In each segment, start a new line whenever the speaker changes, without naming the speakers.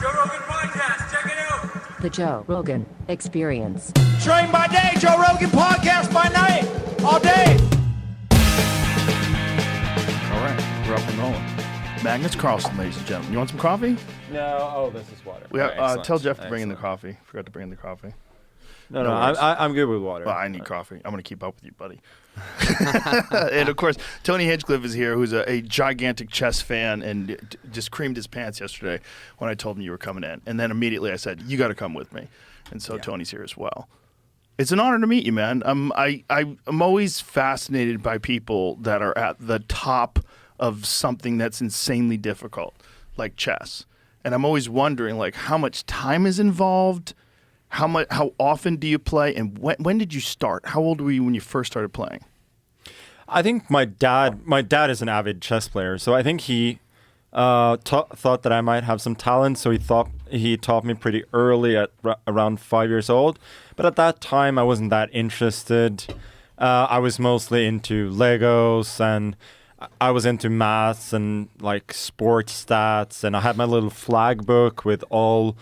Joe Rogan Podcast. Check it out.
The Joe Rogan Experience.
Train by day, Joe Rogan Podcast by night, all day.
All right, we're up and rolling. Magnus Carlsen, ladies and gentlemen. You want some coffee?
No. Oh, this is water.
We have,
Right,
tell Jeff to
excellent.
bring in the coffee. Forgot to bring in the coffee.
No,
No worries.
I'm good with water.
Well, I need coffee. I'm going to keep up with you, buddy. And, of course, Tony Hinchcliffe is here, who's a gigantic chess fan and just creamed his pants yesterday when I told him you were coming in. And then immediately I said, you got to come with me. And so Tony's here as well. It's an honor to meet you, man. I'm always fascinated by people that are at the top of something that's insanely difficult, like chess. And I'm always wondering, like, how much time is involved. How often do you play, and when did you start? How old were you when you first started playing?
I think my dad is an avid chess player, so I think he thought that I might have some talent. So he taught me pretty early at around 5 years old. But at that time, I wasn't that interested. I was mostly into Legos, and I was into maths and like sports stats. And I had my little flag book with all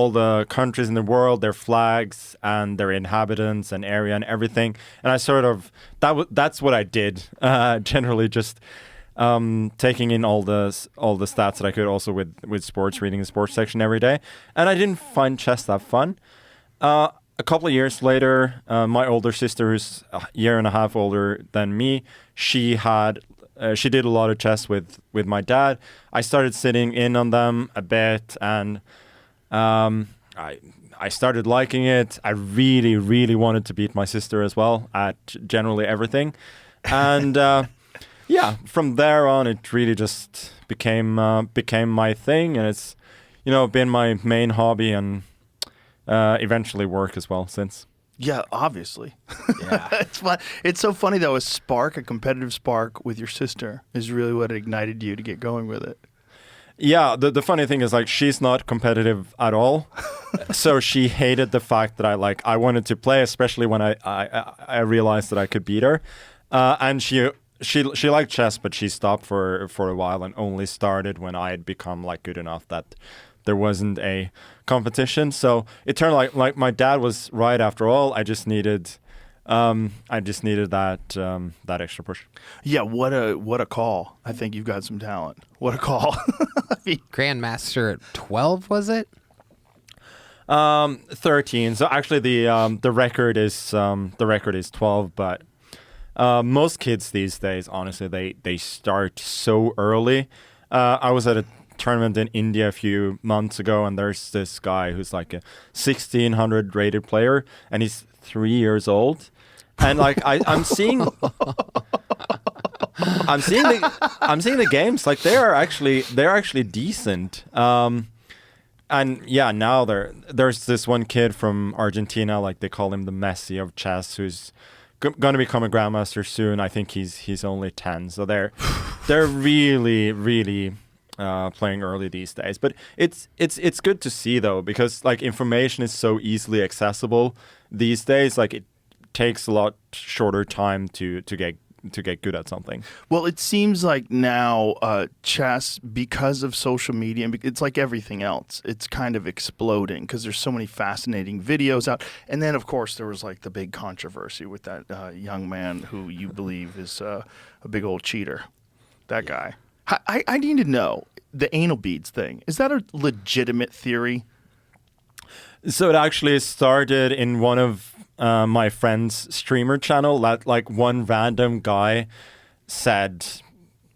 the countries in the world, their flags and their inhabitants and area and everything. And I sort of that's what I did. Generally, just taking in all the stats that I could, also with sports, reading the sports section every day. And I didn't find chess that fun. A couple of years later, my older sister, who's a year and a half older than me, she did a lot of chess with my dad. I started sitting in on them a bit, and I started liking it. I really, really wanted to beat my sister as well at generally everything. And from there on, it really just became my thing. And it's, been my main hobby and eventually work as well since.
Yeah, obviously.
Yeah.
It's fun. It's so funny, though, a competitive spark with your sister is really what ignited you to get going with it.
Yeah, the funny thing is, like, she's not competitive at all. So she hated the fact that I wanted to play, especially when I realized that I could beat her. And she liked chess, but she stopped for a while and only started when I had become good enough that there wasn't a competition. So it turned like my dad was right after all. I just needed that extra push.
Yeah, what a call. I think you've got some talent. What a call.
Grandmaster at 12, was it?
13. So actually the record is 12, but most kids these days, honestly, they start so early. I was at a tournament in India a few months ago, and there's this guy who's like a 1600 rated player, and he's 3 years old. And I'm seeing the games, like they're actually decent. And yeah, now there's this one kid from Argentina, like they call him the Messi of chess, who's going to become a grandmaster soon. I think he's only 10, so they're really, really playing early these days. But it's good to see, though, because information is so easily accessible these days. It takes a lot shorter time to get good at something.
Well, it seems like now chess, because of social media, and it's like everything else, it's kind of exploding because there's so many fascinating videos out. And then, of course, there was the big controversy with that young man who you believe is a big old cheater. That guy. I need to know, the anal beads thing, is that a legitimate theory?
So it actually started in one of my friend's streamer channel that one random guy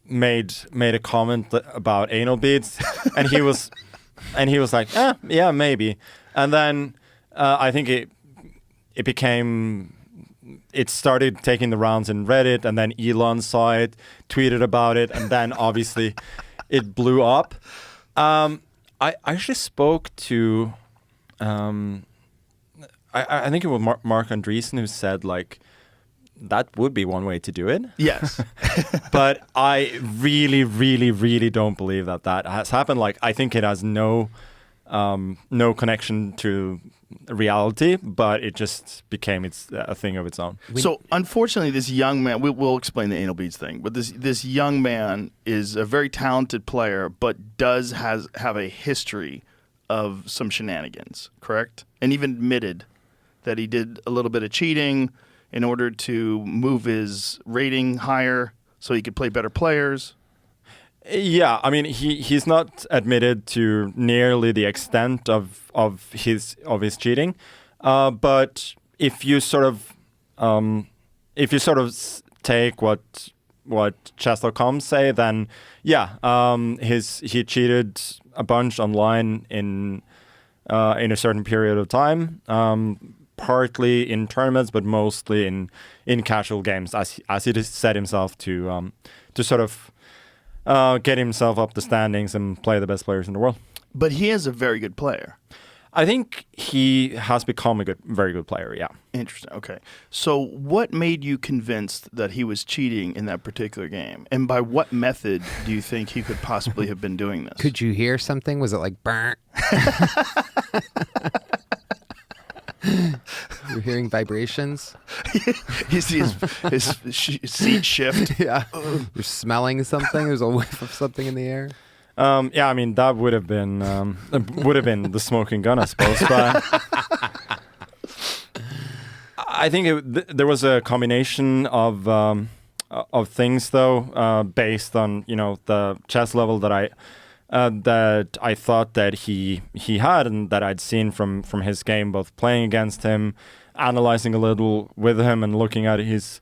made a comment about anal beads, and he was like, yeah, maybe. And then I think it started taking the rounds in Reddit, and then Elon saw it, tweeted about it, and then obviously it blew up. I actually spoke to I think it was Mark Andreessen who said that would be one way to do it.
Yes.
But I really, really, really don't believe that has happened. I think it has no connection to reality, but it just became a thing of its own.
So unfortunately, this young man, we'll explain the anal beads thing, but this young man is a very talented player, but does have a history of some shenanigans, correct? And even admitted that he did a little bit of cheating in order to move his rating higher so he could play better players.
Yeah, I mean, he's not admitted to nearly the extent of his cheating, but if you sort of take what chess.com say, then yeah, he cheated a bunch online in a certain period of time, partly in tournaments, but mostly in casual games, as he set himself to sort of get himself up the standings and play the best players in the world.
But he is a very good player.
I think he has become a very good player, yeah.
Interesting. Okay. So what made you convinced that he was cheating in that particular game? And by what method do you think he could possibly have been doing this?
Could you hear something? Was it like burnt? You're hearing vibrations?
You see his seat shift.
Yeah. You're smelling something? There's a whiff of something in the air?
Yeah, I mean, that would have been the smoking gun, I suppose. But I think there was a combination of things, though, based on the chess level that I thought that he had and that I'd seen from his game, both playing against him, analyzing a little with him, and looking at his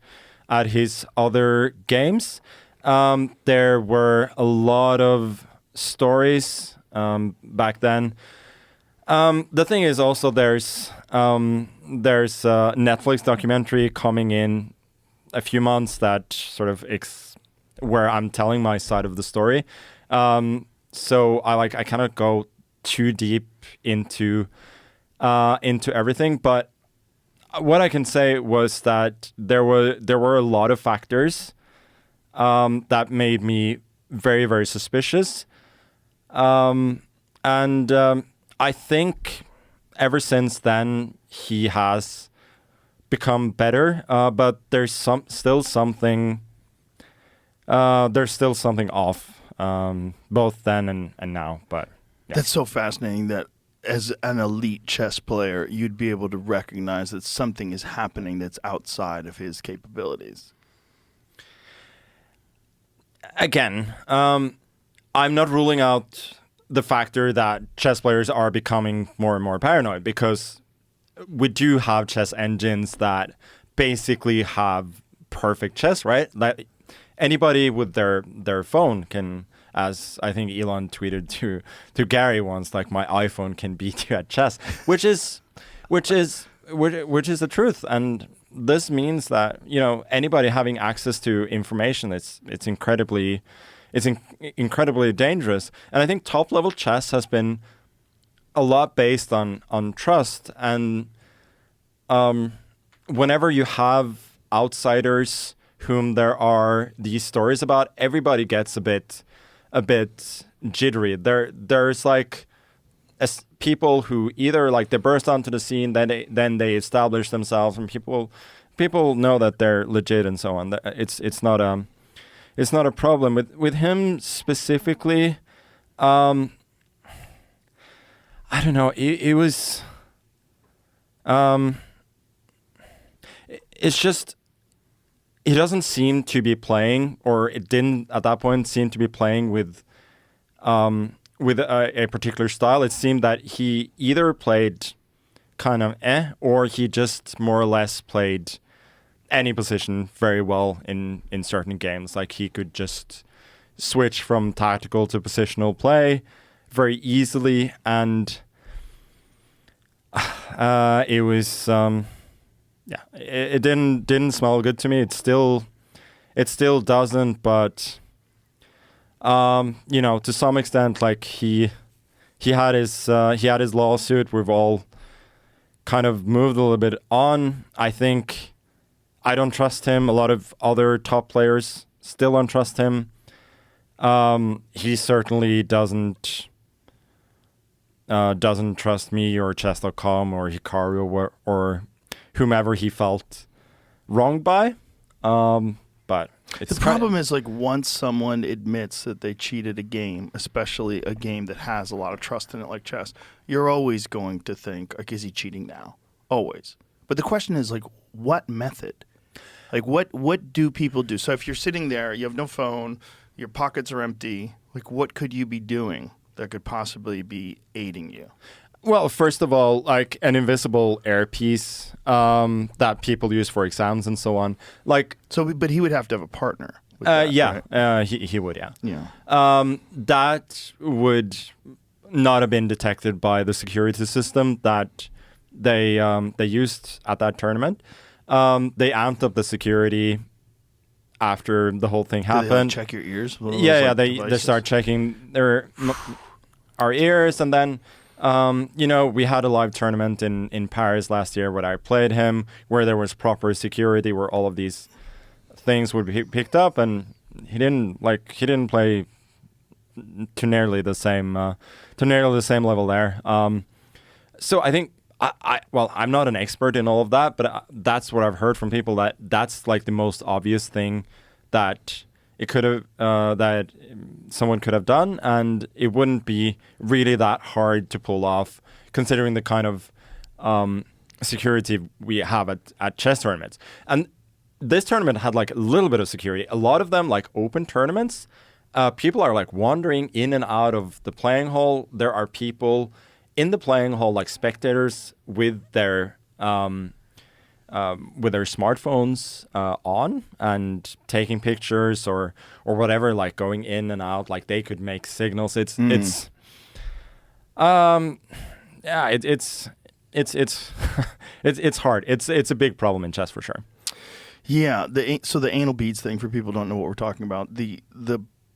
other games. There were a lot of stories back then. The thing is also there's a Netflix documentary coming in a few months that sort of where I'm telling my side of the story. So I cannot go too deep into everything, but what I can say was that there were a lot of factors that made me very, very suspicious. And I think ever since then he has become better, but there's still something off, both then and now. But yeah.
That's so fascinating that as an elite chess player, you'd be able to recognize that something is happening that's outside of his capabilities.
Again, I'm not ruling out the factor that chess players are becoming more and more paranoid, because we do have chess engines that basically have perfect chess, right? Like anybody with their phone can, as I think Elon tweeted to Gary once, like, my iPhone can beat you at chess, which is the truth. And this means that anybody having access to information, it's incredibly dangerous. And I think top level chess has been a lot based on trust. And whenever you have outsiders whom there are these stories about, everybody gets a bit jittery. There's like people who either like they burst onto the scene, then they establish themselves, and people know that they're legit and so on. It's not a problem with him specifically. I don't know. It was. It's just. He doesn't seem to be playing, or it didn't at that point seem to be playing with a particular style. It seemed that he either played kind of or he just more or less played any position very well in certain games. Like he could just switch from tactical to positional play very easily, and it was. Yeah, it didn't smell good to me. It still doesn't, but to some extent, like he had his lawsuit. We've all kind of moved a little bit on. I think I don't trust him. A lot of other top players still don't trust him. He certainly doesn't doesn't trust me or chess.com or Hikaru or whomever he felt wronged by. But it's
the problem is, like, once someone admits that they cheated a game, especially a game that has a lot of trust in it like chess, you're always going to think, like, is he cheating now? Always. But the question is, like, what method? Like, what do people do? So if you're sitting there, you have no phone, your pockets are empty, like, what could you be doing that could possibly be aiding you?
Well, first of all, like an invisible earpiece that people use for exams and so on. Like,
But he would have to have a partner. With that,
yeah,
right?
he would, yeah.
Yeah.
That would not have been detected by the security system that they used at that tournament. They amped up the security after the whole thing
Do they, like,
happened.
check your ears?
They start checking our ears, and then we had a live tournament in Paris last year where I played him, where there was proper security, where all of these things would be picked up, and he didn't play to nearly the same level there. So I think I'm not an expert in all of that, but that's what I've heard from people, that's like the most obvious thing that it could have that someone could have done, and it wouldn't be really that hard to pull off, considering the kind of security we have at chess tournaments. And this tournament had like a little bit of security. A lot of them, like open tournaments, people are like wandering in and out of the playing hall. There are people in the playing hall, like spectators with their smartphones on and taking pictures or whatever, like going in and out, like they could make signals. It's hard. It's a big problem in chess for sure.
Yeah. So the anal beads thing, for people who don't know what we're talking about, the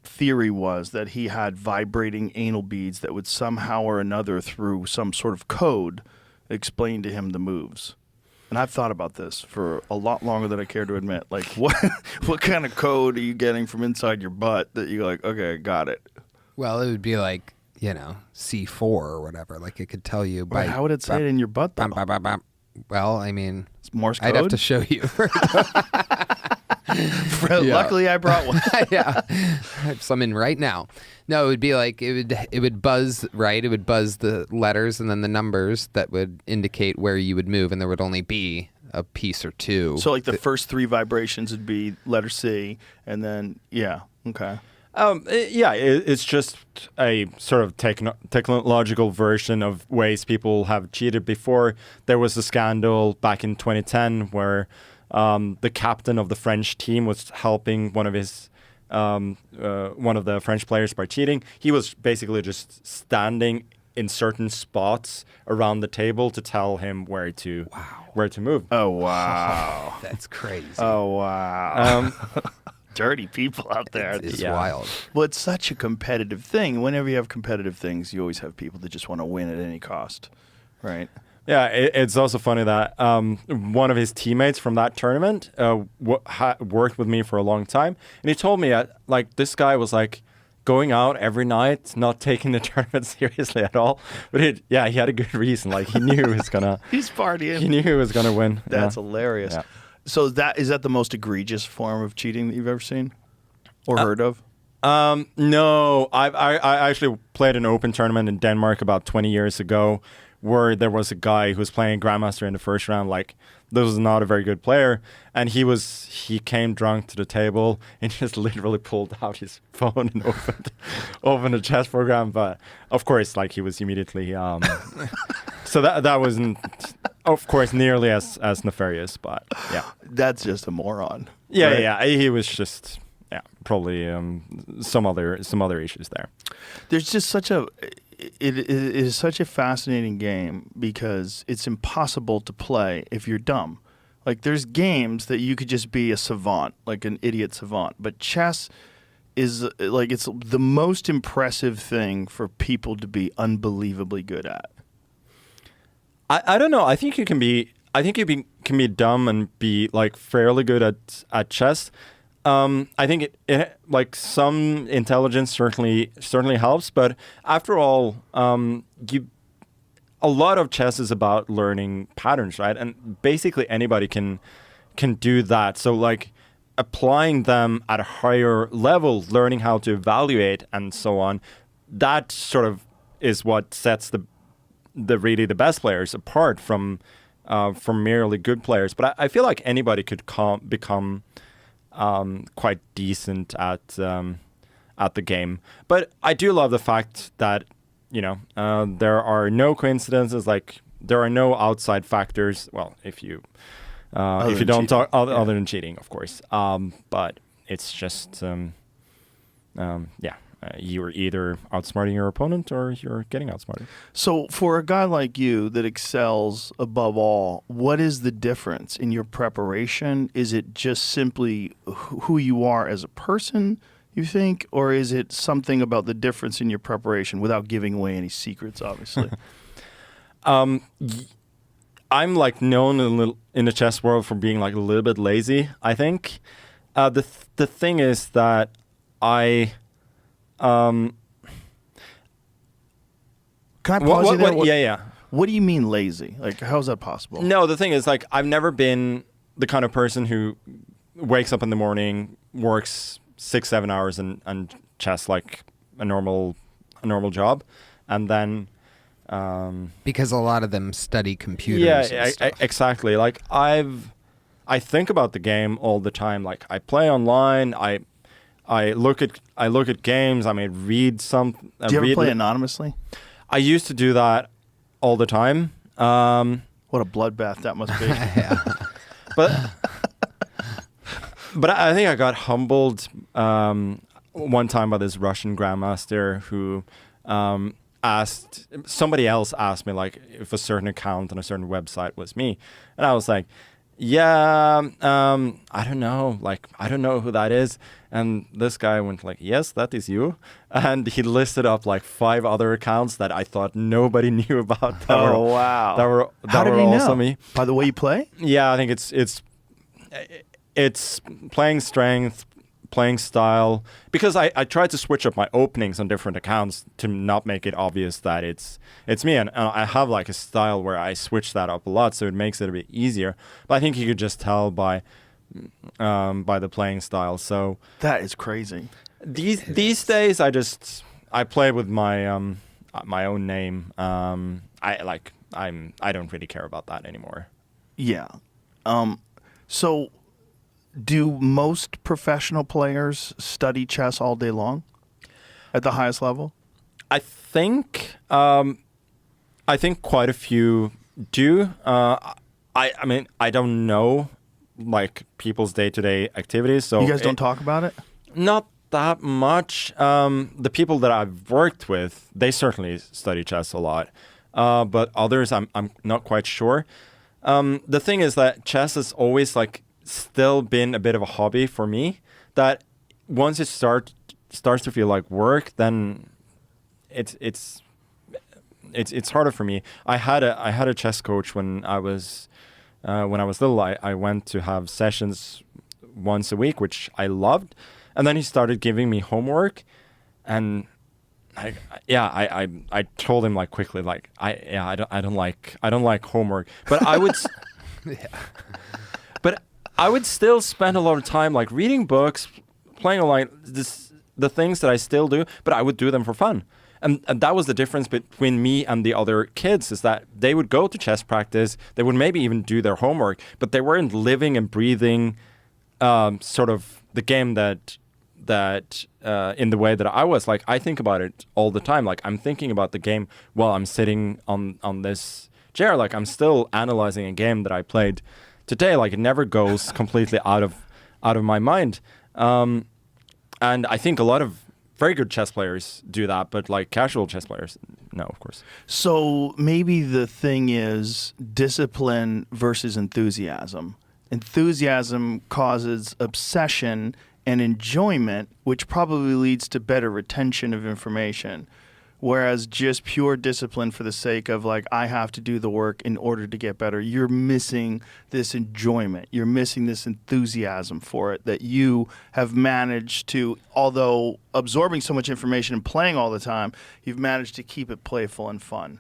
theory was that he had vibrating anal beads that would somehow or another, through some sort of code, explain to him the moves. And I've thought about this for a lot longer than I care to admit. Like, what kind of code are you getting from inside your butt that you're like, okay, got it?
Well, it would be like, C4 or whatever. Like, it could tell you by...
How would it say it in your butt, though?
Well, I mean...
It's Morse code?
I'd have to show you.
Luckily, I brought one.
Yeah. I have some in right now. No, it would be like, it would buzz, right? It would buzz the letters and then the numbers that would indicate where you would move, and there would only be a piece or two.
So, like, the first three vibrations would be letter C, and then, yeah, okay.
It's just a sort of technological version of ways people have cheated before. There was a scandal back in 2010 where the captain of the French team was helping one of the French players by cheating. He was basically just standing in certain spots around the table to tell him where to move.
Oh, wow.
That's crazy.
Oh, wow. Dirty people out there.
It's wild.
Well, it's such a competitive thing. Whenever you have competitive things, you always have people that just want to win at any cost, right?
Yeah, it's also funny that one of his teammates from that tournament worked with me for a long time, and he told me like this guy was like going out every night, not taking the tournament seriously at all. But he had a good reason. Like he knew he was gonna.
He's partying.
He knew he was gonna win.
That's hilarious. Yeah. So is that the most egregious form of cheating that you've ever seen or heard of?
No, I actually played an open tournament in Denmark about 20 years ago, where there was a guy who was playing Grandmaster in the first round. Like, this was not a very good player, and he came drunk to the table and just literally pulled out his phone and opened a chess program. But of course, like, he was immediately so that wasn't, of course, nearly as nefarious. But yeah,
that's just a moron.
Yeah,
right?
yeah, he was just probably some other issues there.
There's just it is such a fascinating game because it's impossible to play if you're dumb. Like, there's games that you could just be a savant, like an idiot savant. But chess is like, it's the most impressive thing for people to be unbelievably good at.
I don't know. I think you can be dumb and be like fairly good at chess. I think it like some intelligence certainly helps, but after all, a lot of chess is about learning patterns, right? And basically anybody can do that. So like applying them at a higher level, learning how to evaluate and so on, that sort of is what sets the really the best players apart from merely good players. But I feel like anybody could become quite decent at the game. But I do love the fact that there are no coincidences, like there are no outside factors. Well, if you don't talk other than cheating, of course. But it's just you're either outsmarting your opponent or you're getting outsmarted.
So for a guy like you that excels above all, what is the difference in your preparation? Is it just simply who you are as a person, you think, or is it something about the difference in your preparation without giving away any secrets, obviously?
I'm like known in the chess world for being like a little bit lazy, I think. The thing is that
Can I pause you there?
Yeah.
What do you mean lazy? Like, how is that possible?
No, the thing is, like, I've never been the kind of person who wakes up in the morning, works 6-7 hours and chess like a normal job, and then
because a lot of them study computers.
Yeah,
and stuff.
exactly. Like I think about the game all the time. Like I play online. I look at games. I may read some.
Do you ever play anonymously?
I used to do that all the time.
What a bloodbath that must be.
Yeah.
But I think I got humbled one time by this Russian Grandmaster who somebody else asked me like if a certain account on a certain website was me, and I was like, yeah, I don't know, like I don't know who that is. And this guy went like, yes, that is you, and he listed up like 5 other accounts that I thought nobody knew about.
Wow!
That were also me.
By the way you play?
Yeah, I think it's playing strength, playing style, because I tried to switch up my openings on different accounts to not make it obvious that it's me, and I have like a style where I switch that up a lot, so it makes it a bit easier. But I think you could just tell by the playing style. So
that is crazy.
These days I play with my my own name. I don't really care about that anymore.
Yeah. So do most professional players study chess all day long at the highest level?
I think quite a few do. I mean, I don't know like people's day-to-day activities. So
you guys don't talk about it?
Not that much. The people that I've worked with, they certainly study chess a lot. But others, I'm not quite sure. The thing is that chess has always like still been a bit of a hobby for me, that once it starts to feel like work, then it's harder for me. I had a chess coach when I was little. I went to have sessions once a week, which I loved, and then he started giving me homework, and I told him like quickly like I don't like homework, but I would but I would still spend a lot of time like reading books, playing online, the things that I still do, but I would do them for fun. And that was the difference between me and the other kids, is that they would go to chess practice, they would maybe even do their homework, but they weren't living and breathing sort of the game that in the way that I was. Like, I think about it all the time. Like, I'm thinking about the game while I'm sitting on this chair. Like, I'm still analyzing a game that I played today. Like, it never goes completely out of my mind. And I think a lot of very good chess players do that, but like casual chess players, no, of course.
So maybe the thing is discipline versus enthusiasm. Enthusiasm causes obsession and enjoyment, which probably leads to better retention of information. Whereas just pure discipline for the sake of like, I have to do the work in order to get better, you're missing this enjoyment. You're missing this enthusiasm for it that you have managed to, although absorbing so much information and playing all the time, you've managed to keep it playful and fun.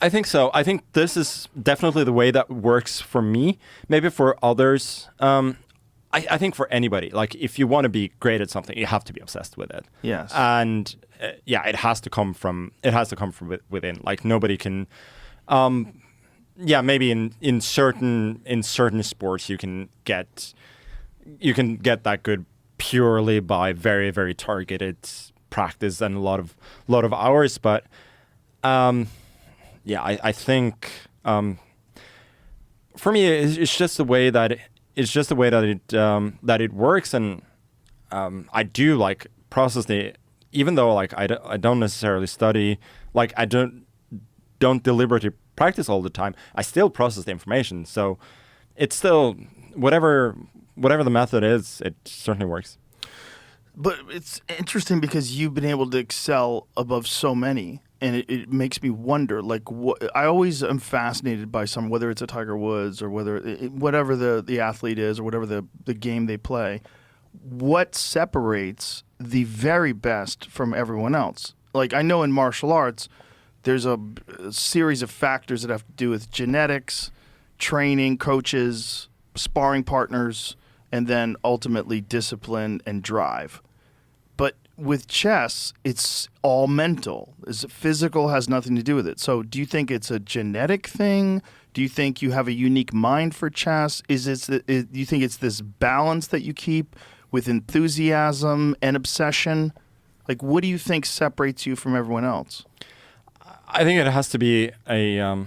I think so. I think this is definitely the way that works for me. Maybe for others, I think for anybody, like if you want to be great at something, you have to be obsessed with it.
Yes.
And it has to come from within. Like nobody can. Maybe in certain sports you can get that good purely by very, very targeted practice and a lot of hours, but I think for me it's just the way that it works, and I do like process even though like I don't necessarily study, like I don't deliberately practice all the time, I still process the information. So it's still whatever the method is, it certainly works.
But it's interesting because you've been able to excel above so many, and it makes me wonder, like, I always am fascinated by whether it's a Tiger Woods or whatever the athlete is or whatever the game they play, what separates the very best from everyone else. Like, I know in martial arts, there's a series of factors that have to do with genetics, training, coaches, sparring partners, and then ultimately discipline and drive. But with chess, it's all mental. Physical has nothing to do with it. So do you think it's a genetic thing? Do you think you have a unique mind for chess? Do you think it's this balance that you keep with enthusiasm and obsession? Like, what do you think separates you from everyone else?
I think it has to be a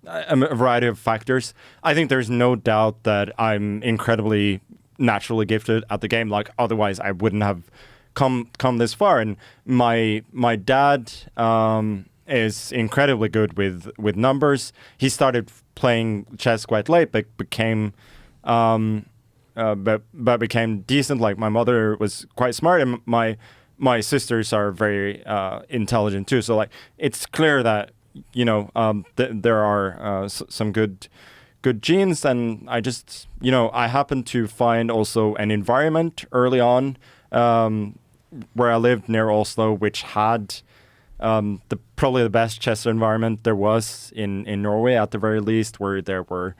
variety of factors. I think there's no doubt that I'm incredibly naturally gifted at the game. Like otherwise, I wouldn't have come this far. And my dad is incredibly good with numbers. He started playing chess quite late, but became became decent. Like my mother was quite smart, and my sisters are very intelligent too. So like it's clear that there are some good genes, and I just I happened to find also an environment early on where I lived near Oslo, which had probably the best chess environment there was in Norway at the very least, where there were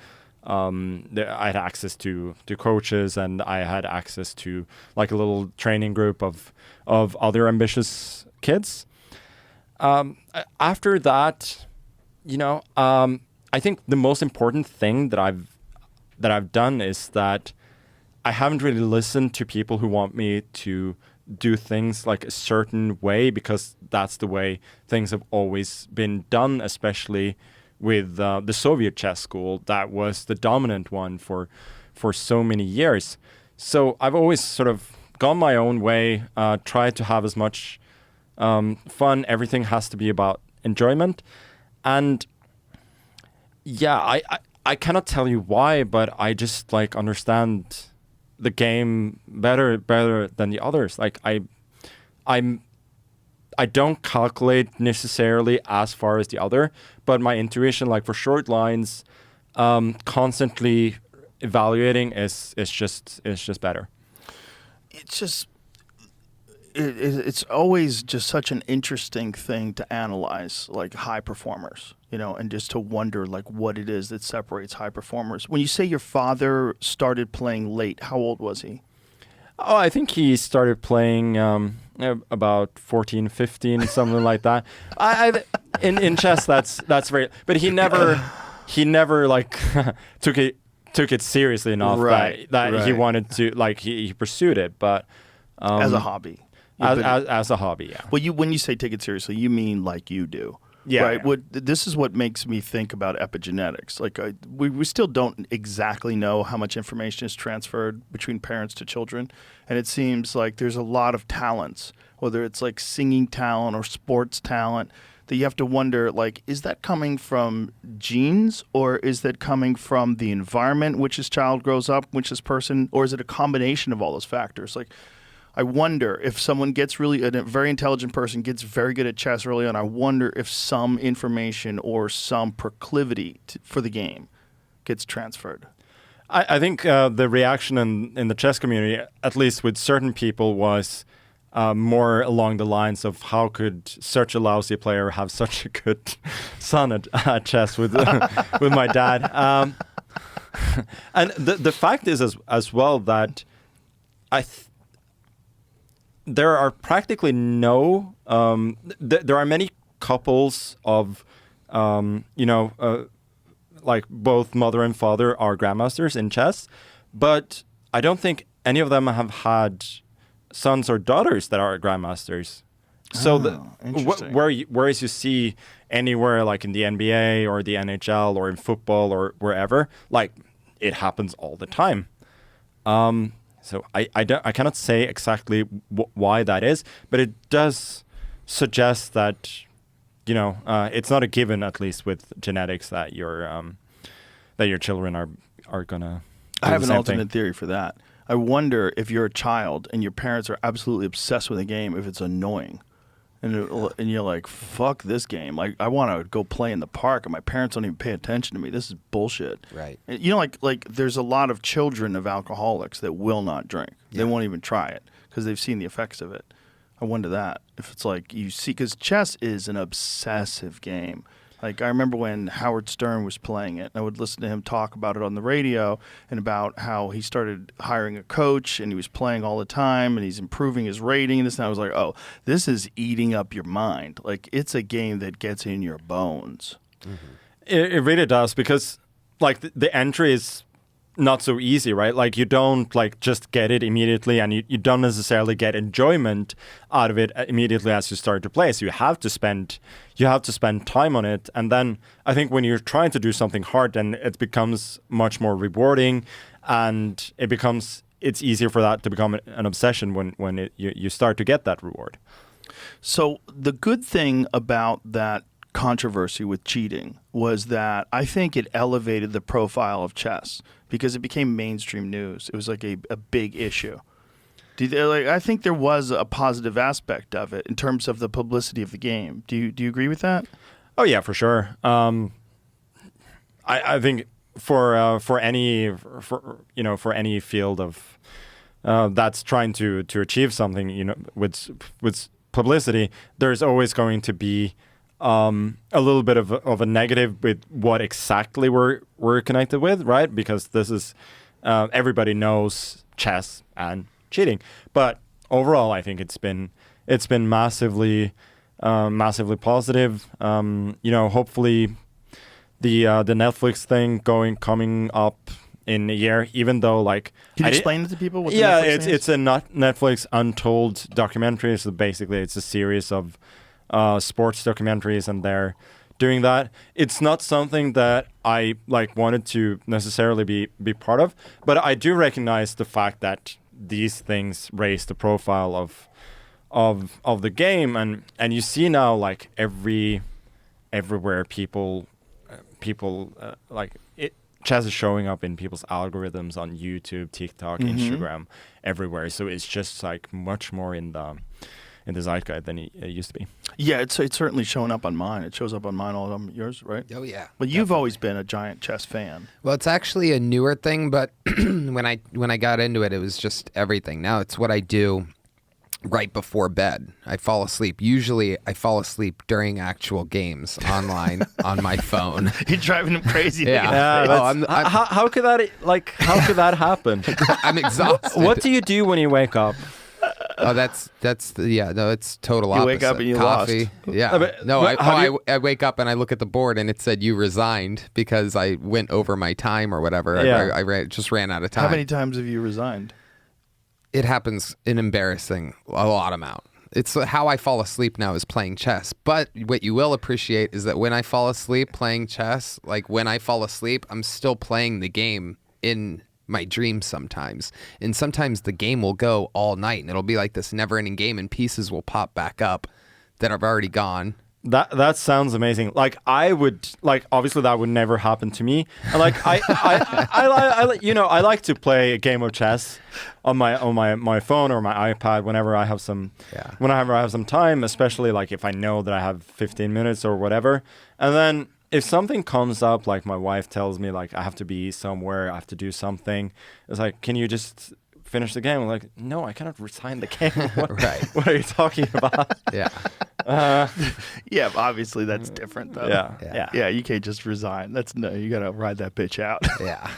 I had access to coaches, and I had access to like a little training group of other ambitious kids. After that, I think the most important thing that I've done is that I haven't really listened to people who want me to do things like a certain way, because that's the way things have always been done, especially with the Soviet chess school that was the dominant one for so many years. So I've always sort of gone my own way, tried to have as much fun. Everything has to be about enjoyment. And yeah, I cannot tell you why, but I just like understand the game better than the others. Like I don't calculate necessarily as far as the other, but my intuition, like for short lines, constantly evaluating is just better. It's
always just such an interesting thing to analyze, like high performers, and just to wonder like what it is that separates high performers. When you say your father started playing late, how old was he?
Oh, I think he started playing about 14, 15, something like that. In chess, that's very. But he never like took it seriously enough that he wanted to, like he pursued it, but
as a hobby.
As a hobby, yeah.
Well, when you say take it seriously, you mean like you do.
Yeah.
Right. Yeah. This is what makes me think about epigenetics. Like we still don't exactly know how much information is transferred between parents to children, and it seems like there's a lot of talents, whether it's like singing talent or sports talent, that you have to wonder, like, is that coming from genes, or is that coming from the environment which this child grows up, which this person, or is it a combination of all those factors? Like, I wonder if someone gets a very intelligent person gets very good at chess early on, I wonder if some information or some proclivity for the game gets transferred.
I think the reaction in the chess community, at least with certain people, was more along the lines of how could such a lousy player have such a good son at chess with with my dad. And the fact is as well that there are practically no there are many couples of like both mother and father are grandmasters in chess, but I don't think any of them have had sons or daughters that are grandmasters. So whereas you see anywhere like in the NBA or the NHL or in football or wherever, like it happens all the time. So I cannot say exactly why that is, but it does suggest that it's not a given, at least with genetics, that your children are gonna.
I have an alternate theory for that. I wonder if you're a child and your parents are absolutely obsessed with a game, if it's annoying, and you're like, "Fuck this game! Like, I want to go play in the park, and my parents don't even pay attention to me. This is bullshit."
Right.
And, like there's a lot of children of alcoholics that will not drink. Yeah. They won't even try it because they've seen the effects of it. I wonder that if it's like you see, because chess is an obsessive game. Like I remember when Howard Stern was playing it, and I would listen to him talk about it on the radio and about how he started hiring a coach and he was playing all the time and he's improving his rating and this. And I was like, oh, this is eating up your mind. Like it's a game that gets in your bones.
Mm-hmm. It really does, because like the entry is not so easy, right? Like you don't like just get it immediately, and you don't necessarily get enjoyment out of it immediately as you start to play. So you have to spend time on it, and then I think when you're trying to do something hard, then it becomes much more rewarding, and it's easier for that to become an obsession when you start to get that reward.
So the good thing about that controversy with cheating was that I think it elevated the profile of chess because it became mainstream news. It was like a big issue. I think there was a positive aspect of it in terms of the publicity of the game. Do you agree with that?
Oh yeah, for sure. I think for any field of that's trying to achieve something, with publicity, there's always going to be a little bit of a negative with what exactly we're connected with, right? Because this is everybody knows chess and cheating, but overall, I think it's been massively positive. Hopefully, the Netflix thing coming up in a year, even though like
can you explain it to people? What the
yeah,
Netflix
it's a Netflix Untold documentary. So basically, it's a series of sports documentaries, and they're doing that. It's not something that I like wanted to necessarily be part of, but I do recognize the fact that these things raise the profile of the game, and you see now like everywhere people like it. Chess is showing up in people's algorithms on YouTube, TikTok, Instagram, everywhere. So it's just like much more in the zeitgeist than it used to be. Yeah,
it's certainly showing up on mine. It shows up on mine, all of them. Yours, right?
Oh yeah.
But you've always been a giant chess fan.
Well, it's actually a newer thing, but when I got into it, it was just everything. Now it's what I do right before bed. I fall asleep. Usually, I fall asleep during actual games online on my phone.
You're driving them crazy.
Yeah.
How could that happen?
I'm exhausted.
What do you do when you wake up?
Oh, it's total opposite.
You wake up and you
Coffee.
lost.
Yeah. I wake up and I look at the board and it said you resigned because I went over my time or whatever.
Yeah.
I just ran out of time.
How many times have you resigned?
It happens an embarrassing a lot amount. It's how I fall asleep now is playing chess. But what you will appreciate is that when I fall asleep playing chess, like when I fall asleep, I'm still playing the game in my dreams sometimes. And sometimes the game will go all night and it'll be like this never-ending game and pieces will pop back up that have already gone.
That sounds amazing. Like I would obviously that would never happen to me. And like I like to play a game of chess on my phone or my iPad whenever I have some time, especially like if I know that I have 15 minutes or whatever. And then if something comes up, like my wife tells me like I have to be somewhere, I have to do something, it's like, can you just finish the game. I'm like, no, I cannot resign the game.
Right.
What are you talking about?
Yeah.
Yeah, obviously that's different though.
Yeah.
You can't just resign. You gotta ride that bitch out.
Yeah.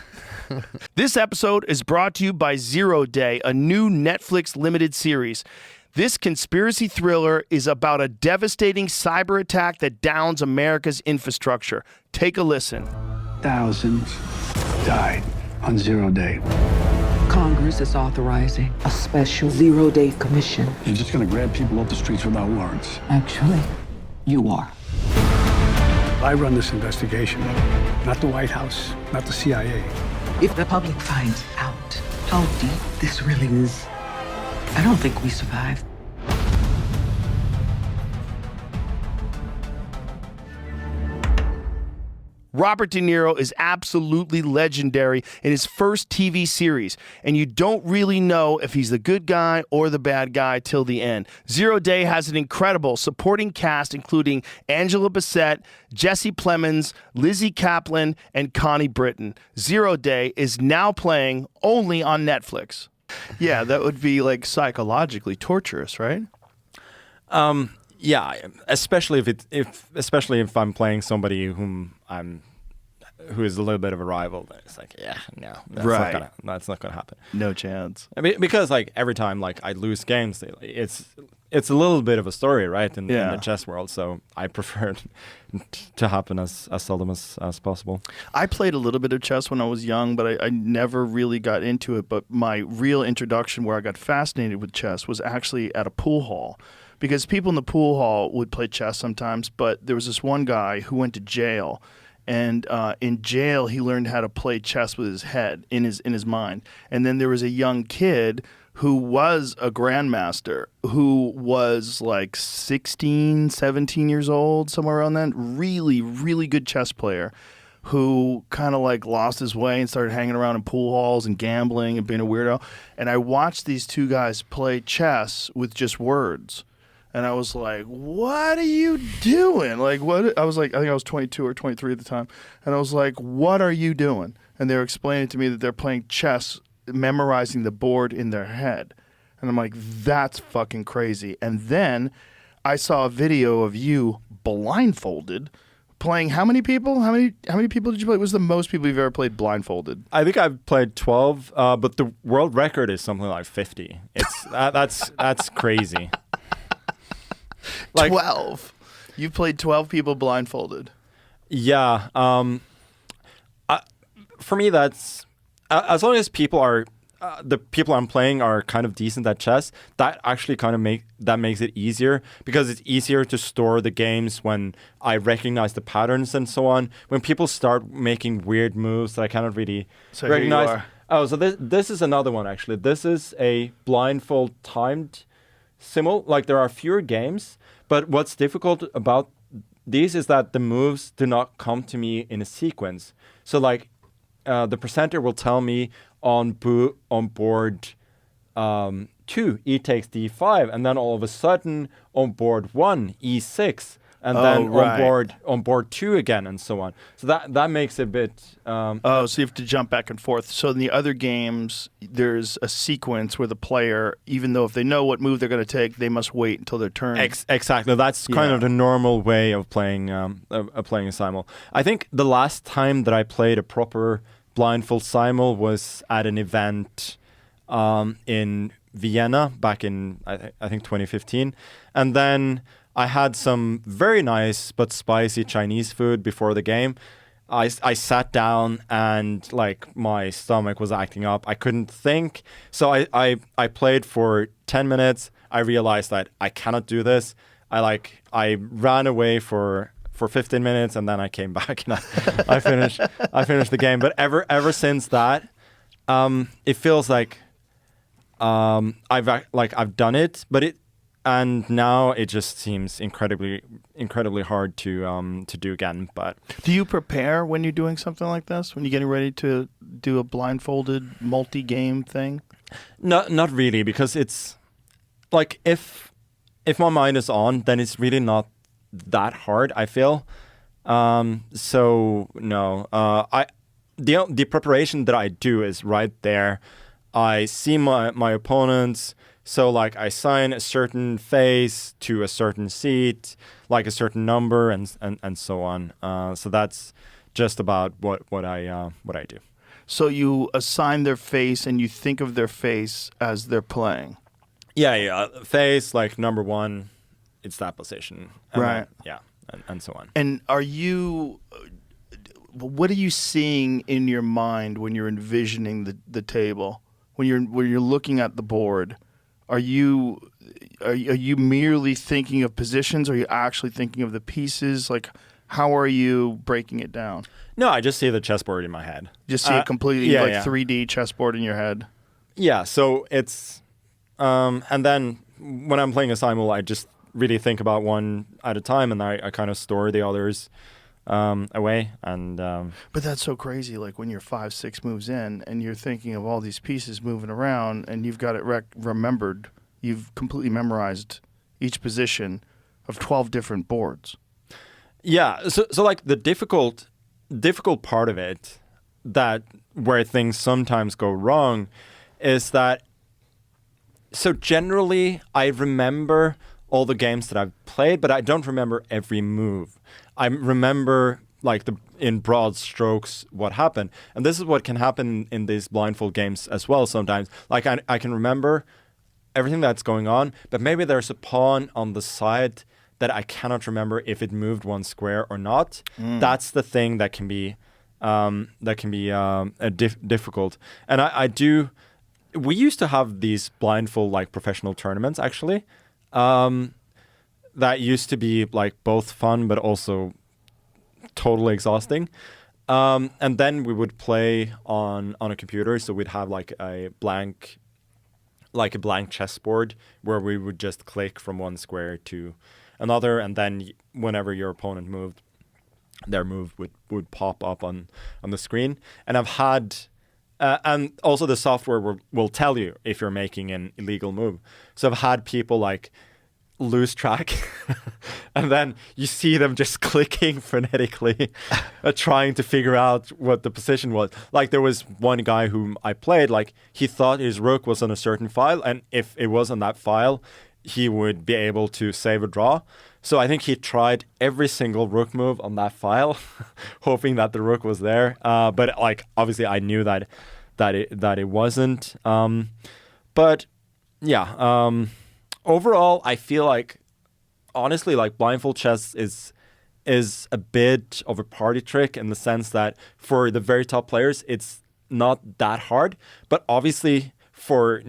This episode is brought to you by 0 Day, a new Netflix limited series. This conspiracy thriller is about a devastating cyber attack that downs America's infrastructure. Take a listen.
Thousands died on 0 Day.
Congress is authorizing a special 0 Day commission.
You're just gonna grab people off the streets without warrants.
Actually, you are.
I run this investigation, not the White House, not the CIA.
If the public finds out how deep this really is, I don't think we survive.
Robert De Niro is absolutely legendary in his first TV series, and you don't really know if he's the good guy or the bad guy till the end. 0 Day has an incredible supporting cast, including Angela Bassett, Jesse Plemons, Lizzie Kaplan, and Connie Britton. 0 Day is now playing only on Netflix. Yeah, that would be like psychologically torturous, right?
Yeah, especially if I'm playing somebody who is a little bit of a rival. It's like, that's not gonna happen.
No chance.
I mean, because like every time like I lose games, it's a little bit of a story, right? In the chess world, so I prefer it to happen as seldom as possible.
I played a little bit of chess when I was young, but I never really got into it. But my real introduction where I got fascinated with chess was actually at a pool hall. Because people in the pool hall would play chess sometimes, but there was this one guy who went to jail, and in jail he learned how to play chess with his head, in his mind. And then there was a young kid who was a grandmaster, who was like 16, 17 years old, somewhere around then. Really, really good chess player, who kind of like lost his way and started hanging around in pool halls and gambling and being a weirdo. And I watched these two guys play chess with just words. And I was like, what are you doing? Like, what? I was like, I think I was 22 or 23 at the time. And I was like, what are you doing? And they were explaining to me that they're playing chess, memorizing the board in their head. And I'm like, that's fucking crazy. And then I saw a video of you blindfolded playing how many people? How many people did you play? What was the most people you've ever played blindfolded?
I think I've played 12, but the world record is something like 50. It's that's crazy.
Like, 12. You've played 12 people blindfolded.
Yeah. For me, that's as long as people are the people I'm playing are kind of decent at chess. That actually kind of makes it easier, because it's easier to store the games when I recognize the patterns and so on. When people start making weird moves that I cannot really recognize.
Here you are.
Oh, so this is another one actually. This is a blindfold timed simul. Like, there are fewer games, but what's difficult about these is that the moves do not come to me in a sequence. So like the presenter will tell me on board 2, e takes d5, and then all of a sudden on board 1, e6, and then on board 2 again, and so on. So that makes it a bit.
So you have to jump back and forth. So in the other games, there's a sequence where the player, even though if they know what move they're going to take, they must wait until their turn.
Exactly. That's kind of the normal way of playing a simul. I think the last time that I played a proper blindfold simul was at an event in Vienna back in I think 2015, and then I had some very nice but spicy Chinese food before the game. I sat down and like my stomach was acting up. I couldn't think. So I played for 10 minutes. I realized that I cannot do this. I ran away for 15 minutes, and then I came back and I finished the game. But ever since that, it feels like I've done it, and now it just seems incredibly hard to do again. But
do you prepare when you're doing something like this? When you're getting ready to do a blindfolded multi-game thing?
Not really, because it's like if my mind is on, then it's really not that hard, I feel. So no, the preparation that I do is right there. I see my opponents. So like I assign a certain face to a certain seat, like a certain number, and so on. So that's just about what I do.
So you assign their face and you think of their face as they're playing.
Yeah. Face, like number 1, it's that position. And
Right.
then, and so on.
And what are you seeing in your mind when you're envisioning the table? When you're looking at the board, are you merely thinking of positions? Or are you actually thinking of the pieces? Like, how are you breaking it down?
No, I just see the chessboard in my head.
Just see it completely 3D chessboard in your head.
Yeah, so it's and then when I'm playing a simul, I just really think about one at a time, and I kind of store the others away. And
but that's so crazy. Like when you're 5-6 moves in, and you're thinking of all these pieces moving around, and you've got it remembered. You've completely memorized each position of 12 different boards.
Yeah, so like the difficult part of it, that where things sometimes go wrong, is that so generally I remember all the games that I've played, but I don't remember every move. I remember like in broad strokes what happened, and this is what can happen in these blindfold games as well sometimes. Like I can remember everything that's going on, but maybe there's a pawn on the side that I cannot remember if it moved one square or not. That's the thing that can be difficult. And I do. We used to have these blindfold like professional tournaments actually. That used to be like both fun but also totally exhausting. And then we would play on a computer, so we'd have like a blank chessboard where we would just click from one square to another, and then whenever your opponent moved, their move would pop up on the screen. And I've had and also the software will tell you if you're making an illegal move. So I've had people like lose track and then you see them just clicking frenetically trying to figure out what the position was. Like there was one guy whom I played, like he thought his rook was on a certain file, and if it was on that file he would be able to save a draw. So I think he tried every single rook move on that file hoping that the rook was there, but like obviously I knew that it wasn't. But yeah, overall, I feel like, honestly, like blindfold chess is a bit of a party trick in the sense that for the very top players, it's not that hard. But obviously, for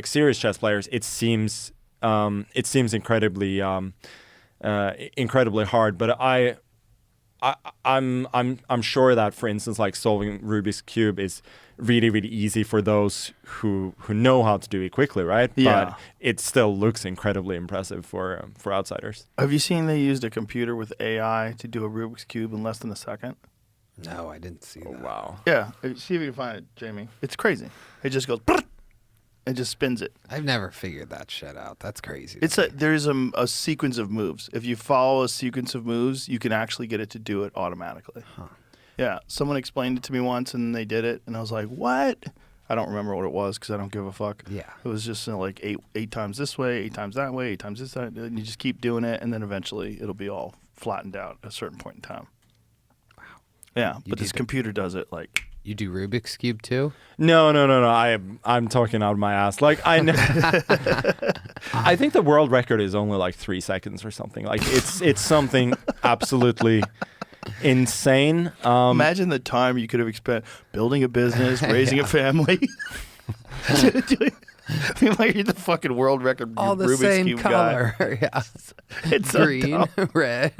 serious chess players, it seems incredibly hard. But I'm sure that, for instance, like solving Rubik's Cube is really, really easy for those who know how to do it quickly, right?
Yeah.
But it still looks incredibly impressive for outsiders.
Have you seen they used a computer with AI to do a Rubik's Cube in less than a second?
No, I didn't see that.
Wow.
Yeah. See if you can find it, Jamie. It's crazy. It just goes, it just spins it.
I've never figured that shit out. That's crazy.
There's a sequence of moves. If you follow a sequence of moves, you can actually get it to do it automatically. Huh. Yeah, someone explained it to me once, and they did it, and I was like, "What?" I don't remember what it was because I don't give a fuck.
Yeah,
it was just like eight times this way, 8 times that way, 8 times this side, and you just keep doing it, and then eventually it'll be all flattened out at a certain point in time. Wow. Yeah, but this computer does it like.
You do Rubik's Cube too?
No. I'm talking out of my ass. Like I think the world record is only like 3 seconds or something. Like it's something absolutely insane.
Imagine the time you could have spent building a business, raising a family. Like you're the fucking world record
all the
Rubik's
same
Cube
color.
guy.
Yeah.
It's so
green,
dumb.
red.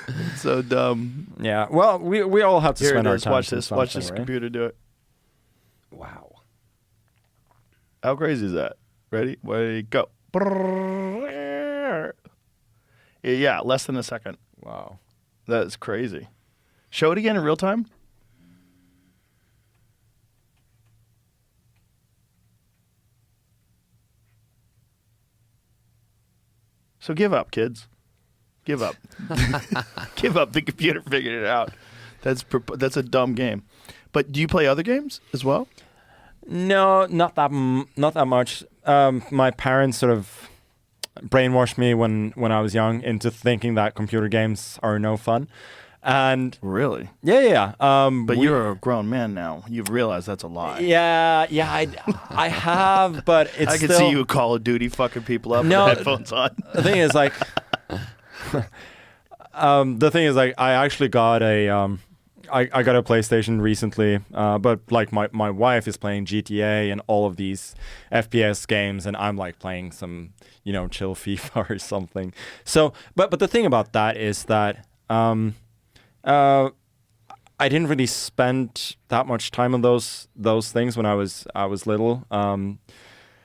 It's so dumb.
Yeah. Well, we all have to
Here
spend
it
our
is.
time.
Watch this. Watch this
right?
computer do it.
Wow.
How crazy is that? Ready? Ready? Go. Yeah, less than a second.
Wow.
That's crazy. Show it again in real time. So give up, kids. Give up. Give up. The computer figured it out. That's a dumb game. But do you play other games as well?
No, not that much. My parents sort of brainwashed me when I was young into thinking that computer games are no fun. And
Really?
yeah.
But you're a grown man now. You've realized that's a lie.
Yeah, I have, but it's
I can
still,
see you Call of Duty fucking people up
No,
with headphones on.
The thing is, like, I actually got a I got a PlayStation recently, but like my wife is playing GTA and all of these FPS games, and I'm like playing some chill FIFA or something. So, but the thing about that is that I didn't really spend that much time on those things when I was little,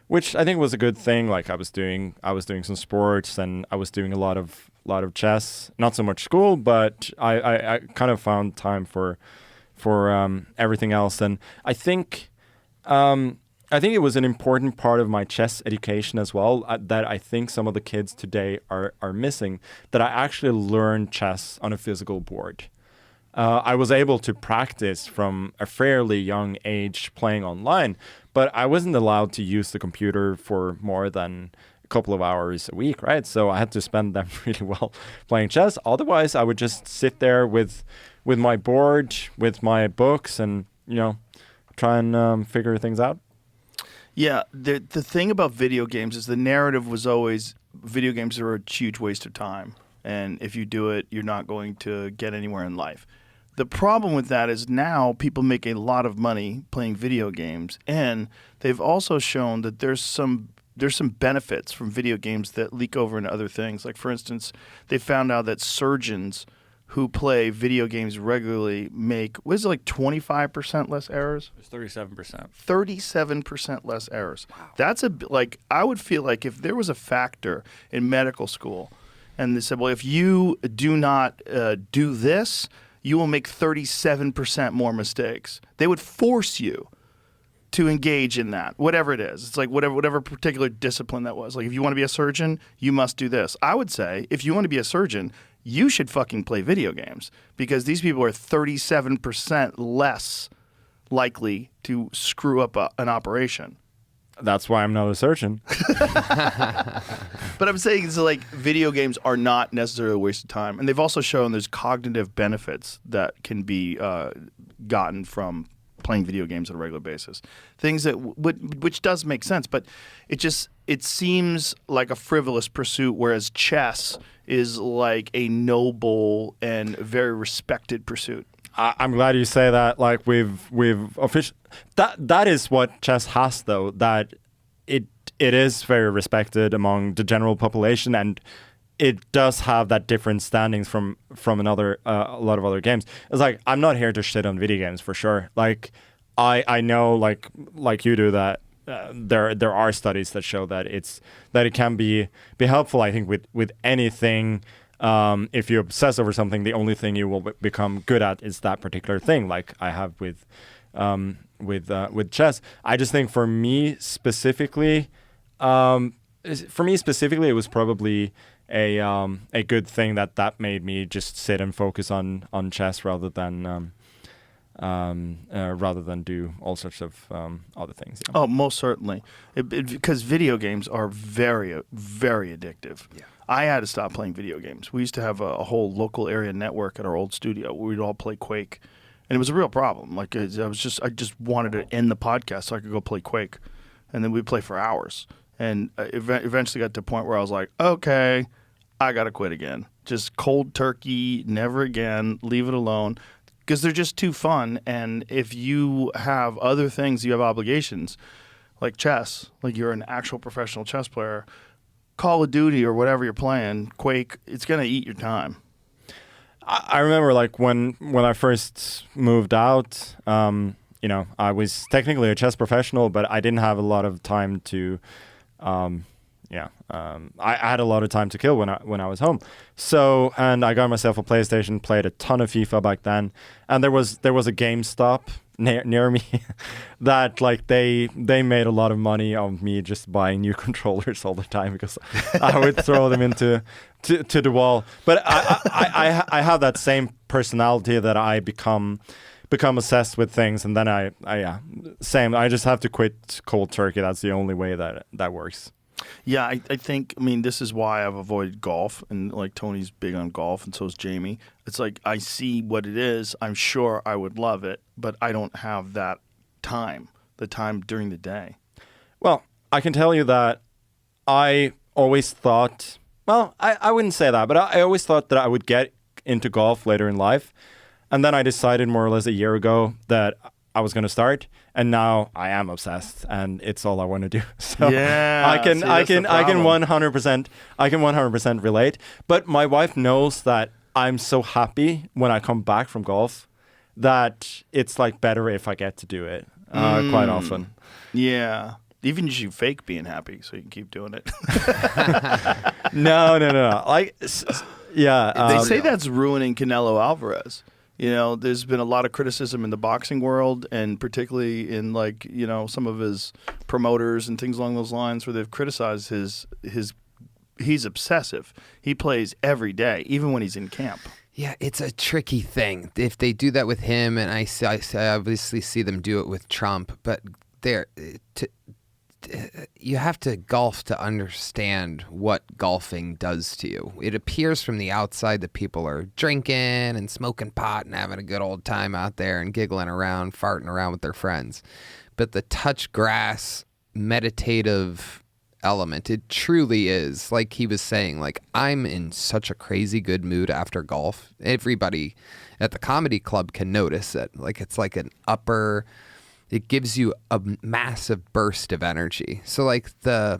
which I think was a good thing. Like I was doing some sports and I was doing a lot of chess. Not so much school, but I kind of found time for everything else. And I think it was an important part of my chess education as well that I think some of the kids today are missing, that I actually learned chess on a physical board. I was able to practice from a fairly young age playing online, but I wasn't allowed to use the computer for more than a couple of hours a week, right? So I had to spend them really well playing chess. Otherwise, I would just sit there with my board, with my books, and try and figure things out.
Yeah, the thing about video games is the narrative was always video games are a huge waste of time, and if you do it, you're not going to get anywhere in life. The problem with that is now people make a lot of money playing video games, and they've also shown that there's some benefits from video games that leak over into other things. Like, for instance, they found out that surgeons who play video games regularly make, what is it, like 25% less errors?
It's 37%.
37% less errors. Wow. That's I would feel like if there was a factor in medical school and they said, well, if you do not do this, you will make 37% more mistakes. They would force you to engage in that, whatever it is. It's like whatever particular discipline that was. Like if you want to be a surgeon, you must do this. I would say if you want to be a surgeon, you should fucking play video games because these people are 37% less likely to screw up an operation.
That's why I'm not a surgeon.
But I'm saying it's like video games are not necessarily a waste of time. And they've also shown there's cognitive benefits that can be gotten from playing video games on a regular basis. Things that which does make sense, but it seems like a frivolous pursuit, whereas chess is like a noble and very respected pursuit.
I'm glad you say that. Like we've officially that is what chess has, though. That it is very respected among the general population, and it does have that different standings from another a lot of other games. It's like I'm not here to shit on video games for sure. Like I know like you do that. There are studies that show that it can be helpful. I think with anything. If you obsess over something, the only thing you will become good at is that particular thing. Like I have with chess. I just think for me specifically, it was probably a good thing that made me just sit and focus on chess rather than do all sorts of other things. Yeah.
Oh, most certainly, because video games are very, very addictive. Yeah. I had to stop playing video games. We used to have a whole local area network at our old studio where we'd all play Quake, and it was a real problem. Like I just wanted to end the podcast so I could go play Quake, and then we'd play for hours. And eventually got to a point where I was like, okay, I gotta quit again. Just cold turkey, never again. Leave it alone. Because they're just too fun, and if you have other things, you have obligations, like chess, like you're an actual professional chess player, Call of Duty or whatever you're playing, Quake, it's going to eat your time.
I remember like when I first moved out, I was technically a chess professional, but I didn't have a lot of time to I had a lot of time to kill when I was home. So, and I got myself a PlayStation, played a ton of FIFA back then, and there was a GameStop near me that like they made a lot of money on me just buying new controllers all the time because I would throw them to the wall. But I have that same personality that I become become obsessed with things, and then I same. I just have to quit cold turkey. That's the only way that works.
Yeah, I think, I mean, this is why I've avoided golf, and like Tony's big on golf, and so is Jamie. It's like I see what it is. I'm sure I would love it, but I don't have that time, the time during the day.
Well, I can tell you that I always thought, well, I wouldn't say that, but I always thought that I would get into golf later in life. And then I decided more or less a year ago that I was going to start, and now I am obsessed, and it's all I want to do. So
Yeah,
I can
see, that's the
I can
problem.
100% relate. But my wife knows that I'm so happy when I come back from golf that it's like better if I get to do it quite often.
Yeah. Even you should fake being happy so you can keep doing it.
No. Like, yeah.
They say that's ruining Canelo Alvarez. You know, there's been a lot of criticism in the boxing world, and particularly in, like, you know, some of his promoters and things along those lines, where they've criticized he's obsessive. He plays every day, even when he's in camp.
Yeah, it's a tricky thing. If they do that with him, and I obviously see them do it with Trump, but you have to golf to understand what golfing does to you. It appears from the outside that people are drinking and smoking pot and having a good old time out there and giggling around, farting around with their friends. But the touch grass, meditative element, it truly is, like he was saying, like, I'm in such a crazy good mood after golf. Everybody at the comedy club can notice it. Like, it's like an upper... It gives you a massive burst of energy. So like the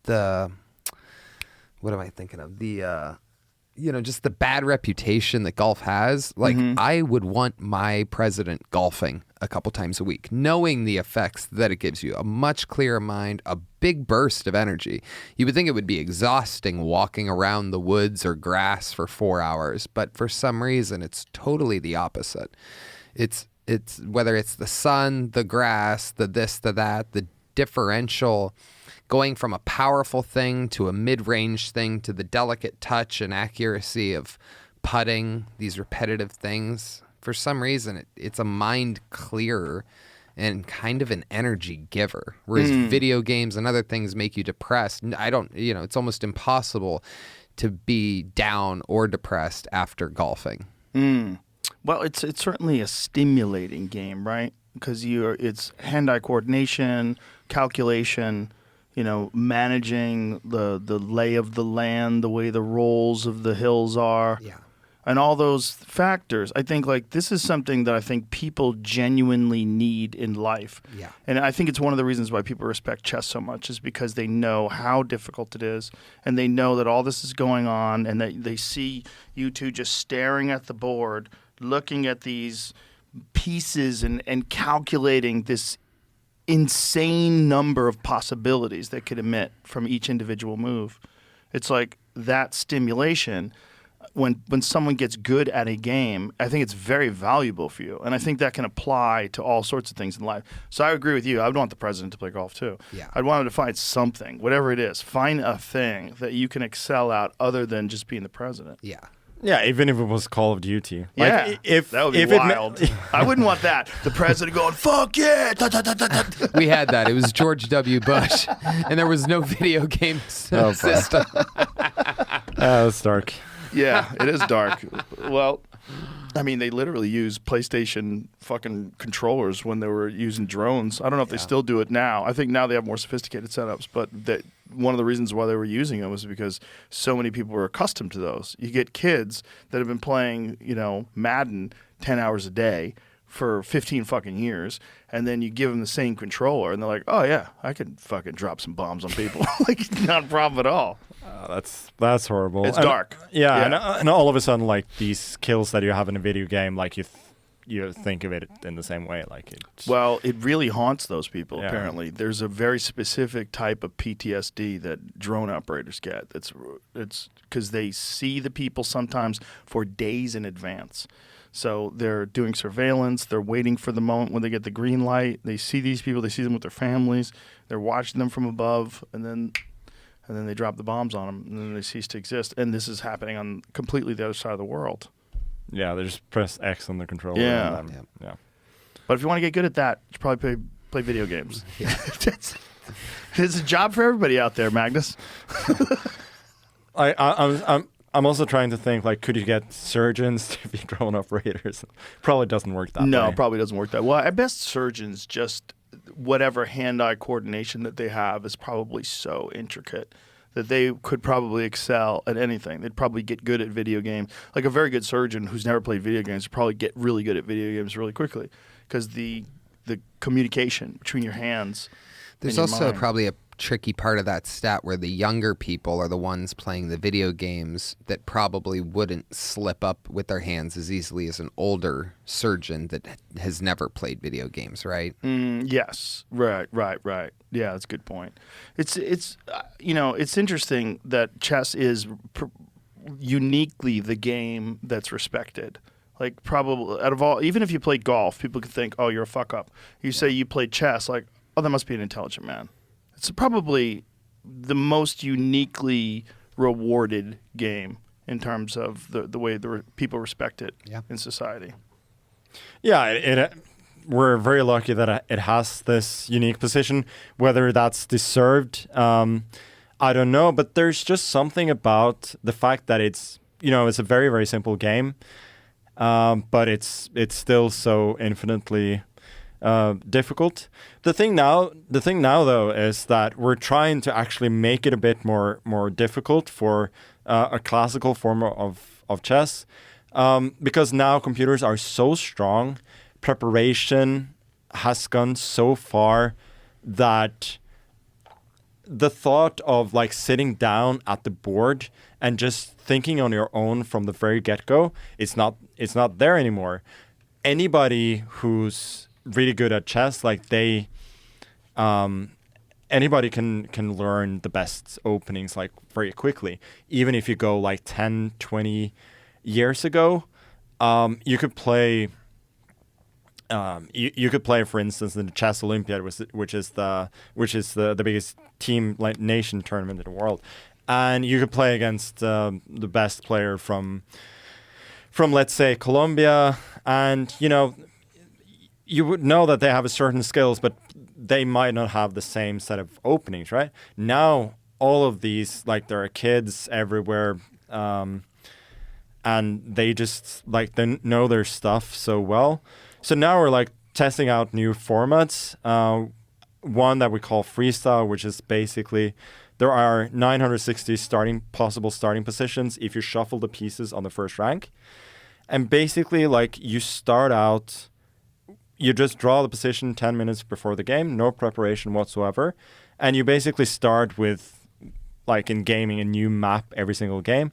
what am I thinking of? The just the bad reputation that golf has. Like, I would want my president golfing a couple times a week, knowing the effects that it gives you. A much clearer mind, a big burst of energy. You would think it would be exhausting walking around the woods or grass for 4 hours, but for some reason it's totally the opposite. It's whether it's the sun, the grass, the this, the that, the differential, going from a powerful thing to a mid-range thing to the delicate touch and accuracy of putting, these repetitive things. For some reason, it's a mind clearer and kind of an energy giver. Whereas video games and other things make you depressed. It's almost impossible to be down or depressed after golfing.
Well, it's certainly a stimulating game, right? Because it's hand-eye coordination, calculation, managing the lay of the land, the way the rolls of the hills are, and all those factors. I think, like, this is something that I think people genuinely need in life. Yeah. And I think it's one of the reasons why people respect chess so much, is because they know how difficult it is, and they know that all this is going on, and that they see you two just staring at the board, looking at these pieces and calculating this insane number of possibilities that could emit from each individual move. It's like that stimulation. When someone gets good at a game, I think it's very valuable for you. And I think that can apply to all sorts of things in life. So I agree with you. I would want the president to play golf too. Yeah. I'd want him to find something, whatever it is. Find a thing that you can excel at other than just being the president.
Yeah.
Yeah, even if it was Call of Duty.
Yeah,
like, if
that would be wild. I wouldn't want that. The president going, fuck yeah! Da, da, da, da, da.
We had that. It was George W. Bush, and there was no video game system.
That's dark.
Yeah, it is dark. Well, I mean, they literally use PlayStation fucking controllers when they were using drones. I don't know if they still do it now. I think now they have more sophisticated setups, but one of the reasons why they were using them was because so many people were accustomed to those. You get kids that have been playing, Madden 10 hours a day for 15 fucking years, and then you give them the same controller, and they're like, oh yeah, I could fucking drop some bombs on people. Like, not a problem at all.
That's horrible.
It's dark.
Yeah. And all of a sudden, like, these skills that you have in a video game, like, you think of it in the same way, like it.
Well, it really haunts those people. Apparently, there's a very specific type of PTSD that drone operators get. It's because they see the people sometimes for days in advance. So they're doing surveillance. They're waiting for the moment when they get the green light. They see these people. They see them with their families. They're watching them from above, and then they drop the bombs on them, and then they cease to exist. And this is happening on completely the other side of the world.
Yeah, they just press X on the controller.
Yeah.
And then, yeah.
But if you want to get good at that, you should probably play video games. It's a job for everybody out there, Magnus.
I'm also trying to think, like, could you get surgeons to be drone operators? Probably doesn't work that way.
No, probably doesn't work that well. At best, surgeons just whatever hand-eye coordination that they have is probably so intricate that they could probably excel at anything. They'd probably get good at video games. Like a very good surgeon who's never played video games would probably get really good at video games really quickly because the communication between your hands.
There's
and your
also
mind.
probably a tricky part of that stat where the younger people are the ones playing the video games that probably wouldn't slip up with their hands as easily as an older surgeon that has never played video games, right?
Yes, right. Yeah, that's a good point. It's interesting that chess is uniquely the game that's respected. Like probably out of all, even if you played golf, people could think, "Oh, you're a fuck up." You say you played chess, like, "Oh, that must be an intelligent man." It's probably the most uniquely rewarded game in terms of the way people respect it in society.
Yeah, we're very lucky that it has this unique position. Whether that's deserved, I don't know. But there's just something about the fact that it's a very, very simple game, but it's still so infinitely difficult. The thing now though is that we're trying to actually make it a bit more difficult for a classical form of chess, because now computers are so strong, preparation has gone so far that the thought of like sitting down at the board and just thinking on your own from the very get-go, it's not there anymore. Anybody who's really good at chess, like anybody can learn the best openings like very quickly. Even if you go like 10, 20 years ago, you could play you could play, for instance, in the Chess Olympiad, which is the biggest team like nation tournament in the world, and you could play against the best player from let's say Colombia, and you would know that they have a certain skills, but they might not have the same set of openings, right? Now, all of these, like, there are kids everywhere, and they just, like, they know their stuff so well. So now we're, like, testing out new formats. One that we call freestyle, which is basically there are 960 possible starting positions if you shuffle the pieces on the first rank. And basically, like, you start out... You just draw the position 10 minutes before the game, no preparation whatsoever. And you basically start with, like in gaming, a new map every single game.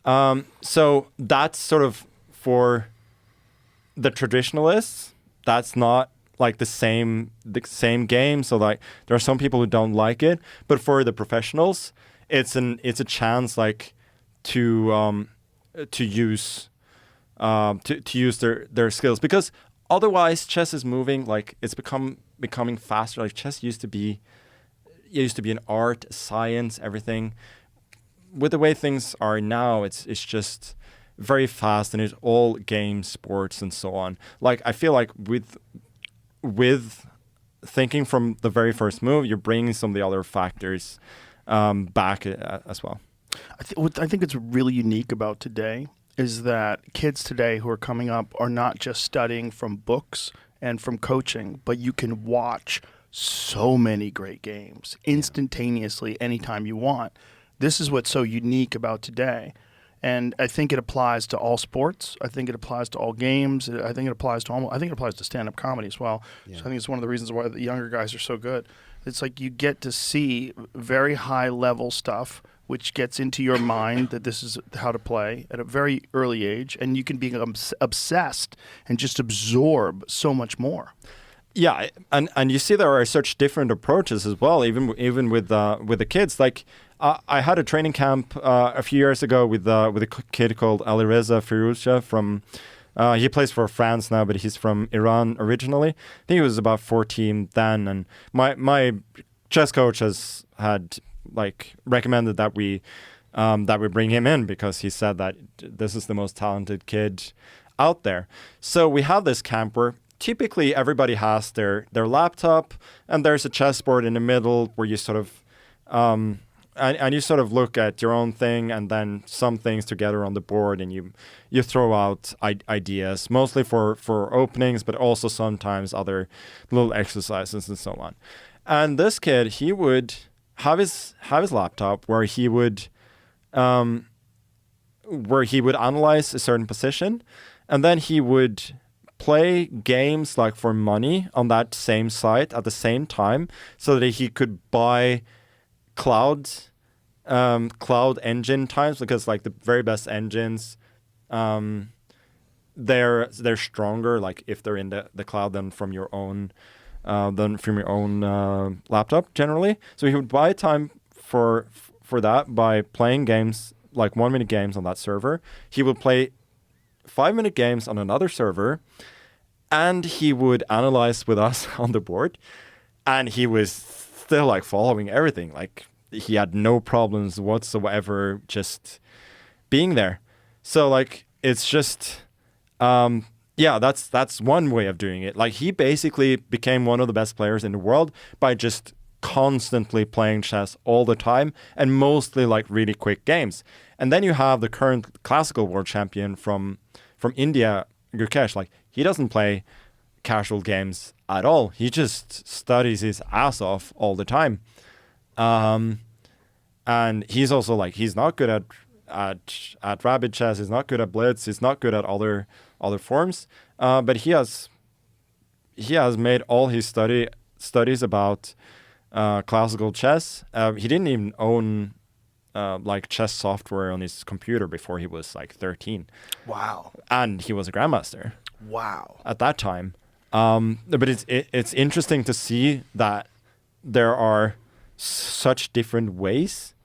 So that's sort of for the traditionalists. That's not like the same game. So like there are some people who don't like it. But for the professionals, it's a chance like to use their skills, because otherwise, chess is moving, like, it's becoming faster. Like, chess used to be an art, science, everything. With the way things are now, it's just very fast, and it's all game, sports, and so on. Like, I feel like with thinking from the very first move, you're bringing some of the other factors back as well.
What I think it's really unique about today is that kids today who are coming up are not just studying from books and from coaching, but you can watch so many great games instantaneously anytime you want. This is what's so unique about today. And I think it applies to all sports. I think it applies to all games. I think it applies to stand-up comedy as well. Yeah. So I think it's one of the reasons why the younger guys are so good. It's like you get to see very high-level stuff which gets into your mind that this is how to play at a very early age, and you can be obsessed and just absorb so much more.
Yeah, and you see there are such different approaches as well, even with the kids. Like I had a training camp a few years ago with a kid called Alireza Firouzja from. He plays for France now, but he's from Iran originally. I think he was about 14 then, and my chess coach had like recommended that we that we bring him in because he said that this is the most talented kid out there. So we have this camp where typically everybody has their laptop and there's a chessboard in the middle where you sort of and you sort of look at your own thing and then some things together on the board and you throw out ideas, mostly for openings, but also sometimes other little exercises and so on. And this kid, he would have his laptop where he would analyze a certain position, and then he would play games like for money on that same site at the same time, so that he could buy cloud engine times, because like the very best engines, they're stronger like if they're in the cloud than from your own laptop generally. So he would buy time for that by playing games like 1 minute games on that server. He would play 5-minute games on another server, and he would analyze with us on the board, and he was still like following everything. Like he had no problems whatsoever just being there. So like it's just that's one way of doing it. Like he basically became one of the best players in the world by just constantly playing chess all the time, and mostly like really quick games. And then you have the current classical world champion from India, Gukesh. Like he doesn't play casual games at all. He just studies his ass off all the time. And he's also like, he's not good at rapid chess. He's not good at blitz. He's not good at other forms. But he has made all his studies about classical chess. He didn't even own like chess software on his computer before he was like 13.
Wow.
And he was a grandmaster.
Wow.
At that time. But it's interesting to see that there are such different ways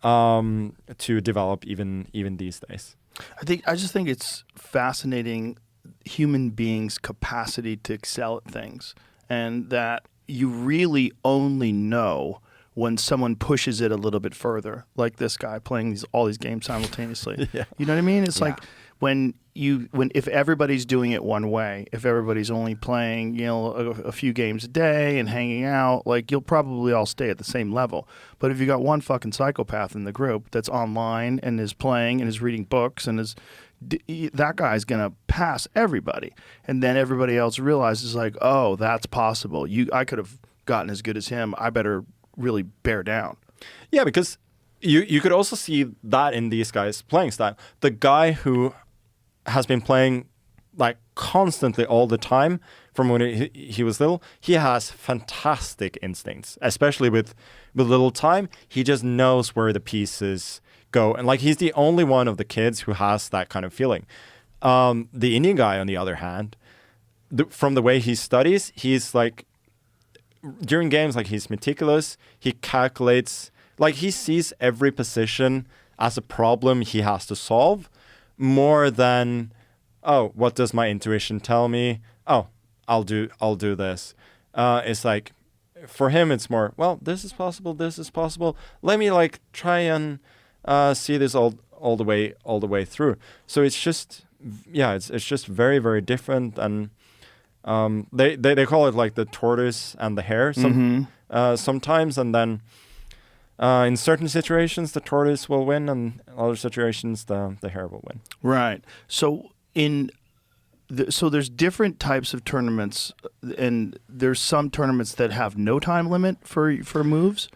to develop even these days.
I just think it's fascinating, human beings' capacity to excel at things, and that you really only know when someone pushes it a little bit further, like this guy playing all these games simultaneously.
Yeah.
You know what I mean? It's like when if everybody's doing it one way, if everybody's only playing, a few games a day and hanging out, like you'll probably all stay at the same level. But if you got one fucking psychopath in the group that's online and is playing and is reading books and that guy's gonna pass everybody, and then everybody else realizes like, oh, that's possible. I could have gotten as good as him. I better really bear down.
Yeah, because you could also see that in these guys' playing style. The guy who has been playing like constantly all the time from when he was little, he has fantastic instincts, especially with little time. He just knows where the pieces go. And like he's the only one of the kids who has that kind of feeling. The Indian guy, on the other hand, from the way he studies, he's like, during games, like he's meticulous. He calculates, like he sees every position as a problem he has to solve, more than, oh, what does my intuition tell me? Oh, I'll do this. It's like, for him, it's more, well, this is possible. Let me like try and see this all the way through. So it's just, it's just very, very different. And they call it like the tortoise and the hare sometimes, and then in certain situations the tortoise will win, and in other situations the hare will win.
Right. So so there's different types of tournaments, and there's some tournaments that have no time limit for moves.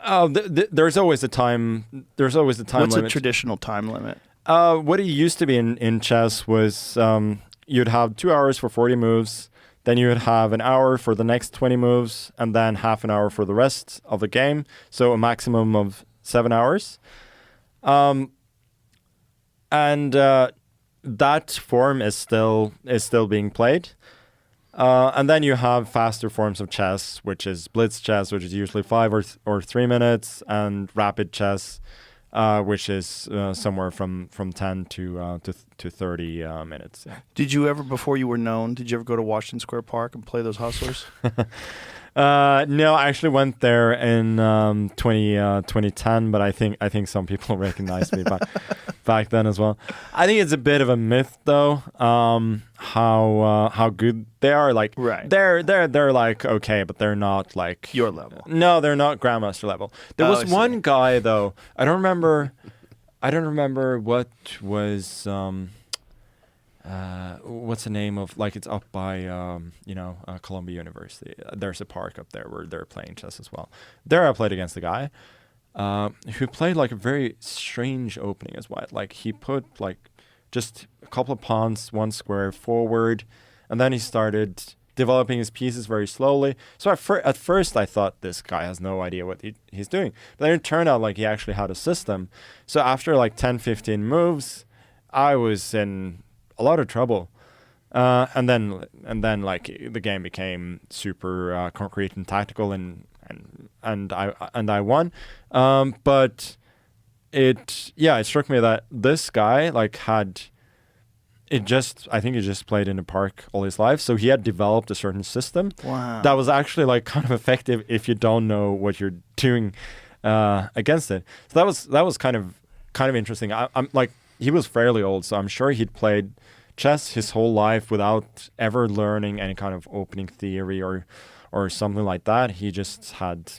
There's always a time. What's limit.
What's a traditional time limit?
What it used to be in chess was you'd have 2 hours for 40 moves, then you would have an hour for the next 20 moves, and then half an hour for the rest of the game. So a maximum of 7 hours. And that form is still being played. And then you have faster forms of chess, which is blitz chess, which is usually 5 or 3 minutes, and rapid chess, which is somewhere from 10 to 30 minutes. Yeah.
Did you ever, before you were known, go to Washington Square Park and play those hustlers?
No, I actually went there in 2010, but I think some people recognized me back then as well. I think it's a bit of a myth though, how good they are. Like
Right.
they're like okay, but they're not like
Your level.
No, they're not Grandmaster level. There
Oh,
was
I see.
one guy though. I don't remember what was what's the name of, like, it's up by Columbia University. There's a park up there where they're playing chess as well. There I played against a guy who played like a very strange opening as white. Like he put like just a couple of pawns, one square forward, and then he started developing his pieces very slowly. So at first I thought this guy has no idea what he's doing. But then it turned out like he actually had a system. So after like 10, 15 moves, I was in a lot of trouble. And then like the game became super concrete and tactical, and I won. But it struck me that this guy like I think he just played in the park all his life, so he had developed a certain system that was actually like kind of effective if you don't know what you're doing against it. So that was kind of interesting. I'm like, he was fairly old, so I'm sure he'd played chess his whole life without ever learning any kind of opening theory or something like that. He just had,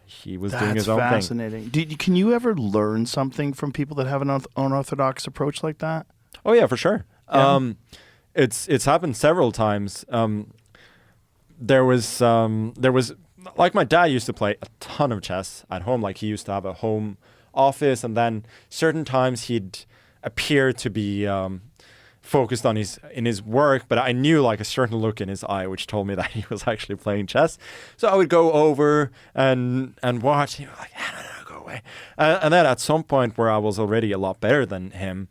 he was doing his own thing.
That's fascinating. Can you ever learn something from people that have an unorthodox approach like that?
Oh yeah, for sure.
Yeah.
It's happened several times. There was like, my dad used to play a ton of chess at home. Like he used to have a home office, and then certain times he'd appear to be focused on his work, but I knew like a certain look in his eye which told me that he was actually playing chess. So I would go over and watch. He was like, no, go away. And then at some point where I was already a lot better than him,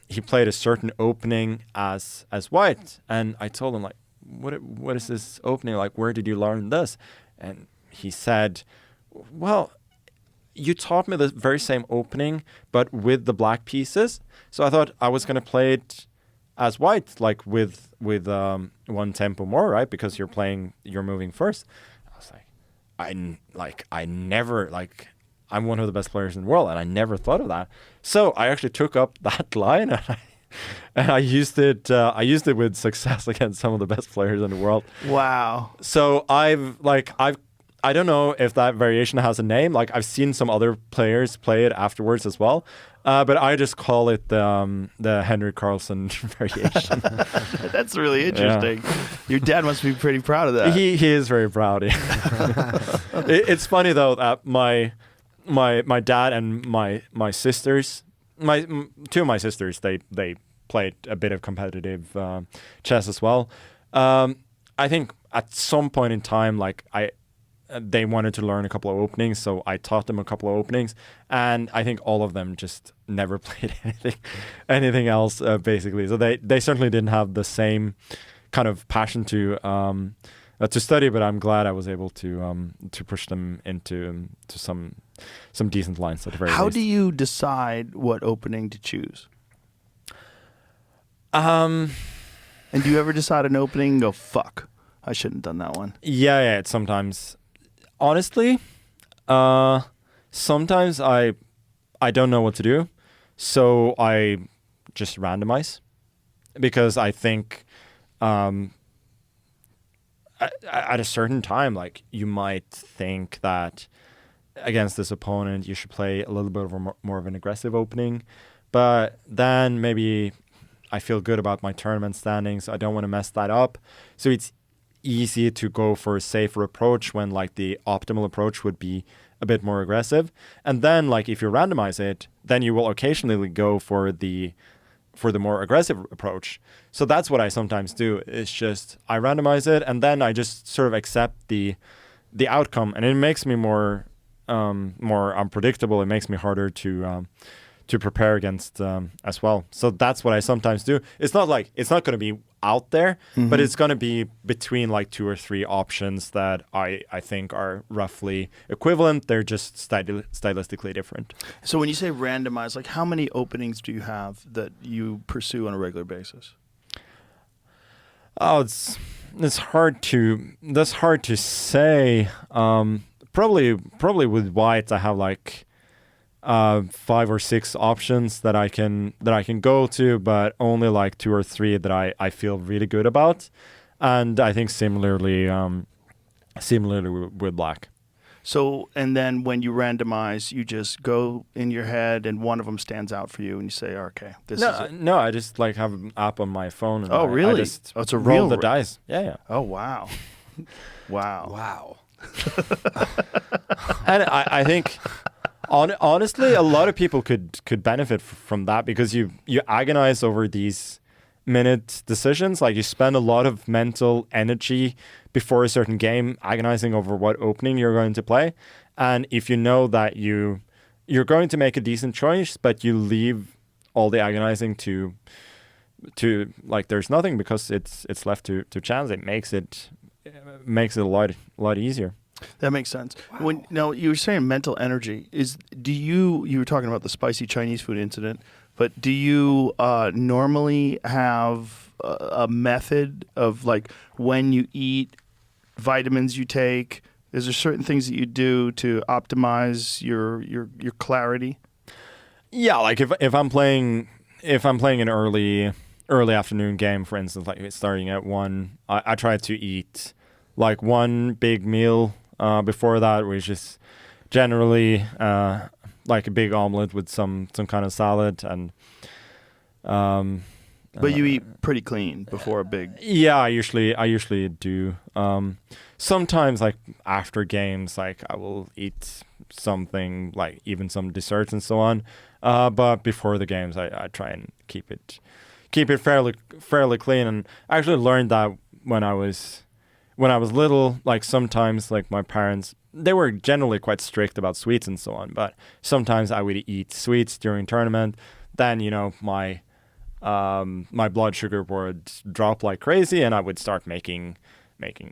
he played a certain opening as white, and I told him like, what is this opening? Like, where did you learn this? And he said, well, you taught me the very same opening, but with the black pieces. So I thought I was going to play it as white, like with one tempo more, right? Because you're moving first. I was like, I'm one of the best players in the world, and I never thought of that. So I actually took up that line, and I used it. I used it with success against some of the best players in the world.
Wow.
So I don't know if that variation has a name. Like, I've seen some other players play it afterwards as well, but I just call it the Henry Carlsen variation.
That's really interesting. Yeah. Your dad must be pretty proud of that.
He is very proud. It's funny though that my dad and my sisters, two of my sisters, they played a bit of competitive chess as well. I think at some point in time, like they wanted to learn a couple of openings, so I taught them a couple of openings, and I think all of them just never played anything else basically. So they certainly didn't have the same kind of passion to study, but I'm glad I was able to push them into some decent lines at the very least.
How do you decide what opening to choose?
And
do you ever decide an opening and go, fuck, I shouldn't have done that one?
Yeah, it's sometimes. Honestly, sometimes I don't know what to do, so I just randomize, because I think at a certain time, like, you might think that against this opponent you should play a little bit of more of an aggressive opening, but then maybe I feel good about my tournament standings, so I don't want to mess that up. So it's easy to go for a safer approach when like the optimal approach would be a bit more aggressive. And then like if you randomize it, then you will occasionally go for the more aggressive approach. So that's what I sometimes do. It's just I randomize it, and then I just sort of accept the outcome, and it makes me more unpredictable. It makes me harder to prepare against as well. So that's what I sometimes do. It's not going to be out there, but it's going to be between like 2 or 3 options that I think are roughly equivalent. They're just stylistically different.
So when you say randomize, like, how many openings do you have that you pursue on a regular basis?
Oh, it's hard to say. Probably with whites, I have like 5 or 6 options that I can go to, but only like 2 or 3 that I feel really good about. And I think similarly with black.
So, and then when you randomize, you just go in your head and one of them stands out for you and you say, okay, this is it.
No, I just like have an app on my phone. And
Oh, really?
I just
It's a
roll
real
the dice. Yeah.
Oh, wow. Wow.
Wow.
And I think, honestly, a lot of people could benefit from that, because you agonize over these minute decisions. Like, you spend a lot of mental energy before a certain game agonizing over what opening you're going to play. And if you know that you're going to make a decent choice, but you leave all the agonizing to like there's nothing, because it's left to chance, it makes it a lot easier.
That makes sense. Wow. Now, you were saying mental energy. You were talking about the spicy Chinese food incident, but do you normally have a method of, like, when you eat, vitamins you take? Is there certain things that you do to optimize your clarity? Yeah,
like if I'm playing an early afternoon game, for instance, like starting at 1, I try to eat like one big meal before that, which is generally like a big omelet with some kind of salad. And
but you eat pretty clean before a big.
Yeah, I usually do. Sometimes, like after games, like I will eat something, like even some desserts and so on. But before the games, I try and keep it fairly clean. And I actually learned that when I was little. Like sometimes, like my parents, they were generally quite strict about sweets and so on. But sometimes I would eat sweets during tournament. Then my blood sugar would drop like crazy, and I would start making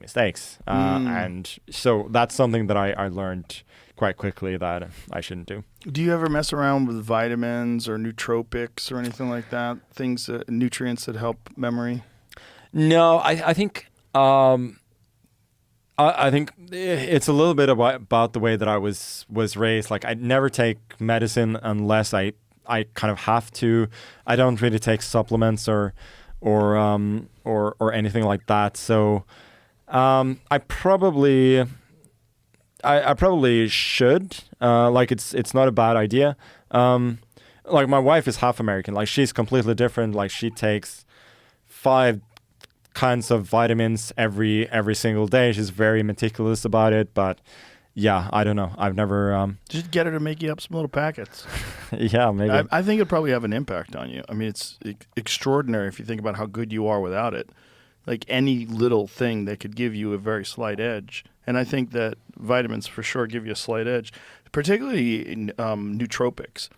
mistakes. And so that's something that I learned quite quickly that I shouldn't do.
Do you ever mess around with vitamins or nootropics or anything like that? Things, nutrients that help memory?
No, I think I think it's a little bit about the way that I was raised. Like, I never take medicine unless I kind of have to. I don't really take supplements or anything like that. So I probably should. Like, it's not a bad idea. Like, my wife is half American. Like, she's completely different. Like, she takes 5 kinds of vitamins every single day. She's very meticulous about it. But yeah, I don't know. I've never
just get her to make you up some little packets.
Yeah, maybe.
I think it'd probably have an impact on you. I mean, it's extraordinary if you think about how good you are without it. Like, any little thing that could give you a very slight edge. And I think that vitamins for sure give you a slight edge, particularly in nootropics.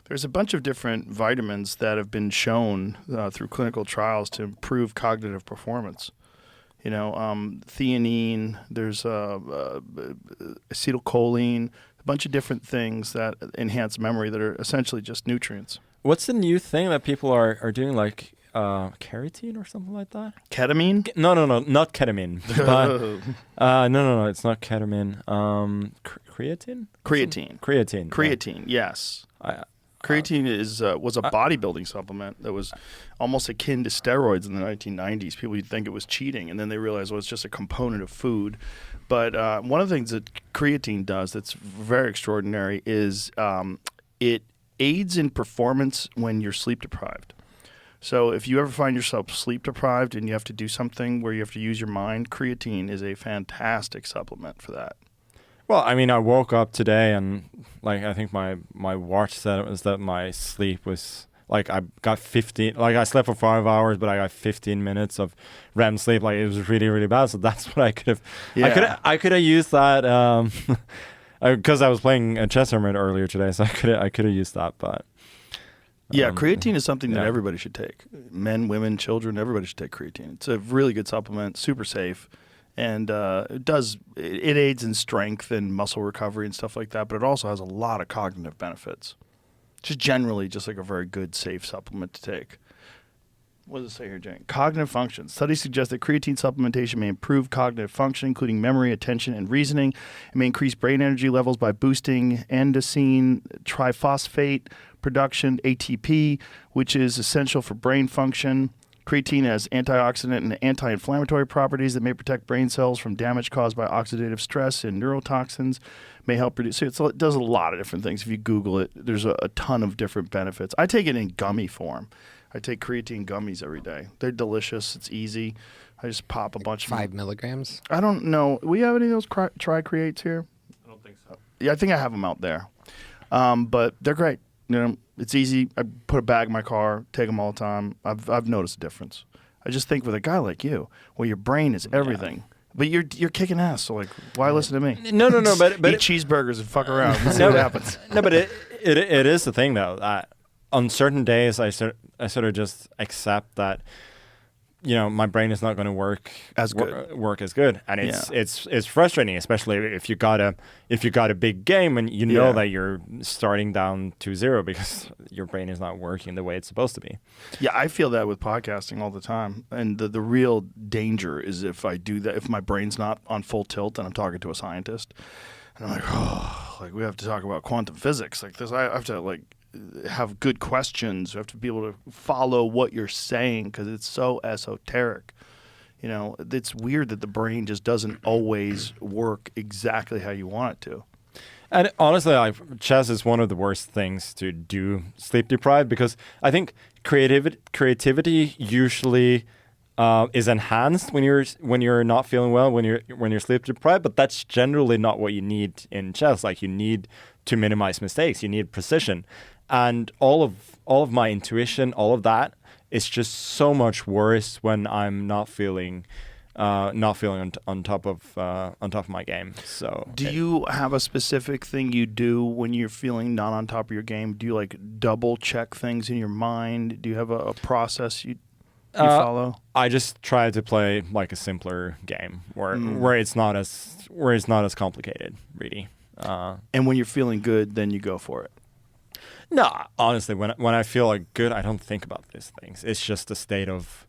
There's a bunch of different vitamins that have been shown through clinical trials to improve cognitive performance. Theanine, there's acetylcholine, a bunch of different things that enhance memory that are essentially just nutrients.
What's the new thing that people are doing, like keratin or something like that?
Ketamine?
No, not ketamine. But, no, it's not ketamine. Creatine?
Creatine, yes. Creatine was a bodybuilding supplement that was almost akin to steroids in the 1990s. People would think it was cheating, and then they realized, well, it's just a component of food. But one of the things that creatine does that's very extraordinary is it aids in performance when you're sleep deprived. So if you ever find yourself sleep deprived and you have to do something where you have to use your mind, creatine is a fantastic supplement for that.
Well, I mean, I woke up today and, like, I think my watch said it was that my sleep was, like, I got 15, like, I slept for 5 hours, but I got 15 minutes of REM sleep. Like, it was really, really bad. So that's what I could have, I could have used that, because I was playing a chess tournament earlier today. So I could have used that, but.
Yeah, creatine is something that everybody should take. Men, women, children, everybody should take creatine. It's a really good supplement, super safe. And it aids in strength and muscle recovery and stuff like that, but it also has a lot of cognitive benefits. Just generally, just like a very good, safe supplement to take. What does it say here, Jane? Cognitive function. Studies suggest that creatine supplementation may improve cognitive function, including memory, attention, and reasoning. It may increase brain energy levels by boosting andosine triphosphate production, ATP, which is essential for brain function. Creatine has antioxidant and anti-inflammatory properties that may protect brain cells from damage caused by oxidative stress and neurotoxins. May help reduce. So it does a lot of different things. If you Google it, there's a ton of different benefits. I take it in gummy form. I take creatine gummies every day. They're delicious. It's easy. I just pop a bunch of
5 milligrams.
I don't know. We have any of those Tri-Creates here?
I don't think so.
Yeah, I think I have them out there. But they're great. You know, it's easy. I put a bag in my car, take them all the time. I've noticed a difference. I just think with a guy like you, well, your brain is everything. Yeah. But you're kicking ass, so like, why listen to me?
No, but
eat cheeseburgers and fuck around and see what happens.
No, but it is the thing though. On certain days, I sort of just accept that, you know, my brain is not going to work as good, and it's frustrating, especially if you got a big game and you know that you're starting down 2-0 because your brain is not working the way it's supposed to be.
Yeah, I feel that with podcasting all the time, and the real danger is if I do that, if my brain's not on full tilt and I'm talking to a scientist, and I'm like, oh, like we have to talk about quantum physics, like this, I have to like have good questions. You have to be able to follow what you're saying because it's so esoteric. You know, it's weird that the brain just doesn't always work exactly how you want it to.
And honestly, chess is one of the worst things to do sleep deprived because I think creativity usually is enhanced when you're not feeling well, when you're sleep deprived. But that's generally not what you need in chess. Like you need to minimize mistakes. You need precision. And all of my intuition, all of that is just so much worse when I'm not feeling on top of my game. So,
do you have a specific thing you do when you're feeling not on top of your game? Do you like double check things in your mind? Do you have a process you follow?
I just try to play like a simpler game where it's not as complicated, really.
And when you're feeling good, then you go for it.
No, honestly, when I feel like good, I don't think about these things. It's just a state of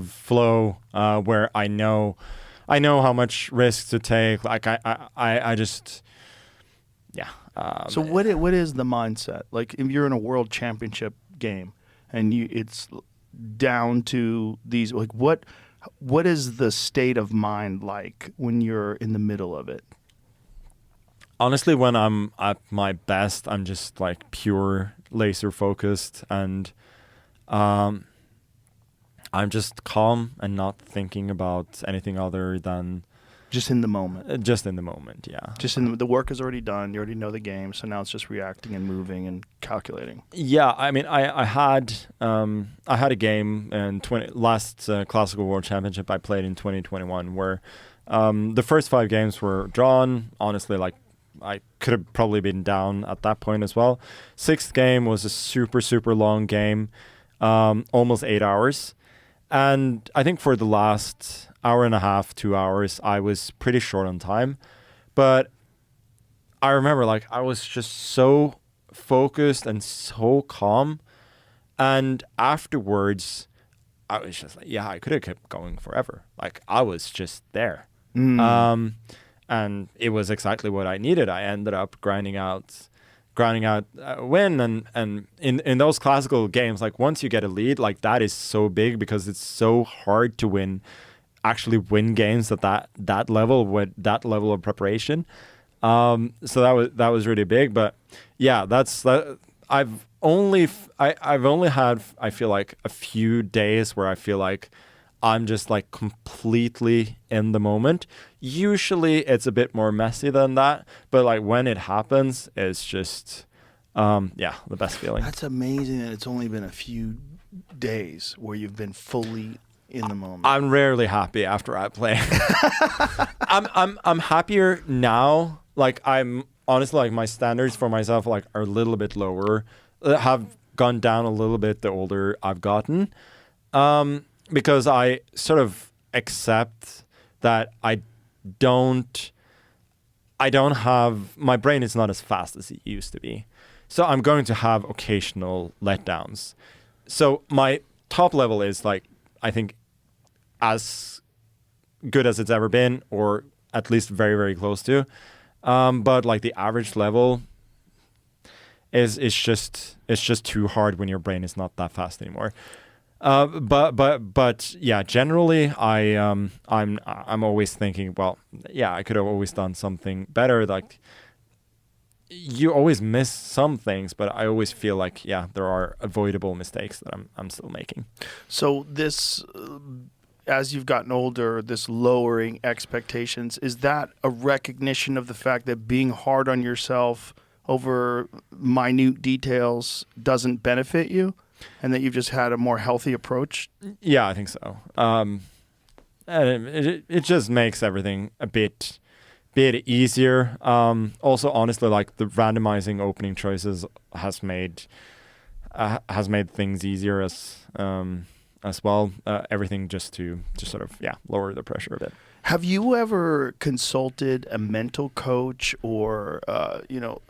flow where I know how much risk to take. Like I just
so what is the mindset? Like if you're in a world championship game and it's down to these, like what is the state of mind like when you're in the middle of it?
Honestly, when I'm at my best, I'm just like pure laser focused and I'm just calm and not thinking about anything other than
just in the moment.
Just in the moment, yeah.
Just in the work is already done. You already know the game, so now it's just reacting and moving and calculating.
Yeah, I mean, I had a game in last Classical World Championship I played in 2021 where the first 5 games were drawn. Honestly, like I could have probably been down at that point as well. 6th game was a super, super long game, almost 8 hours. And I think for the last hour and a half, 2 hours, I was pretty short on time. But I remember like I was just so focused and so calm. And afterwards, I was just like, yeah, I could have kept going forever. Like I was just there. And it was exactly what I needed. I ended up grinding out a win. And in those classical games, like once you get a lead, like that is so big because it's so hard to actually win games at that level with that level of preparation. So that was really big. But yeah, I've only had, I feel like, a few days where I feel like I'm just like completely in the moment. Usually it's a bit more messy than that, but like when it happens, it's just, the best feeling.
That's amazing that it's only been a few days where you've been fully in the moment.
I'm rarely happy after I play. I'm happier now. Like I'm honestly like my standards for myself like are a little bit lower, have gone down a little bit the older I've gotten. Because I sort of accept that I don't have, my brain is not as fast as it used to be. So I'm going to have occasional letdowns. So my top level is like, I think, as good as it's ever been, or at least very, very close to. But like the average level is just too hard when your brain is not that fast anymore. But yeah, generally I'm always thinking, well, yeah, I could have always done something better. Like, you always miss some things, but I always feel like, yeah, there are avoidable mistakes that I'm still making.
So this, as you've gotten older, this lowering expectations, is that a recognition of the fact that being hard on yourself over minute details doesn't benefit you, and that you've just had a more healthy approach?
Yeah, I think so. And it just makes everything a bit easier. Also, honestly, like the randomizing opening choices has made things easier as well. Everything just to sort of lower the pressure a bit.
Have you ever consulted a mental coach or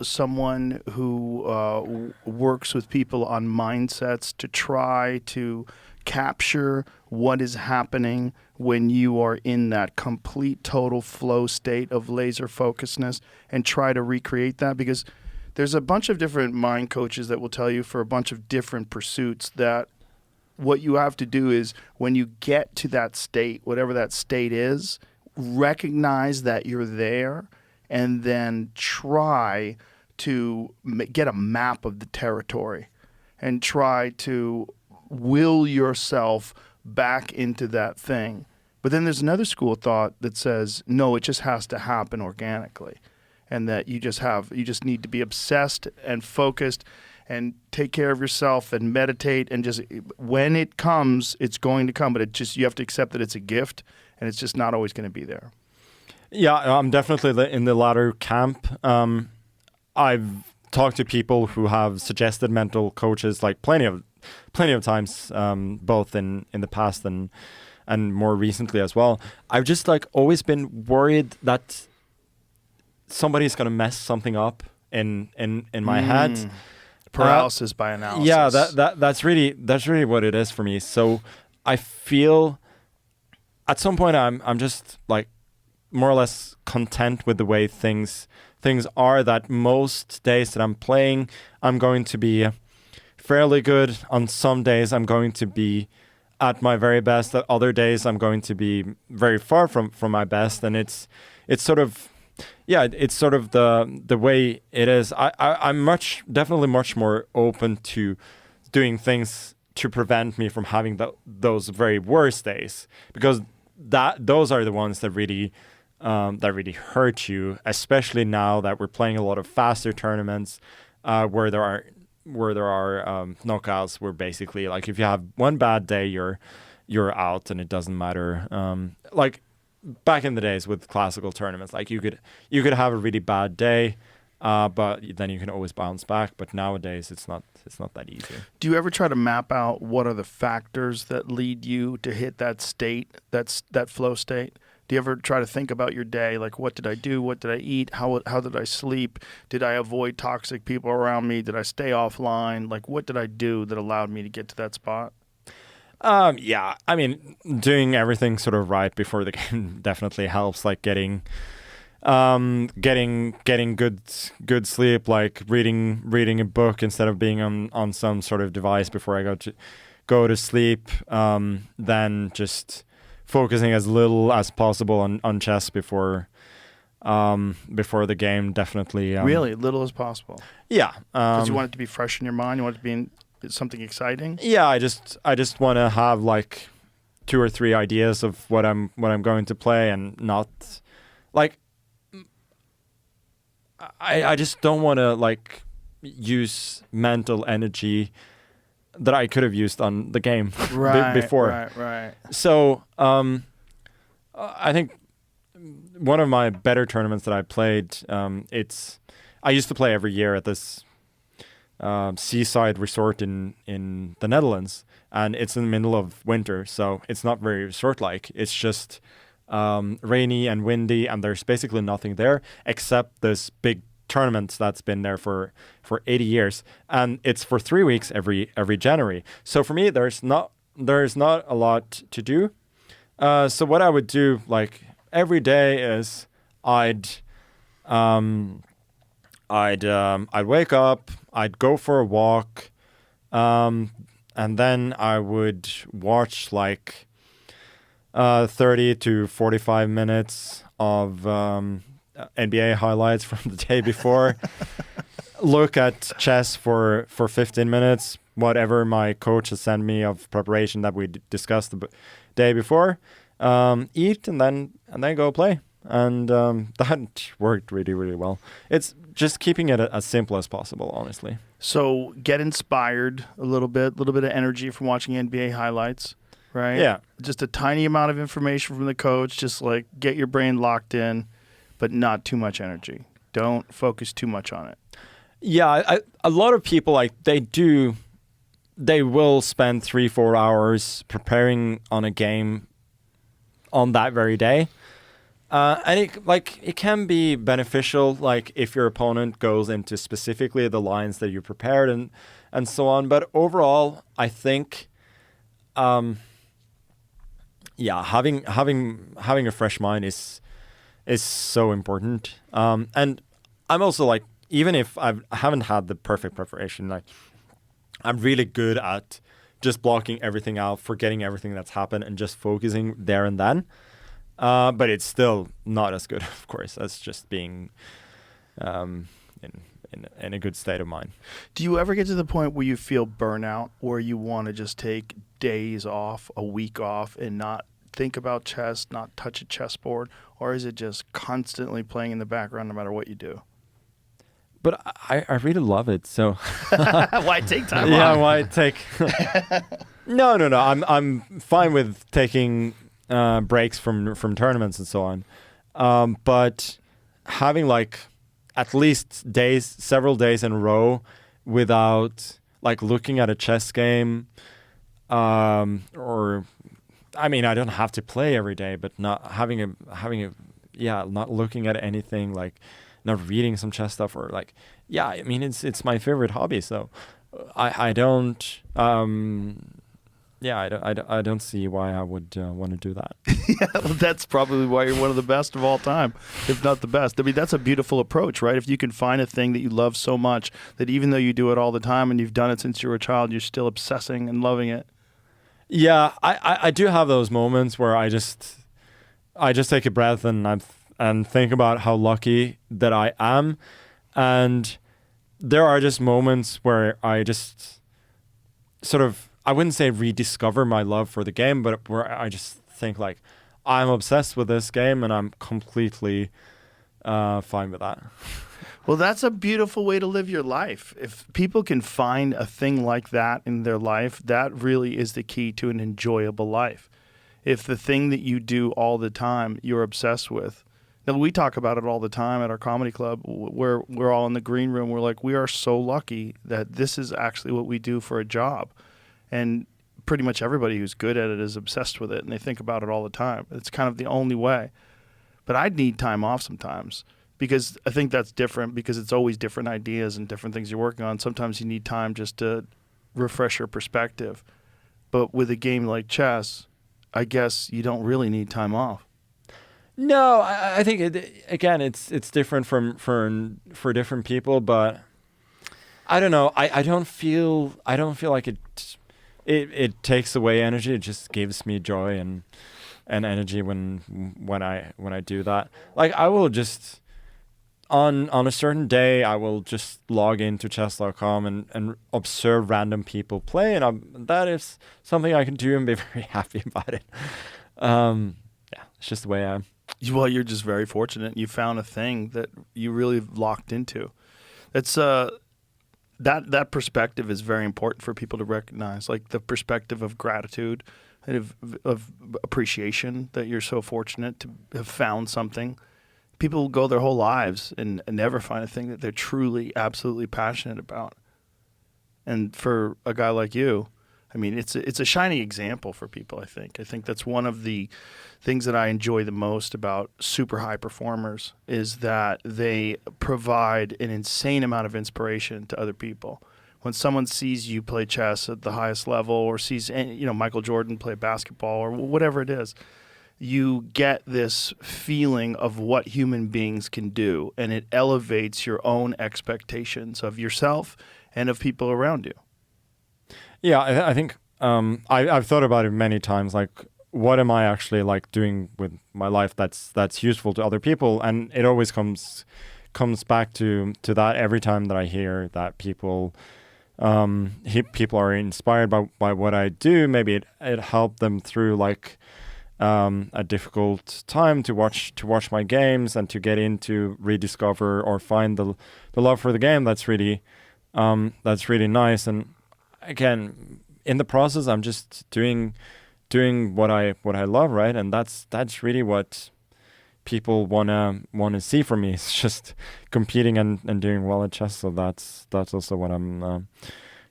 someone who works with people on mindsets to try to capture what is happening when you are in that complete total flow state of laser focusedness, and try to recreate that? Because there's a bunch of different mind coaches that will tell you for a bunch of different pursuits that what you have to do is, when you get to that state, whatever that state is, recognize that you're there, and then try to get a map of the territory and try to will yourself back into that thing. But then there's another school of thought that says, no, it just has to happen organically, and that you just need to be obsessed and focused and take care of yourself and meditate, and just when it comes, it's going to come. But you have to accept that it's a gift, and it's just not always going to be there.
Yeah, I'm definitely in the latter camp. I've talked to people who have suggested mental coaches like plenty of times, both in the past and more recently as well. I've just like always been worried that somebody's going to mess something up in my head.
Paralysis by analysis.
Yeah, that's really what it is for me. So I feel at some point I'm just like more or less content with the way things are, that most days that I'm playing, I'm going to be fairly good. On some days I'm going to be at my very best. At other days I'm going to be very far from my best, and it's sort of the way it is. I'm definitely much more open to doing things to prevent me from having those very worst days, because those are the ones that really hurt you, especially now that we're playing a lot of faster tournaments where there are knockouts, where basically like if you have one bad day, you're out and it doesn't matter. Like back in the days with classical tournaments, like you could have a really bad day, but then you can always bounce back. But nowadays it's not that easy. Do
you ever try to map out what are the factors that lead you to hit that state, that flow state? Do you ever try to think about your day? Like, what did I do? What did I eat? How did I sleep? Did I avoid toxic people around me? Did I stay offline? Like, what did I do that allowed me to get to that spot?
Yeah, I mean, doing everything sort of right before the game definitely helps. Like getting good sleep, like reading a book instead of being on some sort of device before I go to sleep. Then just focusing as little as possible on chess before the game. Definitely.
Really, little as possible.
Yeah,
because you want it to be fresh in your mind. You want it to be something exciting.
Yeah, I just want to have like 2 or 3 ideas of what I'm going to play, and not like I just don't want to like use mental energy that I could have used on the game before.
Right.
So I think one of my better tournaments that I played, I used to play every year at this seaside resort in the Netherlands, and it's in the middle of winter, so it's not very resort-like. It's just rainy and windy, and there's basically nothing there except this big tournament that's been there for 80 years, and it's for 3 weeks every January. So for me, there's not there's not a lot to do. So what I would do like every day is I'd wake up, I'd go for a walk, and then I would watch like 30 to 45 minutes of NBA highlights from the day before. Look at chess for 15 minutes, whatever my coach has sent me of preparation that we discussed the day before. Eat and then go play. And that worked really, really well. It's just keeping it as simple as possible, honestly.
So get inspired a little bit of energy from watching NBA highlights, right?
Yeah.
Just a tiny amount of information from the coach, just like get your brain locked in, but not too much energy. Don't focus too much on it.
Yeah, a lot of people, like, they will spend 3-4 hours preparing on a game on that very day. And it can be beneficial, like if your opponent goes into specifically the lines that you prepared and so on. But overall, I think, having a fresh mind is so important. And I'm also like, even if I haven't had the perfect preparation, like I'm really good at just blocking everything out, forgetting everything that's happened, and just focusing there and then. But it's still not as good, of course, as just being in a good state of mind.
Do you ever get to the point where you feel burnout, where you want to just take days off, a week off, and not think about chess, not touch a chessboard? Or is it just constantly playing in the background no matter what you do?
But I really love it, so
Why take time off?
Yeah, why take? No. I'm fine with taking breaks from tournaments and so on, but having like at least several days in a row without like looking at a chess game, or I mean I don't have to play every day, but not not looking at anything, like not reading some chess stuff, or like I mean it's my favorite hobby, so I don't I don't see why I would want to do that.
Yeah, well, that's probably why you're one of the best of all time, if not the best. I mean, that's a beautiful approach, right? If you can find a thing that you love so much that even though you do it all the time and you've done it since you were a child, you're still obsessing and loving it.
Yeah, I do have those moments where I just take a breath and think about how lucky that I am, and there are just moments where I just sort of, I wouldn't say rediscover my love for the game, but where I just think like I'm obsessed with this game and I'm completely fine with that.
Well, that's a beautiful way to live your life. If people can find a thing like that in their life, that really is the key to an enjoyable life. If the thing that you do all the time you're obsessed with. Now, we talk about it all the time at our comedy club where we're all in the green room. We're like, we are so lucky that this is actually what we do for a job. And pretty much everybody who's good at it is obsessed with it, and they think about it all the time. It's kind of the only way. But I'd need time off sometimes, because I think that's different, because it's always different ideas and different things you're working on. Sometimes you need time just to refresh your perspective. But with a game like chess, I guess you don't really need time off.
No, I think it's different for different people, but I don't know. I don't feel like it takes away energy. It just gives me joy and energy when I do that. Like I will just on a certain day I will just log into chess.com and observe random people play, and that is something I can do and be very happy about it. It's just the way I am.
Well, you're just very fortunate. You found a thing that you really locked into. It's that perspective is very important for people to recognize, like the perspective of gratitude and of appreciation that you're so fortunate to have found something. People go their whole lives and never find a thing that they're truly, absolutely passionate about. And for a guy like you, I mean, it's a shining example for people, I think. I think that's one of the things that I enjoy the most about super high performers is that they provide an insane amount of inspiration to other people. when someone sees you play chess at the highest level, or sees Michael Jordan play basketball, or whatever it is, you get this feeling of what human beings can do, and it elevates your own expectations of yourself and of people around you.
Yeah, I think I've thought about it many times. Like, what am I actually like doing with my life that's useful to other people? And it always comes back to that every time that I hear that people are inspired by what I do. Maybe it helped them through like a difficult time to watch my games and to get into rediscover or find the love for the game. That's really nice. And again, in the process, I'm just doing what I love, right? And that's really what people wanna see from me. It's just competing and doing well at chess. So that's also what I'm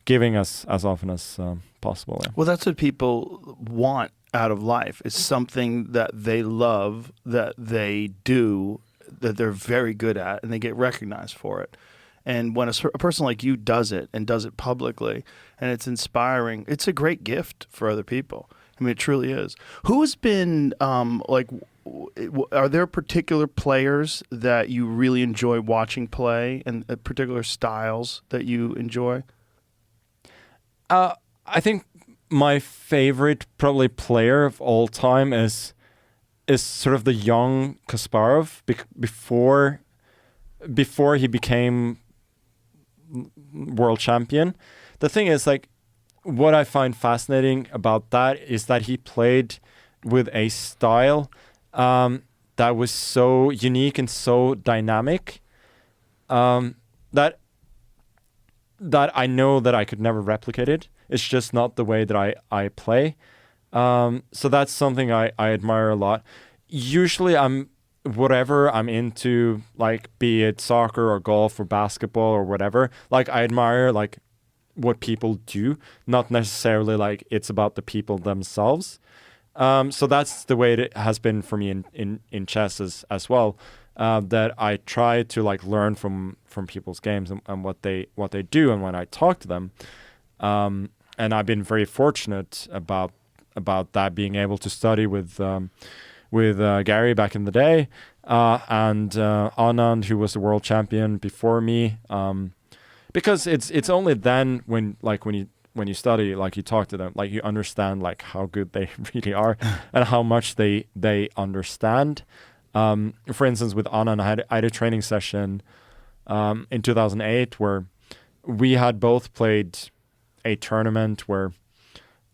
giving as often as possible. Yeah.
Well, that's what people want out of life, is something that they love, that they do, that they're very good at, and they get recognized for it. And when a person like you does it, and does it publicly, and it's inspiring, it's a great gift for other people. I mean, it truly is. Who has been, are there particular players that you really enjoy watching play, and particular styles that you enjoy?
I think my favorite probably player of all time is sort of the young Kasparov before he became world champion. The thing is, like, what I find fascinating about that is that he played with a style that was so unique and so dynamic that I know that I could never replicate it. It's just not the way that I play. So that's something I admire a lot. Usually whatever I'm into, like, be it soccer or golf or basketball or whatever, like, I admire like what people do, not necessarily like it's about the people themselves. So that's the way it has been for me in chess as well. That I try to like learn from people's games and what they do, and when I talk to them. And I've been very fortunate about that, being able to study with Gary back in the day, and Anand, who was the world champion before me. Because it's only then when you study, like, you talk to them, like, you understand like how good they really are and how much they understand. For instance, with Anand, I had a training session in 2008 where we had both played a tournament where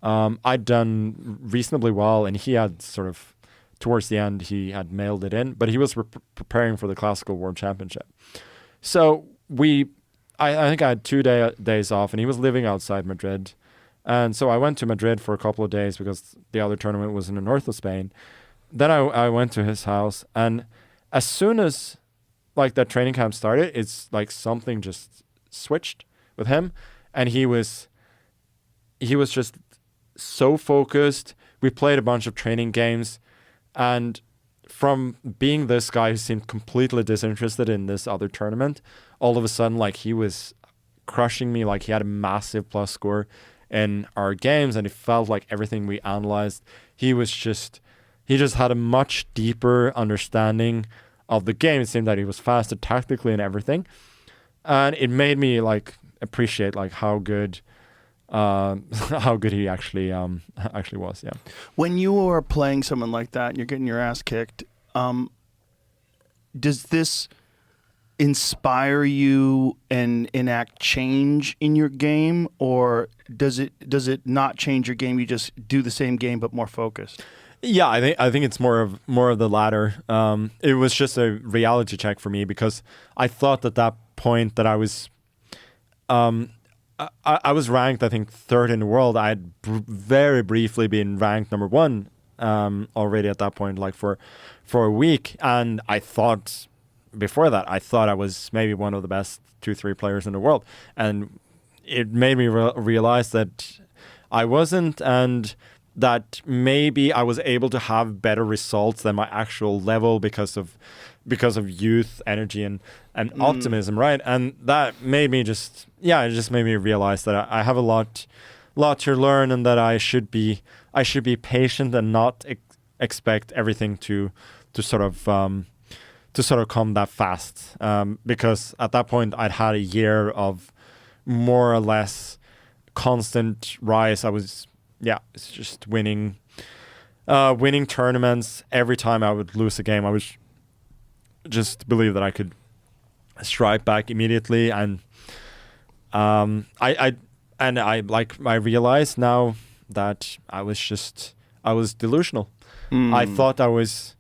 I'd done reasonably well, and he had sort of, towards the end, he had mailed it in, but he was preparing for the Classical World Championship. So I think I had 2 days off, and he was living outside Madrid. And so I went to Madrid for a couple of days because the other tournament was in the north of Spain. Then I went to his house, and as soon as like that training camp started, it's like something just switched with him, and he was just so focused. We played a bunch of training games, and from being this guy who seemed completely disinterested in this other tournament, all of a sudden, like, he was crushing me. Like, he had a massive plus score in our games, and it felt like everything we analyzed, he just had a much deeper understanding of the game. It seemed that he was faster tactically and everything, and it made me like appreciate like how good he actually was. Yeah.
When you are playing someone like that and you're getting your ass kicked, does this inspire you and enact change in your game, or does it not change your game? You just do the same game but more focused?
Yeah, I think it's more of the latter. It was just a reality check for me, because I thought at that point that I was ranked, I think, third in the world. I had very briefly been ranked number one already at that point, like for a week, and I thought before that I was maybe one of the best 2-3 players in the world, and it made me realize that I wasn't, and that maybe I was able to have better results than my actual level because of because of youth, energy, and optimism, right? And that made me it just made me realize that I have a lot to learn, and that I should be patient and not expect everything to sort of come that fast. Because at that point I'd had a year of more or less constant rise. I was it's just winning tournaments. Every time I would lose a game, I was just believe that I could strike back immediately, and I realized now that I was delusional. I thought I was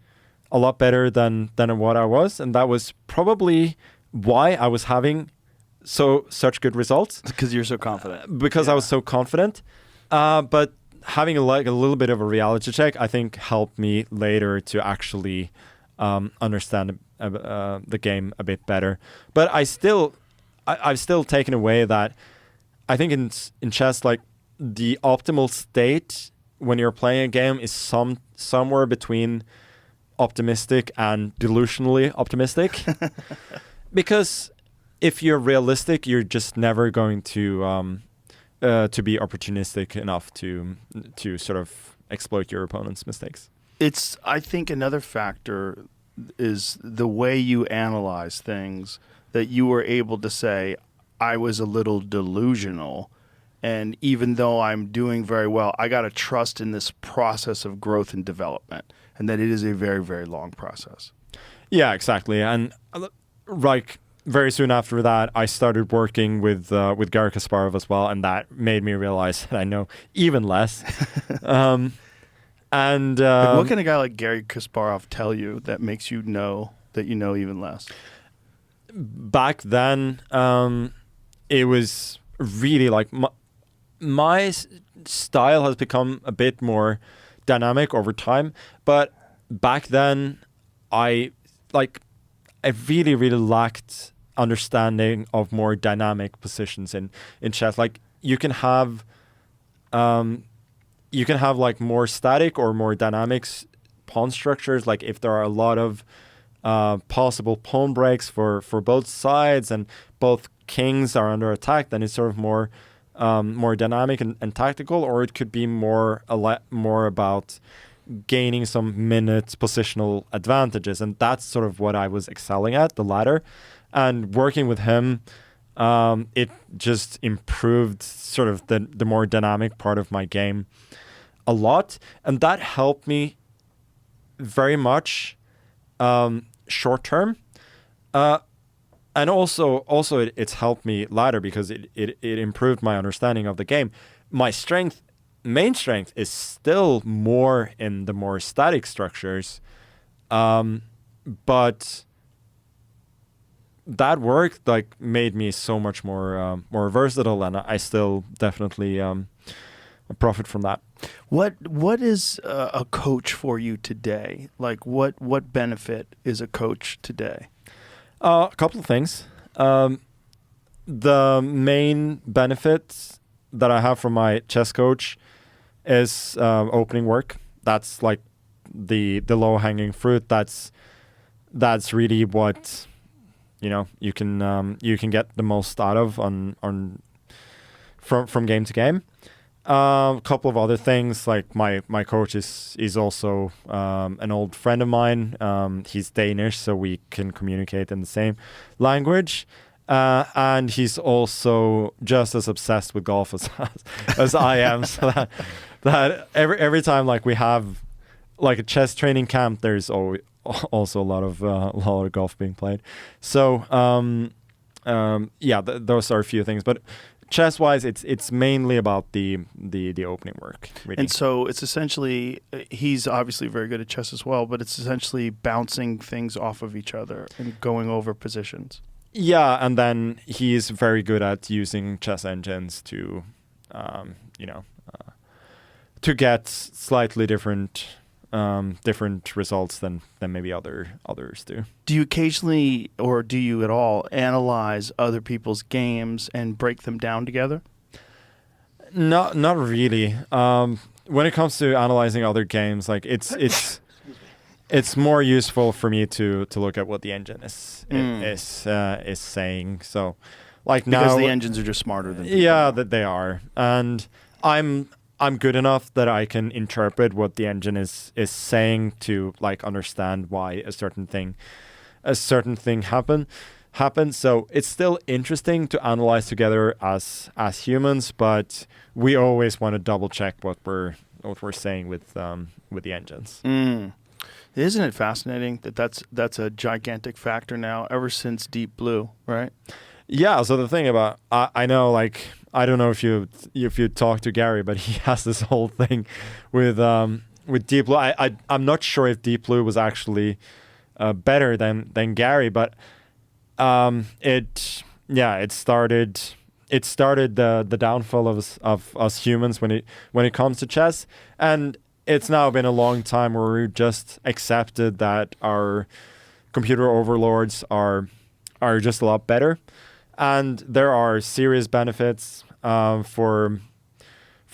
a lot better than what I was, and that was probably why I was having such good results.
Because you're so confident.
Because I was so confident. But having a little bit of a reality check, I think, helped me later to actually understand the game a bit better. But I've still taken away that I think in chess, like, the optimal state when you're playing a game is somewhere between optimistic and delusionally optimistic. Because if you're realistic, you're just never going to be opportunistic enough to sort of exploit your opponent's mistakes.
I think another factor is the way you analyze things, that you were able to say, I was a little delusional, and even though I'm doing very well, I got to trust in this process of growth and development, and that it is a very, very long process. Yeah, exactly. And like very soon after that, I started working with Garry Kasparov as well, and that made me realize that I know even less. And what can a guy like Garry Kasparov tell you that makes you know that you know even less?
Back then, it was really like my style has become a bit more dynamic over time. But back then, I really, really lacked understanding of more dynamic positions in chess. Like you can have like more static or more dynamics pawn structures. Like if there are a lot of possible pawn breaks for both sides and both kings are under attack, then it's sort of more dynamic and tactical. Or it could be more about gaining some minutes positional advantages, and that's sort of what I was excelling at, the latter. And working with him, it just improved sort of the more dynamic part of my game a lot, and that helped me very much short term, and also it's helped me later because it improved my understanding of the game. My main strength is still more in the more static structures, but that work like made me so much more versatile, and I still definitely profit from that.
What is a coach for you today? Like what benefit is a coach today?
A couple of things. The main benefit that I have from my chess coach is opening work. That's like the low hanging fruit. That's really what you can get the most out of from game to game. A couple of other things, like my coach is also an old friend of mine. He's Danish, so we can communicate in the same language. And he's also just as obsessed with golf as I am. So that every time like we have like a chess training camp, there's also a lot of golf being played. So those are a few things, but chess-wise, it's mainly about the opening work. Really.
And so it's essentially, he's obviously very good at chess as well, but it's essentially bouncing things off of each other and going over positions.
Yeah, and then he's very good at using chess engines to, to get slightly different results than maybe others do.
Do you occasionally, or do you at all, analyze other people's games and break them down together?
Not really. When it comes to analyzing other games, like it's it's more useful for me to look at what the engine is saying. So, like
because
now,
the engines are just smarter than people.
yeah, that they are, and I'm good enough that I can interpret what the engine is saying to like understand why a certain thing happens. So it's still interesting to analyze together as humans, but we always want to double check what we're saying with the engines.
Isn't it fascinating that that's a gigantic factor now ever since Deep Blue, right?
Yeah. So the thing about I know, like, I don't know if you talk to Gary, but he has this whole thing with Deep Blue. I'm not sure if Deep Blue was actually better than Gary, but it started the downfall of us humans when it comes to chess, and it's now been a long time where we've just accepted that our computer overlords are just a lot better, and there are serious benefits for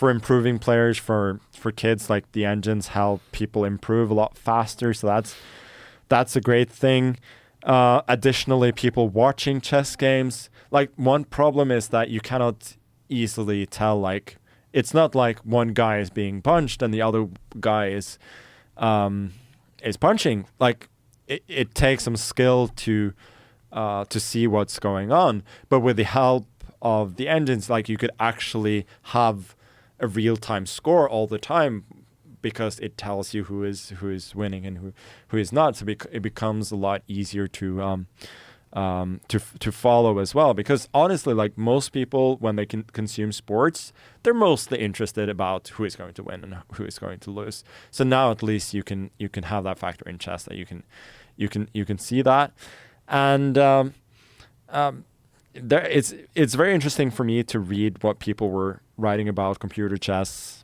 improving players, for kids. Like, the engines help people improve a lot faster, so that's a great thing. Additionally, people watching chess games, like, one problem is that you cannot easily tell, like, it's not like one guy is being punched and the other guy is punching. Like, it takes some skill to see what's going on. But with the help of the engines, like, you could actually have a real-time score all the time, because it tells you who is winning and who is not. So it becomes a lot easier to follow as well. Because honestly, like, most people, when they can consume sports, they're mostly interested about who is going to win and who is going to lose. So now at least you can have that factor in chess, that you can see that. And it's very interesting for me to read what people were writing about computer chess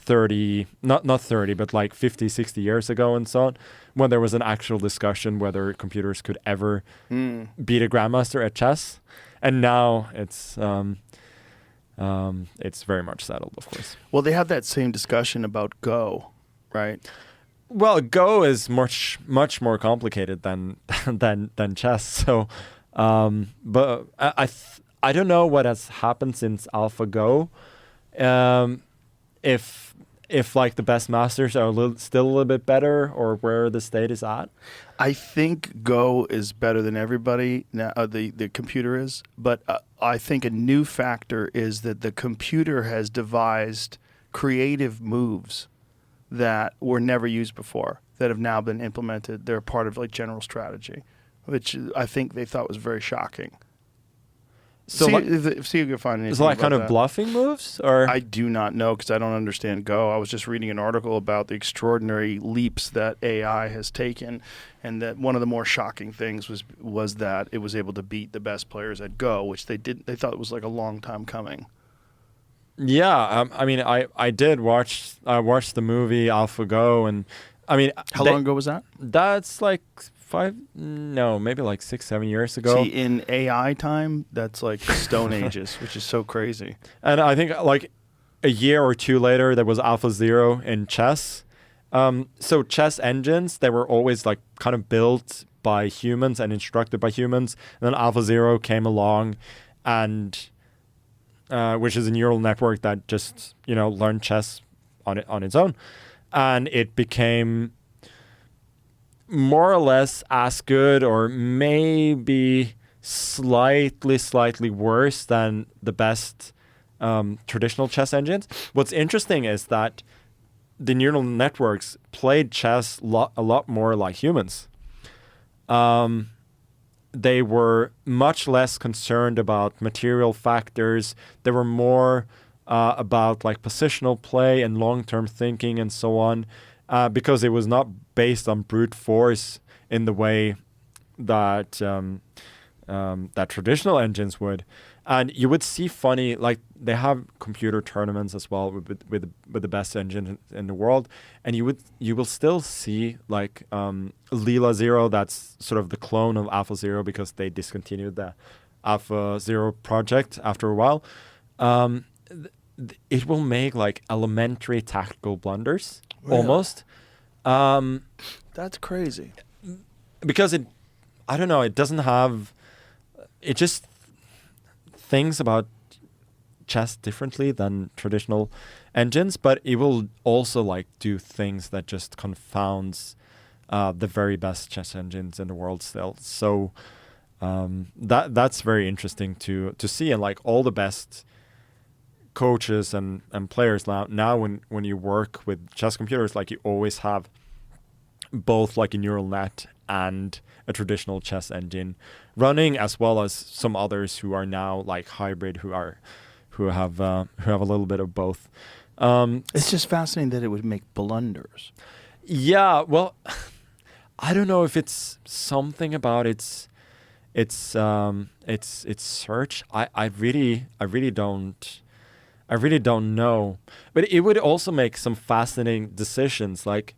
30, not 30, but like 50, 60 years ago and so on, when there was an actual discussion whether computers could ever beat a grandmaster at chess. And now it's very much settled, of course.
Well, they had that same discussion about Go, right?
Well, Go is much more complicated than chess. So, but I don't know what has happened since AlphaGo. If like the best masters are still a little bit better, or where the state is at.
I think Go is better than everybody now. The computer is, but I think a new factor is that the computer has devised creative moves that were never used before, that have now been implemented. They're part of like general strategy, which I think they thought was very shocking.
So
see if you can find anything.
Is it like
about
kind of
that.
bluffing moves, or
I do not know, because I don't understand Go. I was just reading an article about the extraordinary leaps that AI has taken, and that one of the more shocking things was that it was able to beat the best players at Go, which they thought it was like a long time coming.
Yeah, I mean, I watched the movie AlphaGo, and I mean,
How long ago was that?
That's like maybe like 6-7 years ago.
See, in AI time, that's like Stone Ages, which is so crazy.
And I think like a year or two later, there was AlphaZero in chess. So chess engines, they were always like kind of built by humans and instructed by humans. And then AlphaZero came along, and which is a neural network that just learned chess on its own, and it became more or less as good, or maybe slightly worse than the best traditional chess engines. What's interesting is that the neural networks played chess a lot more like humans. They were much less concerned about material factors. They were more about like positional play and long-term thinking and so on. Because it was not based on brute force in the way that that traditional engines would. And you would see funny, like, they have computer tournaments as well with the best engine in the world, and you will still see like Leela Zero, that's sort of the clone of AlphaZero, because they discontinued the AlphaZero project after a while. It will make like elementary tactical blunders. Really? Almost.
That's crazy.
Because I don't know, it doesn't have, it just thinks about chess differently than traditional engines, but it will also like do things that just confounds the very best chess engines in the world still. So that's very interesting to see, and like all the best coaches and players now when you work with chess computers, like you always have both like a neural net and a traditional chess engine running, as well as some others who are now like hybrid, who have a little bit of both.
It's just fascinating that it would make blunders.
Yeah, well, I don't know if it's something about its search. I really don't know. But it would also make some fascinating decisions, like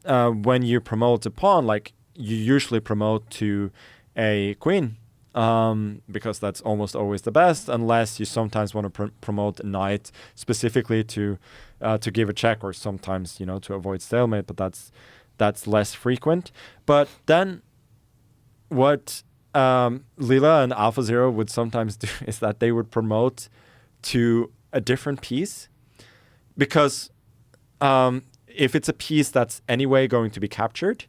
when you promote a pawn, like you usually promote to a queen, because that's almost always the best, unless you sometimes want to promote a knight specifically to give a check, or sometimes to avoid stalemate. But that's less frequent. But then what Lila and AlphaZero would sometimes do is that they would promote to a different piece, because if it's a piece that's anyway going to be captured,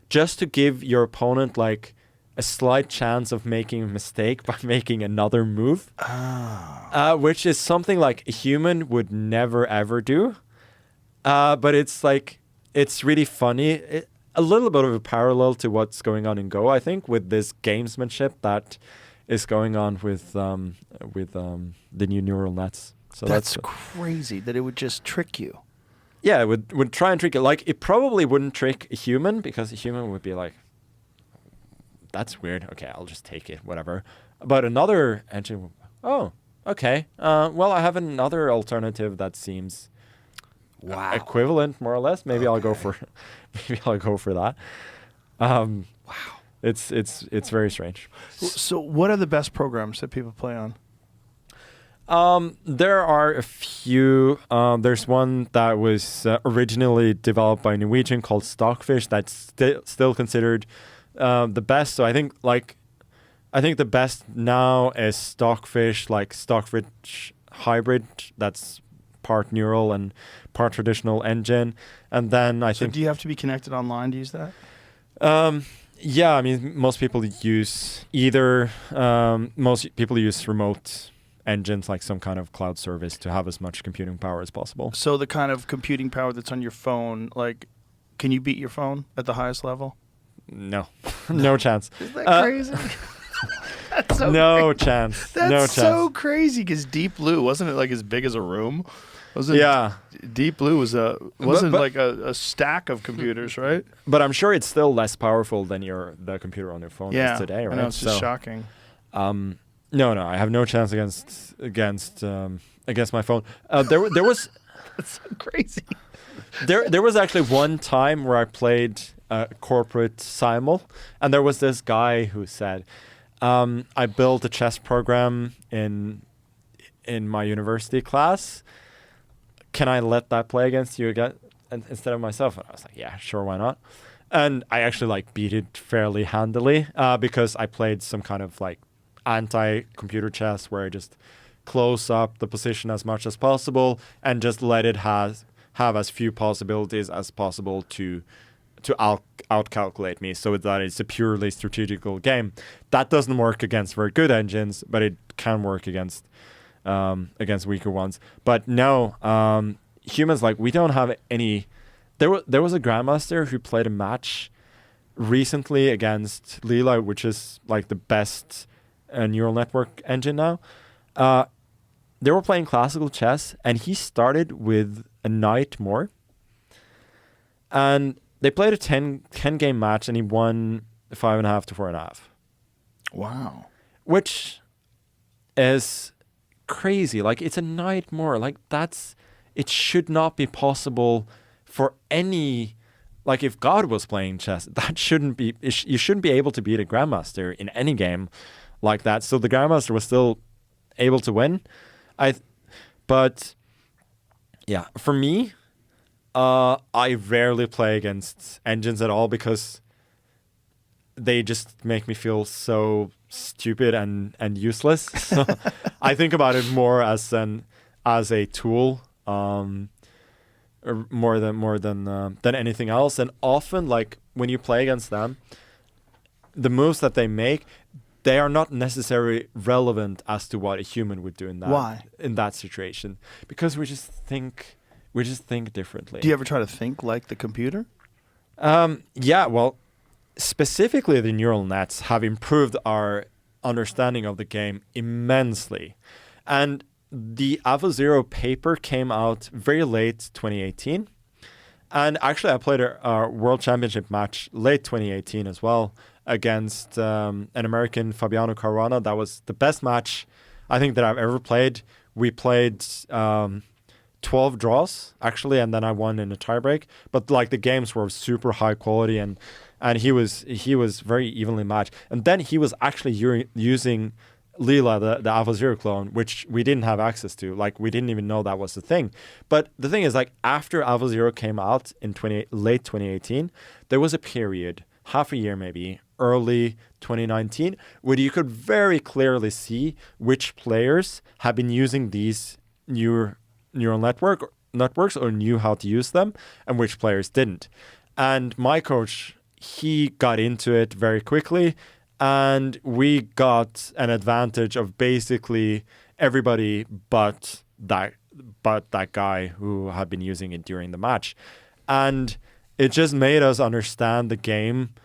just to give your opponent like a slight chance of making a mistake by making another move, which is something like a human would never ever do. But it's really funny. A little bit of a parallel to what's going on in Go, I think, with this gamesmanship that is going on with the new neural nets. So
that's crazy that it would just trick you.
Yeah, it would try and trick it. Like, it probably wouldn't trick a human, because a human would be like, that's weird. Okay, I'll just take it, whatever. But another engine, oh, okay. Well, I have another alternative that seems equivalent, more or less. Maybe I'll go for that. Wow. It's very strange.
So what are the best programs that people play on?
There are a few. There's one that was originally developed by a Norwegian called Stockfish, that's still considered the best. So I think the best now is Stockfish, like Stockfish Hybrid. That's part neural and part traditional engine. And then
do you have to be connected online to use that?
Yeah, I mean, most people use remote engines, like some kind of cloud service, to have as much computing power as possible.
So the kind of computing power that's on your phone, like, can you beat your phone at the highest level?
No. No chance.
Is that crazy? That's so
no
crazy.
Chance.
That's
no
so
chance.
crazy, because Deep Blue, wasn't it like as big as a room?
Yeah.
Deep Blue was like a stack of computers, right?
But I'm sure it's still less powerful than the computer on your phone is today, right?
I know, it's just shocking.
No, I have no chance against my phone. There was
That's so crazy.
There was actually one time where I played corporate simul, and there was this guy who said, I built a chess program in my university class. Can I let that play against you again instead of myself? And I was like, yeah, sure, why not? And I actually beat it fairly handily, because I played some kind of anti-computer chess, where I just close up the position as much as possible and just let it have as few possibilities as possible to out-calculate me, so that it's a purely strategical game. That doesn't work against very good engines, but it can work against weaker ones. But no, humans, we don't have any. There was a Grandmaster who played a match recently against Lila, which is the best neural network engine now. They were playing classical chess, and he started with a knight more. And they played a 10 game match, and he won 5.5 to 4.5.
Wow.
Which is crazy. It's a knight more. It should not be possible for any. If God was playing chess, that shouldn't be. You shouldn't be able to beat a Grandmaster in any game like that. So the Grandmaster was still able to win. But yeah, for me, I rarely play against engines at all because they just make me feel so stupid and useless. So I think about it more as a tool, more than anything else. And often, like when you play against them, the moves that they make, they are not necessarily relevant as to what a human would do in that.
Why?
In that situation? Because we just think differently.
Do you ever try to think like the computer?
Yeah, well, specifically the neural nets have improved our understanding of the game immensely. And the AlphaZero paper came out very late 2018. And actually, I played a World Championship match late 2018 as well against an American, Fabiano Caruana. That was the best match I think that I've ever played. We played 12 draws, actually, and then I won in a tiebreak. But like the games were super high quality, and he was very evenly matched. And then he was actually using Leela, the AlphaZero clone, which we didn't have access to. Like, we didn't even know that was the thing. But the thing is, like, after AlphaZero came out in late 2018, there was a period, half a year maybe, early 2019, where you could very clearly see which players have been using these neural networks or knew how to use them, and which players didn't. And my coach, he got into it very quickly, and we got an advantage of basically everybody but that guy who had been using it during the match. And it just made us understand the game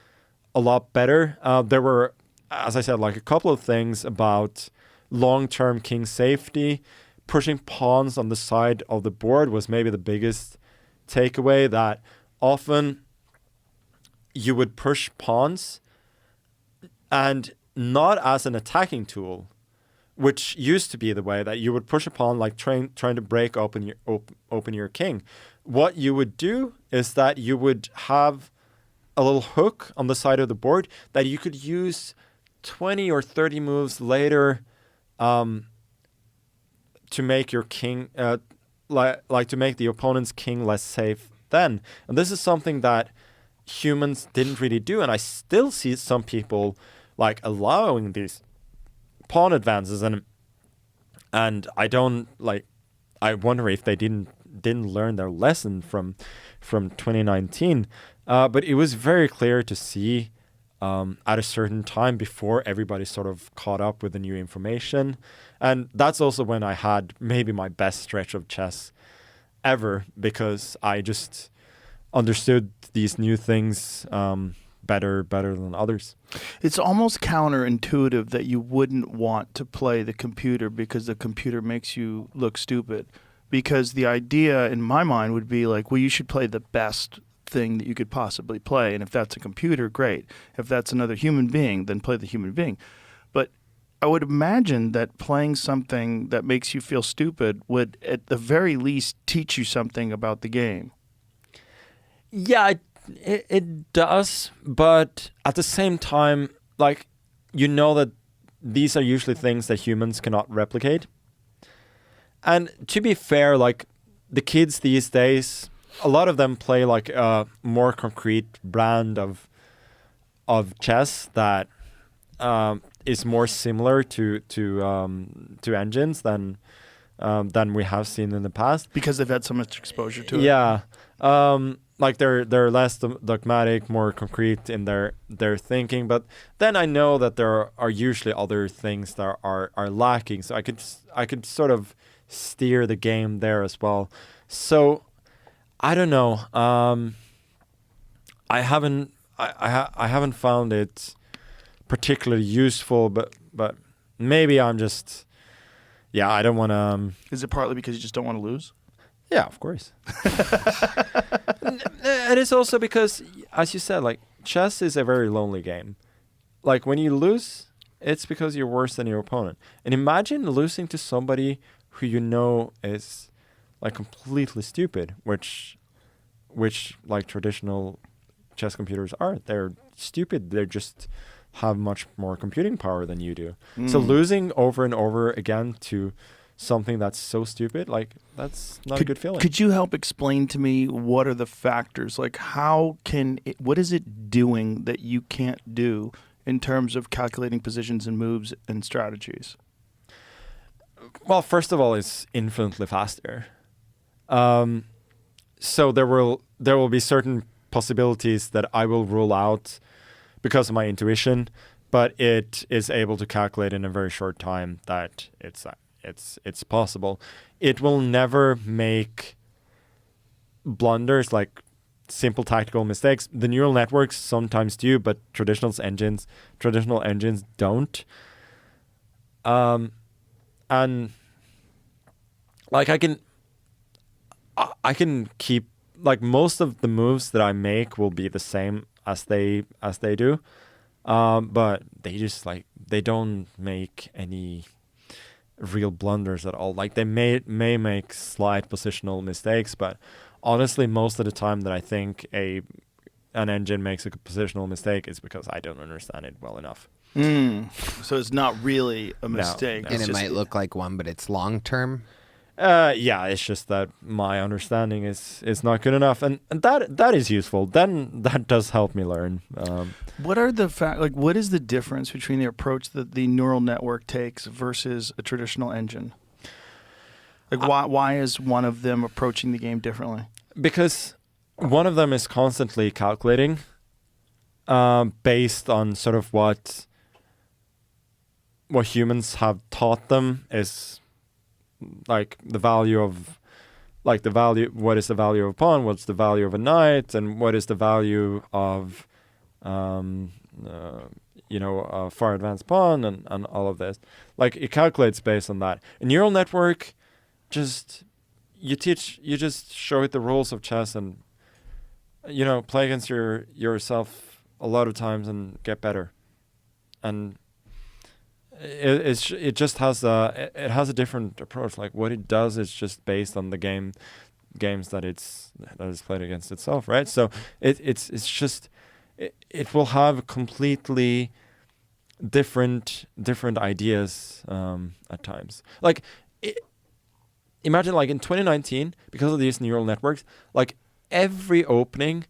a lot better. There were, as I said, like a couple of things about long-term king safety. Pushing pawns on the side of the board was maybe the biggest takeaway, that often you would push pawns and not as an attacking tool, which used to be the way that you would push a pawn like trying to break open your king. What you would do is that you would have a little hook on the side of the board that you could use 20 or 30 moves later to make your king, like to make the opponent's king less safe then. And this is something that humans didn't really do. And I still see some people like allowing these pawn advances, and I don't like. I wonder if they didn't learn their lesson from 2019. But it was very clear to see at a certain time before everybody sort of caught up with the new information, and that's also when I had maybe my best stretch of chess ever, because I just understood these new things better than others.
It's almost counterintuitive that you wouldn't want to play the computer because the computer makes you look stupid. Because the idea in my mind would be like, well, you should play the best thing that you could possibly play. And if that's a computer, great. If that's another human being, then play the human being. But I would imagine that playing something that makes you feel stupid would, at the very least, teach you something about the game.
Yeah, it does, but at the same time, like, you know that these are usually things that humans cannot replicate. And to be fair, like, the kids these days, a lot of them play like a more concrete brand of chess that is more similar to engines than we have seen in the past,
because they've had so much exposure to it.
Yeah. Like they're less dogmatic, more concrete in their thinking. But then I know that there are usually other things that are lacking. So I could sort of steer the game there as well. So I don't know. I haven't found it particularly useful, but maybe I'm just, yeah, I don't want to.
Is it partly because you just don't want to lose?
Yeah, of course. It is also because, as you said, like, chess is a very lonely game. Like, when you lose, it's because you're worse than your opponent. And imagine losing to somebody who you know is, like, completely stupid, which like traditional chess computers are. They're stupid. They just have much more computing power than you do. So losing over and over again to something that's so stupid, like that's not a good feeling.
Could you help explain to me what are the factors? Like, what is it doing that you can't do in terms of calculating positions and moves and strategies?
Well, first of all, it's infinitely faster. So there will be certain possibilities that I will rule out because of my intuition, but it is able to calculate in a very short time that it's possible. It will never make blunders, like simple tactical mistakes. The neural networks sometimes do, but traditional engines don't. And like I can keep, like, most of the moves that I make will be the same as they do, but they don't make any real blunders at all. Like, they may make slight positional mistakes, but honestly, most of the time that I think an engine makes a positional mistake is because I don't understand it well enough.
So it's not really a mistake.
And it might look like one, but it's long term.
Yeah, it's just that my understanding is not good enough, and that is useful. Then that does help me learn.
What are what is the difference between the approach that the neural network takes versus a traditional engine? Like, why is one of them approaching the game differently?
Because one of them is constantly calculating, based on sort of what humans have taught them is, like, the value of, like, what is the value of a pawn, what's the value of a knight, and what is the value of a far advanced pawn, and all of this. Like, it calculates based on that. A neural network, you just show it the rules of chess and, play against yourself a lot of times and get better. And it just has a different approach. Like, what it does is just based on the games that it's played against itself, right? So it will have completely different ideas at times. Like, imagine, like, in 2019, because of these neural networks, like, every opening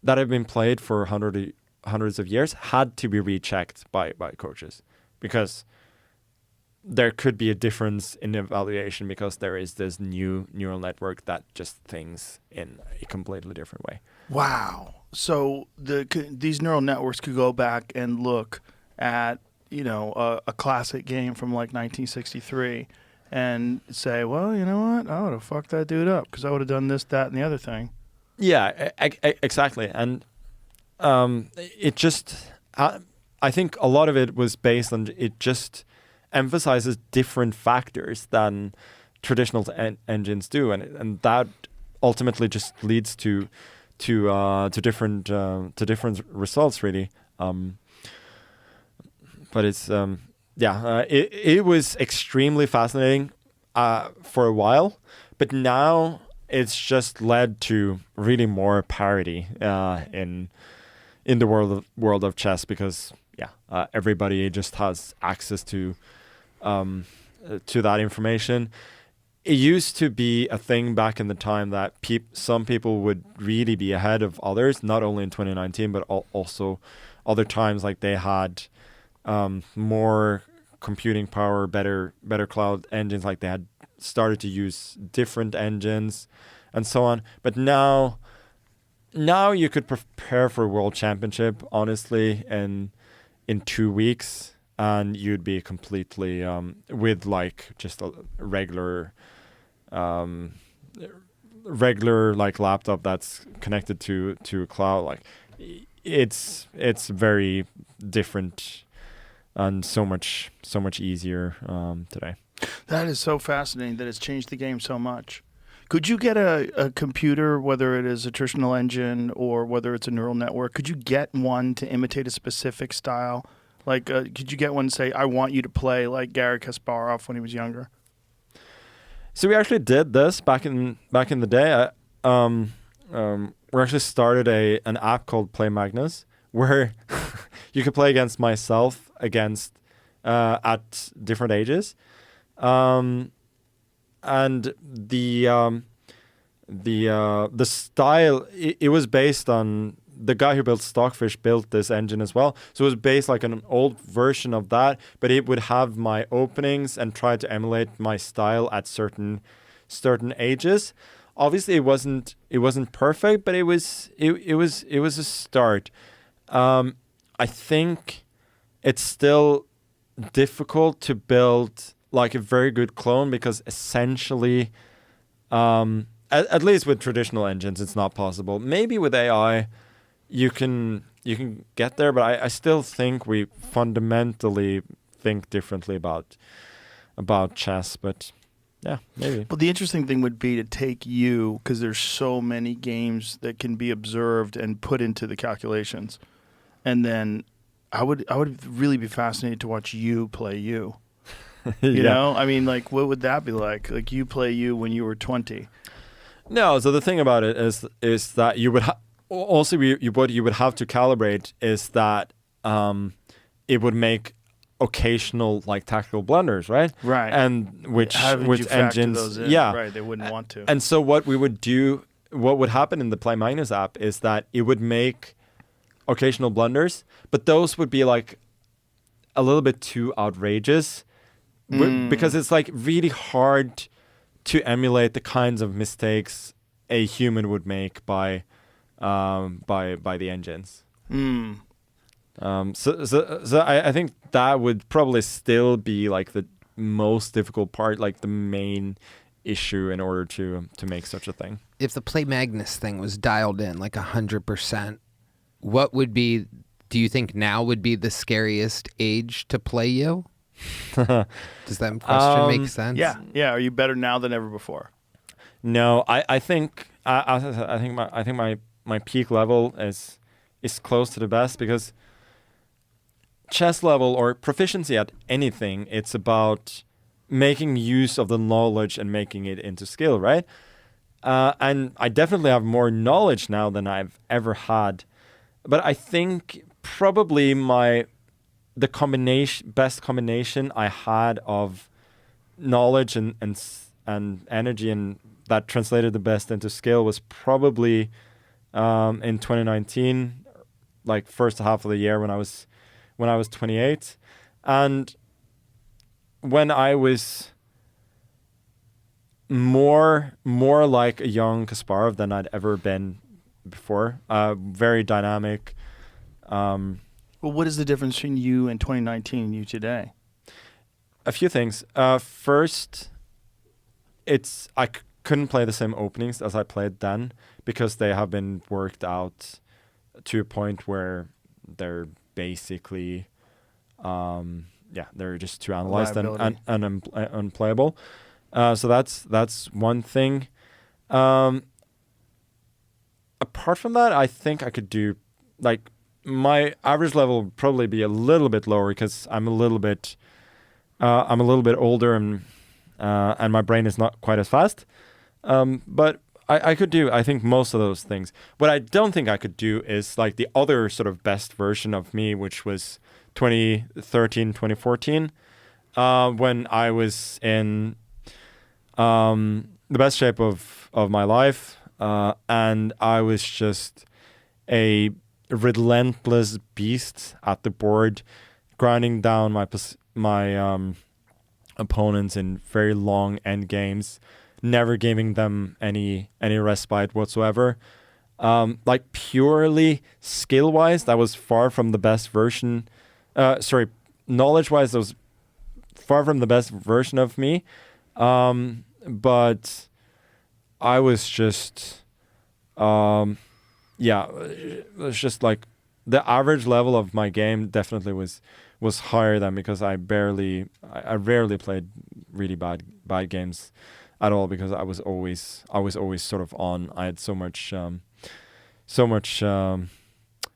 that have been played for hundreds of years had to be rechecked by coaches, because there could be a difference in evaluation because there is this new neural network that just thinks in a completely different way.
Wow. So these neural networks could go back and look at, a classic game from like 1963 and say, well, you know what? I would have fucked that dude up because I would have done this, that, and the other thing.
Yeah, exactly. And it just... I think a lot of it was based on, it just emphasizes different factors than traditional engines do, and that ultimately just leads to different results, really. But it's it was extremely fascinating for a while, but now it's just led to really more parity in the world of chess, because everybody just has access to that information. It used to be a thing back in the time that some people would really be ahead of others, not only in 2019, but also other times, like they had more computing power, better cloud engines, like they had started to use different engines and so on. But now you could prepare for a world championship, honestly, in 2 weeks, and you'd be completely with like just a regular like laptop that's connected to a cloud. Like, it's very different and so much easier today.
That is so fascinating that it's changed the game so much. Could you get a computer, whether it is a traditional engine or whether it's a neural network, could you get one to imitate a specific style? Like, could you get one and say, I want you to play like Garry Kasparov when he was younger?
So we actually did this back in the day. We actually started an app called Play Magnus, where you could play against myself at different ages. And the style, it was based on the guy who built Stockfish built this engine as well. So it was based like on an old version of that, but it would have my openings and try to emulate my style at certain ages. Obviously, it wasn't perfect, but it was a start. I think it's still difficult to build like a very good clone because essentially, at least with traditional engines, it's not possible. Maybe with AI, you can get there, but I still think we fundamentally think differently about chess. But yeah, maybe.
Well, the interesting thing would be to take you, because there's so many games that can be observed and put into the calculations, and then I would really be fascinated to watch you play you. You know, I mean, like, what would that be like? Like, you play you when you were 20.
No, so the thing about it is that you would also what you would have to calibrate is that it would make occasional like tactical blunders, right?
Right.
And which
factor
engines,
those in?
yeah,
right, they wouldn't want to.
And so what would happen in the Play Magnus app is that it would make occasional blunders, but those would be like a little bit too outrageous because it's like really hard to emulate the kinds of mistakes a human would make by the engines. So I think that would probably still be like the most difficult part, like the main issue in order to make such a thing.
If the Play Magnus thing was dialed in like 100%, what would be, do you think now would be the scariest age to play you? Does that question make sense?
Yeah. Are you better now than ever before?
No, I think my peak level is close to the best, because chess level or proficiency at anything, it's about making use of the knowledge and making it into skill, right? And I definitely have more knowledge now than I've ever had, but I think probably the best combination I had of knowledge and energy, and that translated the best into skill, was probably in 2019, like first half of the year when I was 28, and when I was more like a young Kasparov than I'd ever been before. Very dynamic.
Well, what is the difference between you in 2019 and you today?
A few things. First, I couldn't play the same openings as I played then, because they have been worked out to a point where they're basically, they're just too analyzed and unplayable. So that's one thing. Apart from that, I think I could do, like, my average level would probably be a little bit lower because I'm a little bit older and my brain is not quite as fast. But I could do, I think, most of those things. What I don't think I could do is like the other sort of best version of me, which was 2013, 2014, when I was in the best shape of my life, and I was just a relentless beast at the board, grinding down my opponents in very long end games, never giving them any respite whatsoever. Like purely skill wise, that was far from the best version. Knowledge wise, that was far from the best version of me. But I was just, it was just like the average level of my game definitely was higher than, because I rarely played really bad games at all, because I was always sort of on. I had so much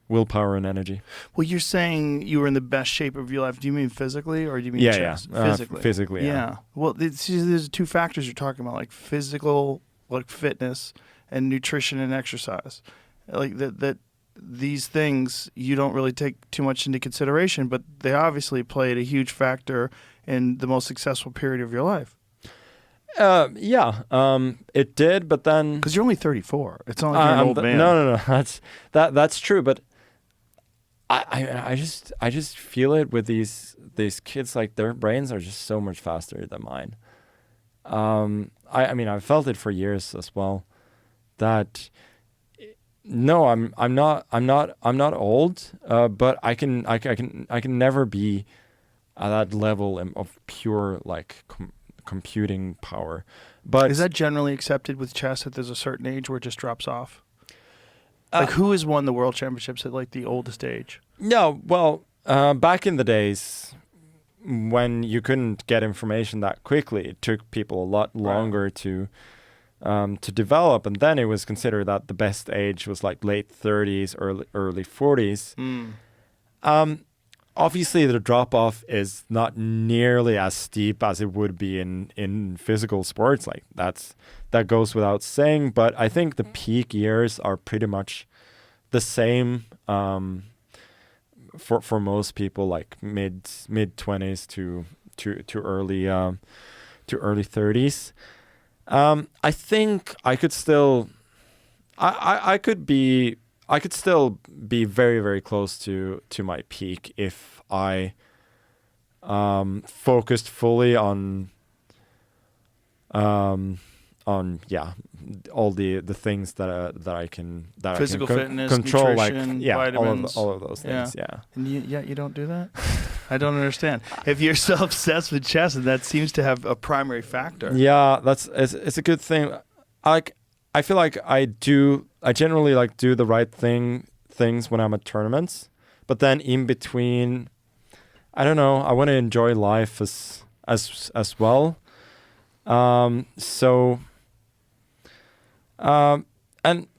willpower and energy.
Well, you're saying you were in the best shape of your life. Do you mean physically, or do you mean chess? Physically.
Physically, yeah.
Well, there's two factors you're talking about, like physical, like fitness, and nutrition and exercise. Like that these things you don't really take too much into consideration, but they obviously played a huge factor in the most successful period of your life.
It did, but then
Because you're only 34. It's not like you're an old man.
No. That's true, but I just feel it with these kids. Like their brains are just so much faster than mine. I mean I've felt it for years as well. That no, I'm not old, but I can never be at that level of pure like computing power. But
is that generally accepted with chess that there's a certain age where it just drops off? Like who has won the world championships at like the oldest age?
No, well, back in the days when you couldn't get information that quickly, it took people a lot longer to develop, and then it was considered that the best age was like late 30s, early 40s. Obviously, the drop-off is not nearly as steep as it would be in physical sports. Like that goes without saying. But I think the peak years are pretty much the same for most people, like mid 20s to early 30s. I think I could still, I could still be very, very close to my peak if I focused fully on all the things that I can
Physical fitness,
control,
nutrition, vitamins.
all of those things. Yeah.
And you don't do that? I don't understand. If you're so obsessed with chess, and that seems to have a primary factor.
Yeah, it's a good thing. I feel like I generally like do the right things when I'm at tournaments, but then in between, I don't know, I want to enjoy life as well. And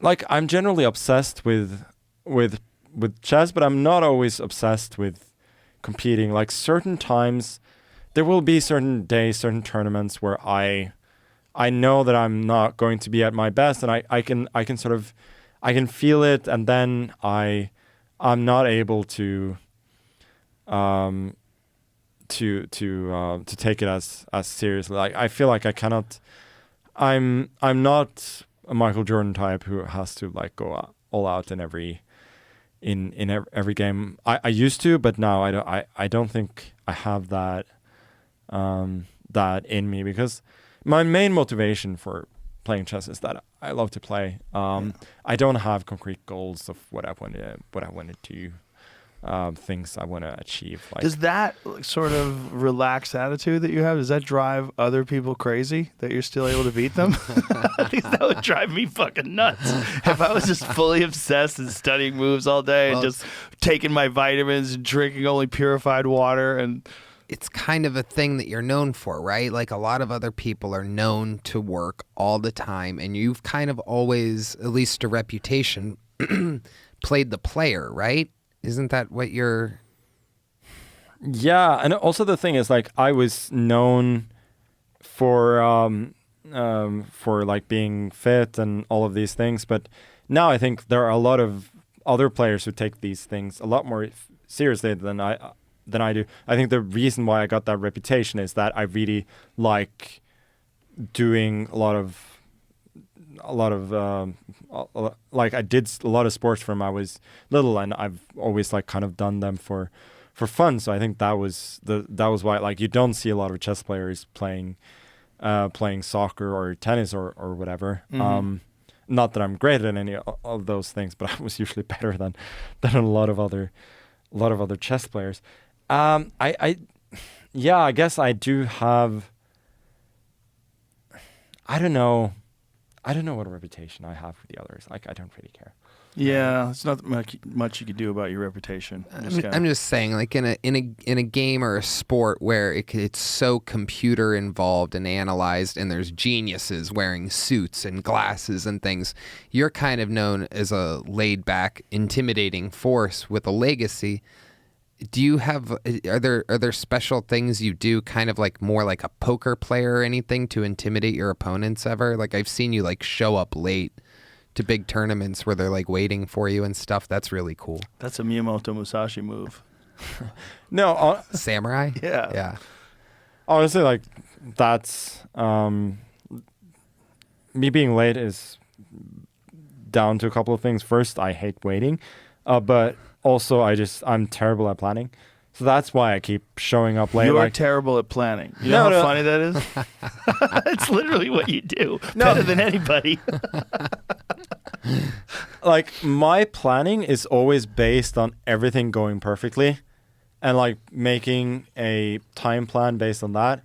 like I'm generally obsessed with chess, but I'm not always obsessed with competing. Like certain times, there will be certain days, certain tournaments where I know that I'm not going to be at my best, and I can sort of feel it, and then I'm not able to take it as seriously. Like I feel like I cannot. I'm not a Michael Jordan type who has to like go all out in every game. I used to, but now I don't think I have that in me, because my main motivation for playing chess is that I love to play. I don't have concrete goals of what I want to do. Things I want to achieve. Like,
does that sort of relaxed attitude that you have, does that drive other people crazy that you're still able to beat them? That would drive me fucking nuts. If I was just fully obsessed and studying moves all day and just taking my vitamins and drinking only purified water. And
it's kind of a thing that you're known for, right? Like a lot of other people are known to work all the time, and you've kind of always, at least a reputation, played the player, right? Isn't that what you're...
Yeah, and also the thing is, like, I was known for like being fit and all of these things, but now I think there are a lot of other players who take these things a lot more seriously than I do. I think the reason why I got that reputation is that I really like doing a lot of like I did a lot of sports when I was little, and I've always like kind of done them for fun. So I think that was why, like, you don't see a lot of chess players playing soccer or tennis or whatever.
Mm-hmm.
Not that I'm great at any of those things, but I was usually better than a lot of other chess players. I guess I do have. I don't know what reputation I have with the others. Like, I don't really care.
Yeah, it's not much you could do about your reputation.
I'm just saying, like in a game or a sport where it's so computer involved and analyzed, and there's geniuses wearing suits and glasses and things, you're kind of known as a laid back, intimidating force with a legacy. Do you have? Are there special things you do, kind of like more like a poker player or anything, to intimidate your opponents ever? Like, I've seen you like show up late to big tournaments where they're like waiting for you and stuff. That's really cool.
That's a Miyamoto Musashi move.
No,
Samurai.
Yeah.
Yeah.
Honestly, like that's me being late is down to a couple of things. First, I hate waiting, but also I'm terrible at planning. So that's why I keep showing up late.
You are
like,
terrible at planning. You know how funny that is? It's literally what you do. Better than anybody.
like my planning is always based on everything going perfectly and like making a time plan based on that.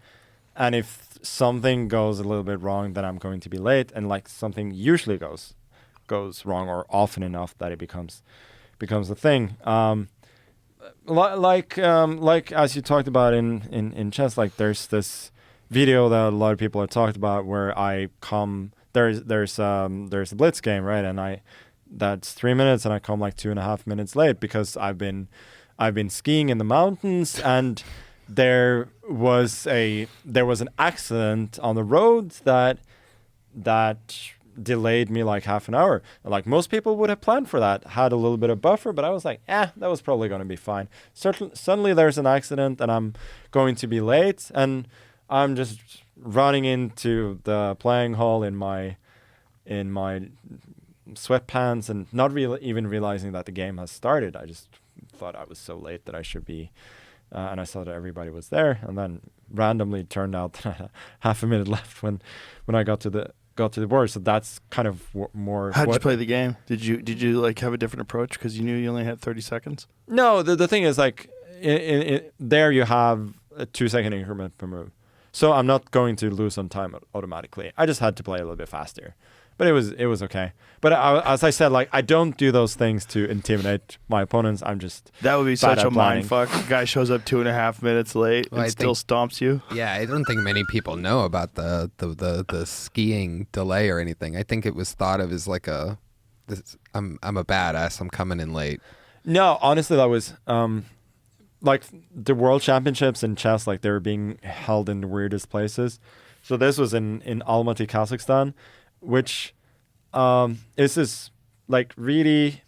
And if something goes a little bit wrong, then I'm going to be late. And like something usually goes wrong or often enough that it becomes a thing. Like as you talked about in chess, like there's this video that a lot of people have talked about where there's a blitz game, right? And that's 3 minutes and I come like 2.5 minutes late because I've been skiing in the mountains and there was an accident on the road that delayed me like half an hour. Like most people would have planned for that, had a little bit of buffer, but I was like, that was probably going to be fine. Suddenly there's an accident and I'm going to be late and I'm just running into the playing hall in my sweatpants and not really even realizing that the game has started. I just thought I was so late that I should be, and I saw that everybody was there, and then randomly it turned out that I had half a minute left when I got to the board. So that's kind of more.
How'd you play the game? Did you like have a different approach because you knew you only had 30 seconds?
No, the thing is like in there you have a 2-second increment per move, so I'm not going to lose on time automatically. I just had to play a little bit faster, but it was okay. But as I said, like I don't do those things to intimidate my opponents. I'm just
that would be such a mind fuck. Guy shows up 2.5 minutes late and still stomps you.
Yeah, I don't think many people know about the skiing delay or anything. I think it was thought of as like I'm a badass. I'm coming in late.
No, honestly, that was like the World Championships in chess. Like they were being held in the weirdest places. So this was in Almaty, Kazakhstan, which is this like really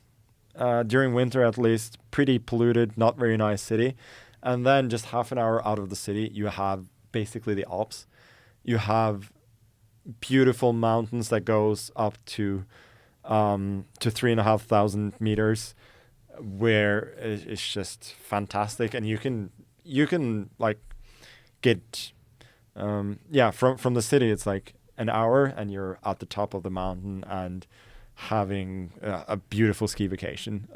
during winter at least pretty polluted, not very nice city. And then just half an hour out of the city you have basically the Alps. You have beautiful mountains that goes up to 3,500 meters where it's just fantastic, and you can like get from the city it's like an hour and you're at the top of the mountain and having a beautiful ski vacation.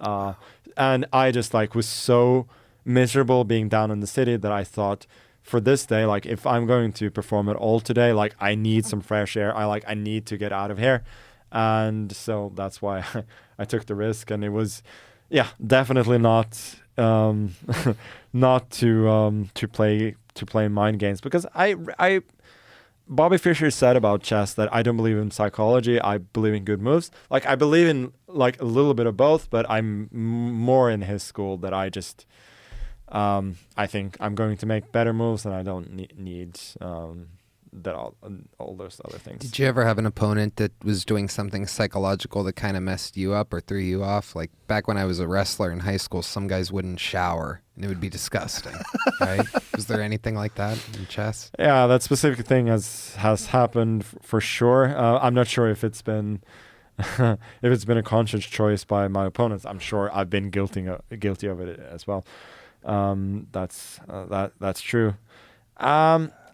And I just like was so miserable being down in the city that I thought for this day, like if I'm going to perform at all today, like I need some fresh air. I need to get out of here. And so that's why I took the risk, and it was, definitely not not to play mind games, because I Bobby Fischer said about chess that I don't believe in psychology. I believe in good moves. Like I believe in like a little bit of both, but I'm more in his school that I just I think I'm going to make better moves, and I don't need that all those other things.
Did you ever have an opponent that was doing something psychological that kind of messed you up or threw you off? Like back when I was a wrestler in high school, some guys wouldn't shower and it would be disgusting, right? Was there anything like that in chess?
Yeah, that specific thing has happened for sure. I'm not sure if it's been if it's been a conscious choice by my opponents. I'm sure I've been guilty of it as well. That's true.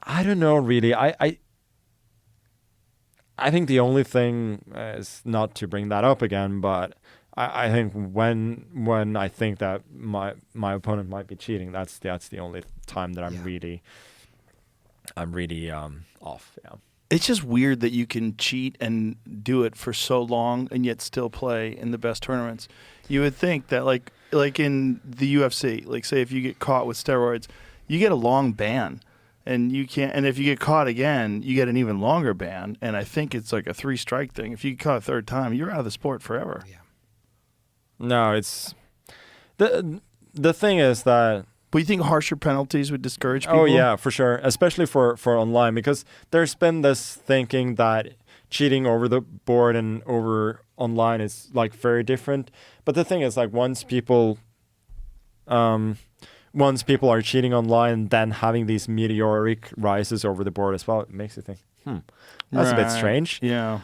I don't know really. I think the only thing is not to bring that up again, but I think when I think that my opponent might be cheating, that's the only time that I'm really off. Yeah.
It's just weird that you can cheat and do it for so long and yet still play in the best tournaments. You would think that like in the UFC, like say if you get caught with steroids, you get a long ban. And you can't. And if you get caught again, you get an even longer ban. And I think it's like a 3-strike thing. If you get caught a third time, you're out of the sport forever.
Yeah.
No, it's the thing is that.
But you think harsher penalties would discourage people?
Oh yeah, for sure, especially for online, because there's been this thinking that cheating over the board and over online is like very different. But the thing is, like once people once people are cheating online, then having these meteoric rises over the board as well, it makes you think, that's a bit strange.
Yeah.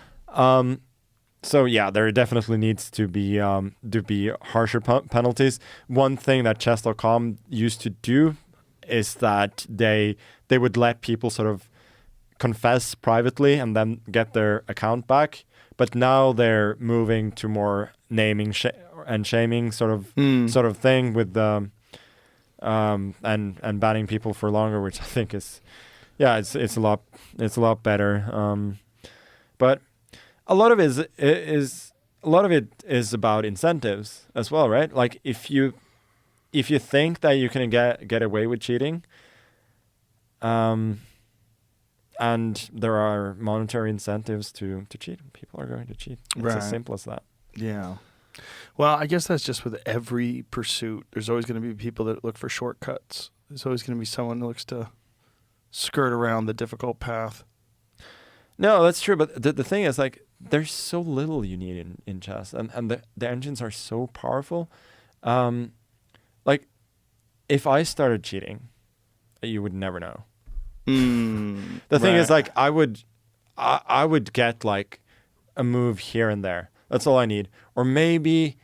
So yeah, there definitely needs to be harsher penalties. One thing that chess.com used to do is that they would let people sort of confess privately and then get their account back. But now they're moving to more naming and shaming sort of thing with and banning people for longer, which I think is it's a lot better. But a lot of it is about incentives as well, right? Like if you think that you can get away with cheating, and there are monetary incentives to cheat, people are going to cheat. It's as simple as that.
Yeah. Well, I guess that's just with every pursuit. There's always going to be people that look for shortcuts. There's always going to be someone that looks to skirt around the difficult path.
No, that's true. But the thing is, like, there's so little you need in chess, and the engines are so powerful. Like, if I started cheating, you would never know. The thing is, like, I would get like a move here and there. That's all I need. Or maybe,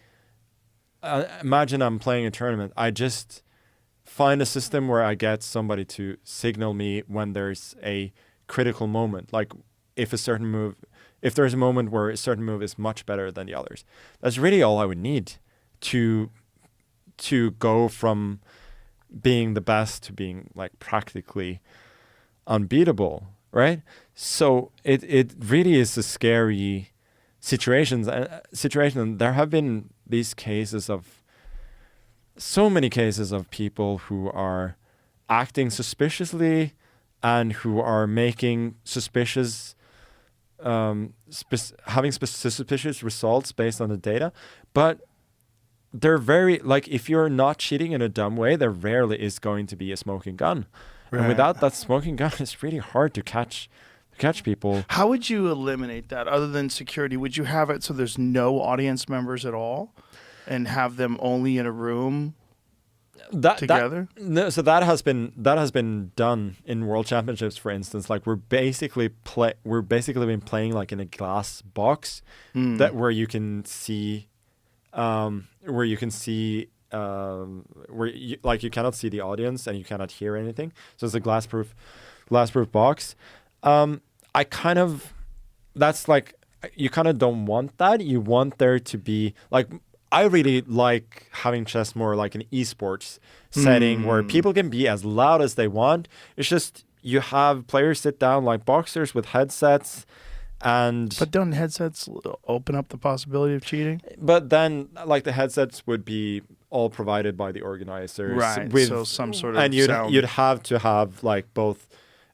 imagine I'm playing a tournament. I just find a system where I get somebody to signal me when there's a critical moment. Like if there's a moment where a certain move is much better than the others. That's really all I would need to go from being the best to being like practically unbeatable, right? So it really is a scary situation. And there have been these cases of so many cases of people who are acting suspiciously and who are making suspicious having suspicious results based on the data, but they're very, like, if you're not cheating in a dumb way, there rarely is going to be a smoking gun. Right. And without that smoking gun, it's really hard to catch people.
How would you eliminate that other than security? Would you have it so there's no audience members at all and have them only in a room together?
So that has been done in World Championships, for instance. Like we're basically been playing like in a glass box where you can see where you cannot see the audience and you cannot hear anything. So it's a glass-proof box. That's like, you kind of don't want that. You want there to be like, I really like having chess more like an esports setting where people can be as loud as they want. It's just you have players sit down like boxers with headsets. But don't headsets open up the possibility of cheating? But then, like, the headsets would be all provided by the organizers,
right? So some sort of
and
sound.
You'd have to have like both.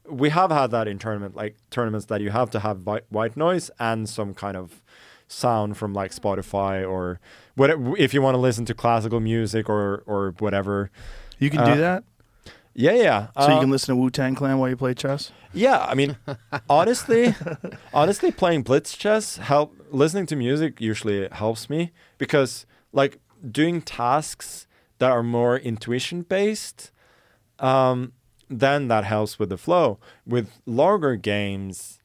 We have had that in tournaments that you have to have white noise and some kind of sound from like Spotify or whatever. If you want to listen to classical music or whatever,
you can do that.
Yeah.
So you can listen to Wu-Tang Clan while you play chess?
Yeah, I mean, honestly, playing Blitz chess, listening to music usually helps me because, like, doing tasks that are more intuition-based, then that helps with the flow. With longer games,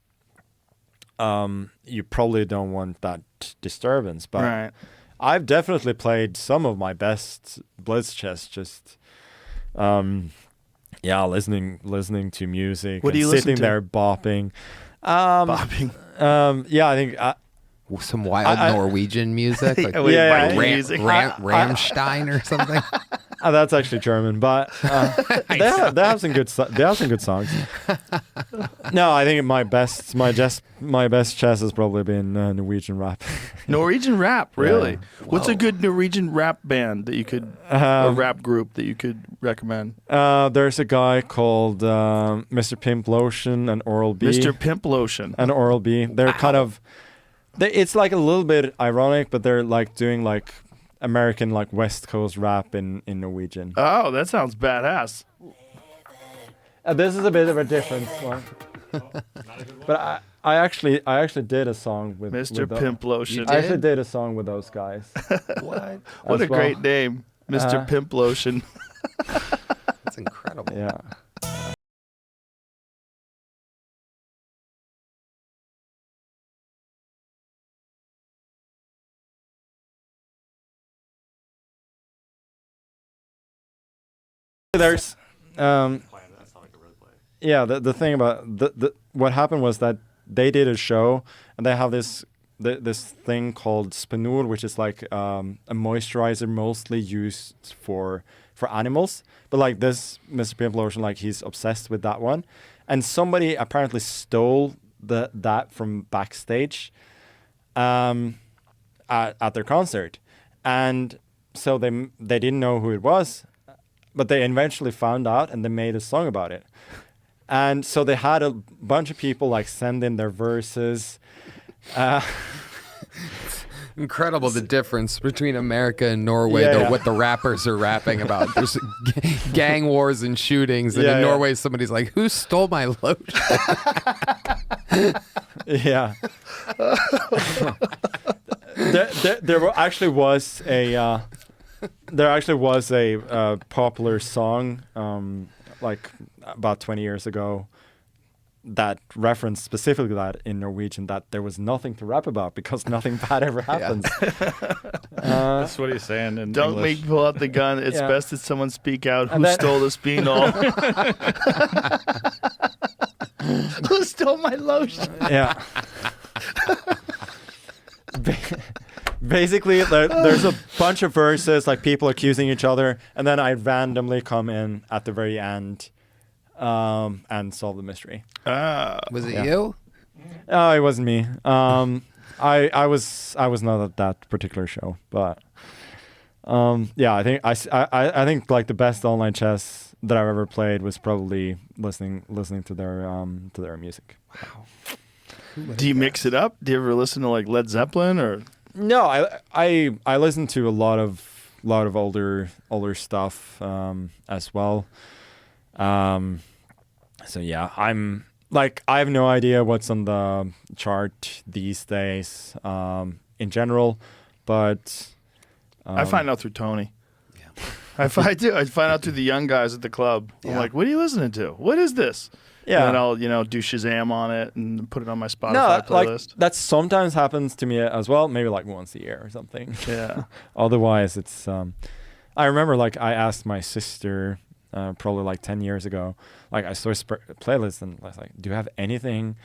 you probably don't want that disturbance. But
right.
I've definitely played some of my best Blitz chess just... listening to music.
What do you
sitting
listen to?
there bopping?
Bopping.
Yeah, I think
some wild Norwegian music, like
music.
Rammstein or something.
That's actually German, but they have some good songs. No, I think my best chess has probably been Norwegian rap.
Norwegian rap, really?
Yeah.
What's a good Norwegian rap band that you could, a rap group that you could recommend?
There's a guy called Mr. Pimp Lotion and Oral B.
Mr. Pimp Lotion
and Oral B. They're kind of. It's like a little bit ironic, but they're like doing like American like West Coast rap in Norwegian.
Oh, that sounds badass.
This is a bit of a different one. But I actually did a song with
Mr. Pimp Lotion.
I actually did a song with those guys.
What a great name, Mr. Pimp Lotion.
That's incredible.
Yeah. There's yeah, the thing about the what happened was that they did a show and they have this thing called Spanol, which is like a moisturizer mostly used for animals. But like this Mr. Pimple Lotion, like he's obsessed with that one. And somebody apparently stole that from backstage at their concert. And so they didn't know who it was, but they eventually found out and they made a song about it. And so they had a bunch of people like send in their verses.
Incredible the difference between America and Norway, what the rappers are rapping about. There's gang wars and shootings, and in Norway somebody's like, who stole my lotion?
Yeah. There actually was a popular song like about 20 years ago that referenced specifically that in Norwegian, that there was nothing to rap about because nothing bad ever happens.
That's what he's saying in
Don't
English.
make pull out the gun. It's
Yeah.
best that someone speak out. Who
And then-
stole the Spanol? Who stole my lotion?
Yeah. Basically, there's a bunch of verses, like people accusing each other, and then I randomly come in at the very end and solve the mystery.
Was it you?
Oh, it wasn't me. I was not at that particular show, but yeah, I think like the best online chess that I've ever played was probably listening to their music.
Do you mix it up? Do you ever listen to like Led Zeppelin or?
No, I listen to a lot of older stuff as well. So yeah, I'm like, I have no idea what's on the chart these days in general, but
I find out through Tony. Yeah. I find out through the young guys at the club. I'm like, what are you listening to? What is this?
yeah.
And then I'll do Shazam on it and put it on my Spotify
No, like
playlist.
that sometimes happens to me as well, maybe like once a year or something.
Yeah.
Otherwise, it's I remember like I asked my sister probably like 10 years ago, like I saw a playlist and I was like, do you have anything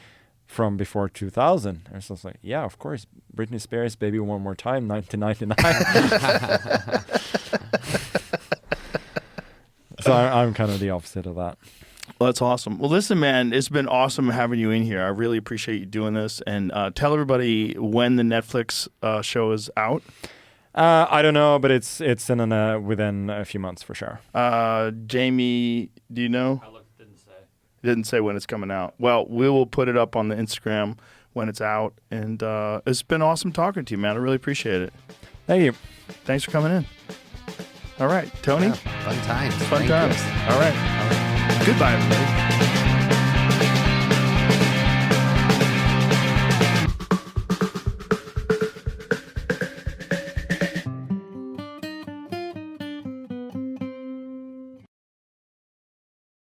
from before 2000? And so I was like, yeah, of course, Britney Spears, Baby One More Time, 1999. So I'm kind of the opposite of that.
Well, that's awesome. Well, listen, man, it's been awesome having you in here. I really appreciate you doing this. And tell everybody when the Netflix show is out.
I don't know, but it's in within a few months for sure.
Jamie, do you know? Didn't say when it's coming out. Well, we will put it up on the Instagram when it's out. And it's been awesome talking to you, man. I really appreciate it.
Thank you.
Thanks for coming in. All right, Tony.
Fun times.
Fun
Thank you.
times. All right. Goodbye, everybody.